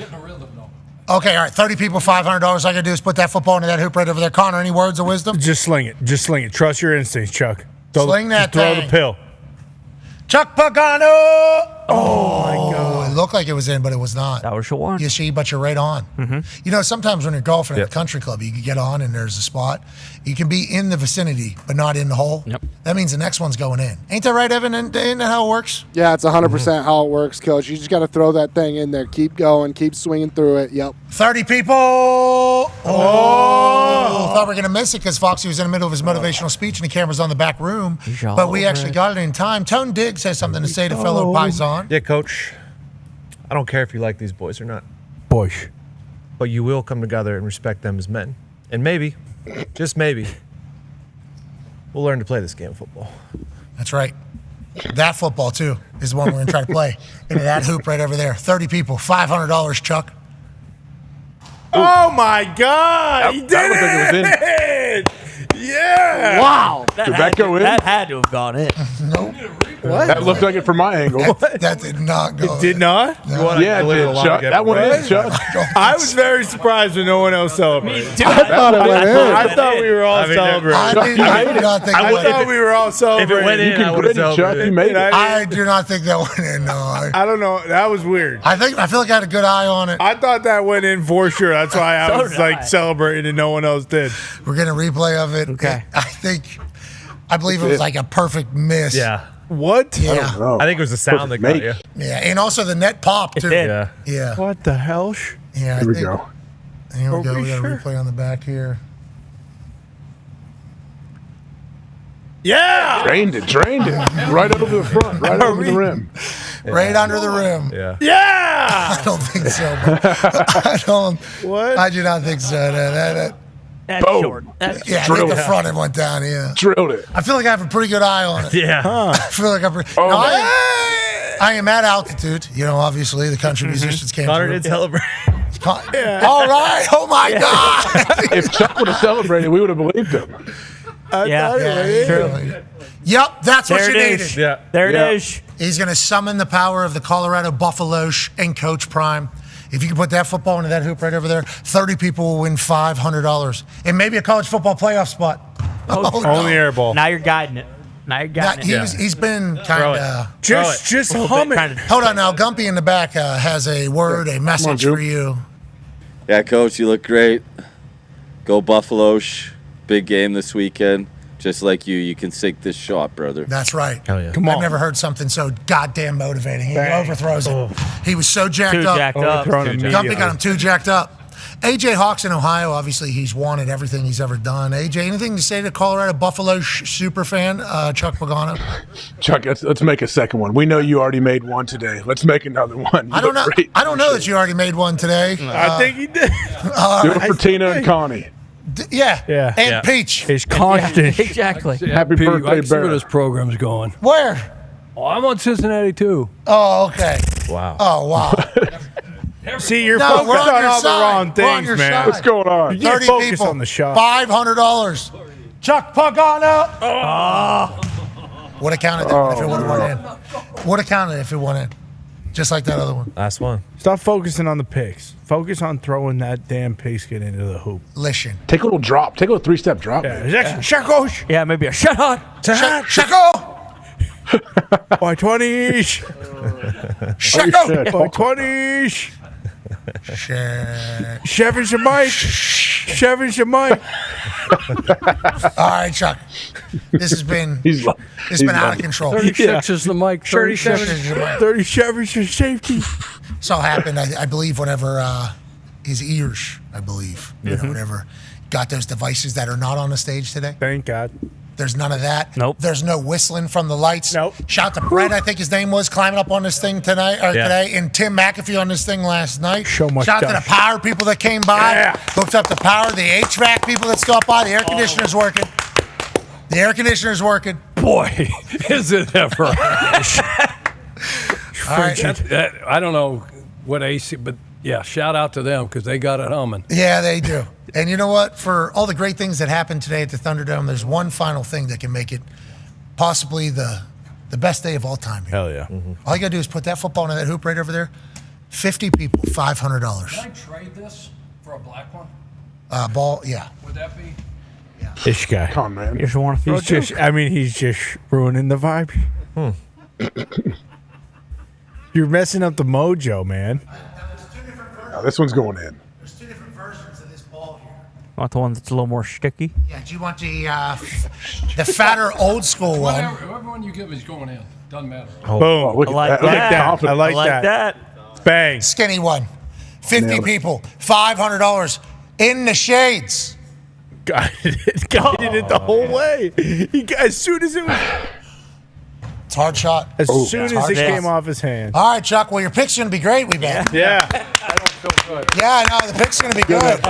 Okay, all right, 30 people, $500. All I got to do is put that football into that hoop right over there. Connor, any words of wisdom? Just sling it. Just sling it. Trust your instincts, Chuck. Sling that Throw thing. the pill. Chuck Pagano! Oh, my God. looked like it was in, but it was not. That was your one. You see, but you're right on. Mm-hmm. You know, sometimes when you're golfing at a country club, you can get on and there's a spot. You can be in the vicinity, but not in the hole. Yep. That means the next one's going in. Ain't that right, Evan? Ain't that how it works? Yeah, it's 100% how it works, Coach. You just got to throw that thing in there. Keep going. Keep swinging through it. Yep. 30 people. Oh! Thought we were going to miss it because Foxy was in the middle of his motivational speech and the camera's on the back room. But we actually got it in time. Tone Diggs has something to say to fellow Paisan. Yeah, Coach. I don't care if you like these boys or not. Boys. But you will come together and respect them as men. And maybe, just maybe, we'll learn to play this game of football. That's right. That football, too, is the one we're going to try to play. Into that hoop right over there. 30 people, $500, Chuck. Oh, my God. He did that looked like it was in. Yeah. Wow. Did that go in? That had to have gone in. Nope. What? That looked like it from my angle. That did not go. It did not? No. Yeah, it did, Chuck. That one is, Chuck. I was very surprised when no one else celebrated. I thought it went in. I thought we were all celebrating. I do not think I thought we were all celebrating. If it went in, You I can would have grin it, Chuck. celebrated. You made it. I do not think that went in. No, I don't know. That was weird. I feel like I had a good eye on it. I thought that went in for sure. That's why I So was did I. like celebrating and no one else did. We're getting a replay of it. Okay. I believe it was like a perfect miss. Yeah. What? Yeah. I think it was the sound that got you. Yeah. And also the net popped, too. did. Yeah. Yeah. What the hell? Yeah. Here we go. Here we Are go. we We got a sure? replay on the back here. Yeah. Drained it. Right over the front. Right over the rim. Right under the rim. Yeah. Yeah. I don't think so. But What? I do not think so. That's Boom. short. That's Yeah, I think Drilled the it. front it went down. Yeah. Drilled it. I feel like I have a pretty good eye on it. Yeah. I feel like I'm. Oh, No, I am at altitude. You know, obviously the country musicians came Connor through. did celebrate. All right. Oh my God. If Chuck would have celebrated, we would have believed him. yeah. True. Yep, that's what There you it needed. is. Yeah. There Yeah. it is. He's going to summon the power of the Colorado Buffaloes and Coach Prime. If you can put that football into that hoop right over there, 30 people will win $500 and maybe a college football playoff spot. Oh, no. Only air ball. Now you're guiding it. Now you're guiding it. He's been kind of. Just hum it. Hold on now. Gumpy in the back has a word, a message for you. Yeah, Coach, you look great. Go Buffaloes. Big game this weekend. Just like you can sink this shot, brother. That's right. Hell yeah. Come I've on. never heard something so goddamn motivating. He Bang. overthrows it. He was so jacked Too up. jacked up. Overthrown immediately. Gumpy got him too jacked up. AJ Hawks in Ohio, obviously he's wanted everything he's ever done. AJ, anything to say to Colorado Buffalo super fan, Chuck Pagano? Chuck, let's make a second one. We know you already made one today. Let's make another one. I don't know. I don't know that you already made one today. I think he did. Do it for Tina and Connie. Yeah. Yeah. And Yeah. Peach. It's constant. Exactly. Happy Pete, I birthday, can see where Bear. this program's going. Where? Oh, I'm on Cincinnati too. Oh, okay. Wow. Oh, wow. See, you're No, we're focused on on your all the side. wrong We're on things, your man. side. What's going on? You need to 30 focus people. on the shot. $500. Chuck Pagano. Would have counted that one if it would have went in. Would have counted if it went in. Just like that other one. Last one. Stop focusing on the picks. Focus on throwing that damn pigskin into the hoop. Listen. Take a little drop. Take a little three-step drop. Yeah. Shakos. Yeah, maybe a shut on. Shako. By 20s. Shako. By 20s. Chevin's your mic. Chevin's your mic. All right, Chuck. This has been He's been out of control. 36 is the mic. 37 37. is your mic. 37's your safety. This all happened, I believe, whenever his ears, I believe, you know, whenever got those devices that are not on the stage today. Thank God. There's none of that. Nope. There's no whistling from the lights. Nope. Shout to Brett, I think his name was, climbing up on this thing today, and Tim McAfee on this thing last night. So much Shout out to dust. the power people that came by. Yeah. Hooked up the power, the HVAC people that stopped by, the air conditioner's working. The air conditioner's working. Boy, is it ever. All right. I don't know what AC, but yeah, shout out to them because they got it humming. Yeah, they do. And you know what? For all the great things that happened today at the Thunderdome, there's one final thing that can make it possibly the best day of all time. Here. Hell yeah. All you got to do is put that football into that hoop right over there. 50 people, $500. Can I trade this for a black one? Ball, yeah. Would that be? This guy. Come on, man. You just want to throw He's just ruining the vibe. You're messing up the mojo, man. Oh, this one's going in. There's two different versions of this ball here. Want the one that's a little more sticky? Yeah, do you want the fatter old school one? Whatever one you give is going in. Doesn't matter. Boom. Look at that. I like that. Bang. Skinny one. 50 people. $500 in the shades. Guided it the whole way. As soon as it was. It's a hard shot. As soon as it came off his hand. All right, Chuck. Well, your pick's going to be great, we bet. Yeah. Yeah, no, the pick's going to be good.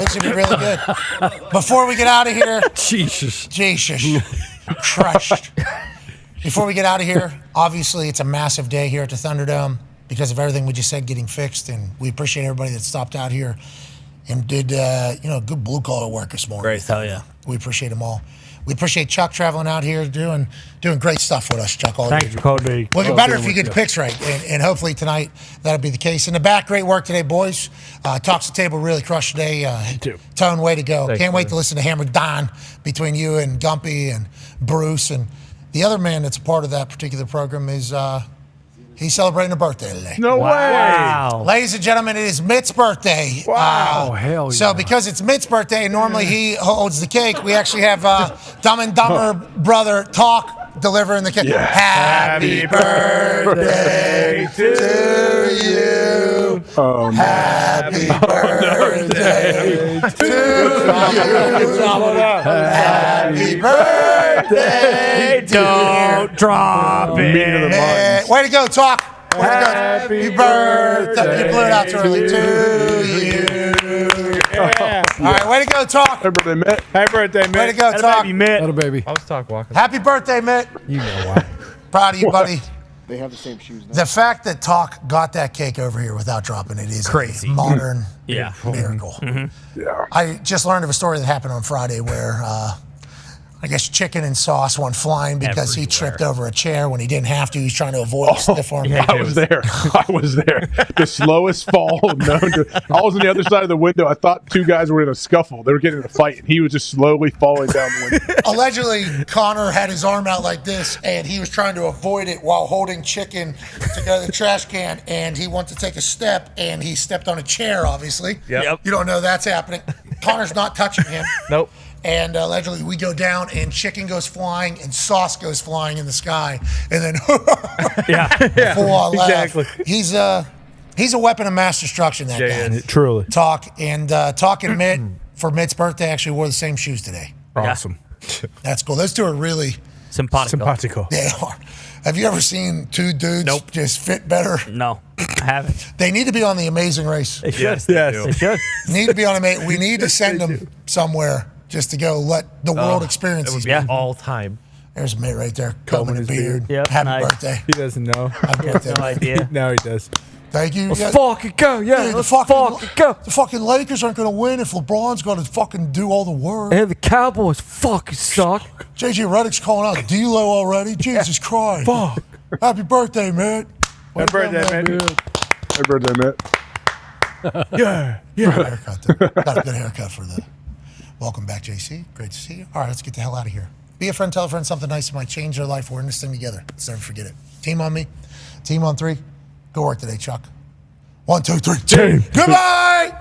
It's going to be really good. Before we get out of here. Jesus. Crushed. Before we get out of here, obviously it's a massive day here at the Thunderdome because of everything we just said getting fixed, and we appreciate everybody that stopped out here and did good blue-collar work this morning. Great, hell yeah. We appreciate them all. We appreciate Chuck traveling out here doing great stuff with us, Chuck. Thanks, Cody. Well, it'd be better if you get the picks right, and hopefully tonight that'll be the case. In the back, great work today, boys. Talks the Table really crushed today. Tone, way to go. Can't wait to listen to Hammer Dahn between you and Gumpy and Bruce. And the other man that's a part of that particular program is he's celebrating a birthday today. No way. Ladies and gentlemen, it is Mitt's birthday. Wow. Hell yeah. So because it's Mitt's birthday and normally he holds the cake, we actually have Dumb and Dumber brother Talk delivering the cake. Yeah. Happy birthday to you. Happy birthday to you. Happy birthday. Don't drop it. Way to go, Talk. Way to go. Happy birthday. You blew it out too early to you. Yeah. All right, way to go, Talk. Happy birthday, Mitt. Happy birthday, Mitt. Way to go, Talk. Little baby. I was Talk walking. Happy birthday, Mitt. You know why. Proud of you, buddy. They have the same shoes now. The fact that Talk got that cake over here without dropping it is crazy. A modern Yeah. miracle. Yeah. I just learned of a story that happened on Friday where I guess chicken and sauce went flying because he tripped over a chair when he didn't have to. He's trying to avoid a stiff arm. I was there. The slowest fall known to. I was on the other side of the window. I thought two guys were in a scuffle. They were getting in a fight, and he was just slowly falling down the window. Allegedly, Connor had his arm out like this, and he was trying to avoid it while holding chicken to go to the trash can, and he went to take a step, and he stepped on a chair, obviously. Yep. You don't know that's happening. Connor's not touching him. Nope. And allegedly, we go down, and chicken goes flying, and sauce goes flying in the sky, and then full on laugh. Exactly. He's a weapon of mass destruction. That guy. Truly. Talk and Mitt for Mitt's birthday actually wore the same shoes today. Awesome. That's cool. Those two are really simpatico. They are. Have you ever seen two dudes just fit better? No, I haven't. They need to be on the Amazing Race. They should. Yes. They should. Need to be on we need to send them somewhere just to go let the world experience It would these be all time. There's Mitt right there, combing his beard. Yep, Happy nice. birthday. He doesn't know. Happy birthday. No idea. Now he does. Thank you. Let's fucking go. Yeah, Dude, let's fucking go. The fucking Lakers aren't going to win if LeBron's going to fucking do all the work. And the Cowboys fucking suck. JJ Redick's calling out D'Lo already. Jesus Christ. Fuck. Happy birthday, Mitt. Happy birthday, man. Happy birthday, Mitt. Yeah. Haircut, though. Got a good haircut for the. Welcome back, JC. Great to see you. All right, let's get the hell out of here. Be a friend, tell a friend something nice that might change their life. We're in this thing together. Let's never forget it. Team on me. Team on three. Go work today, Chuck. 1, 2, 3. Team. Goodbye.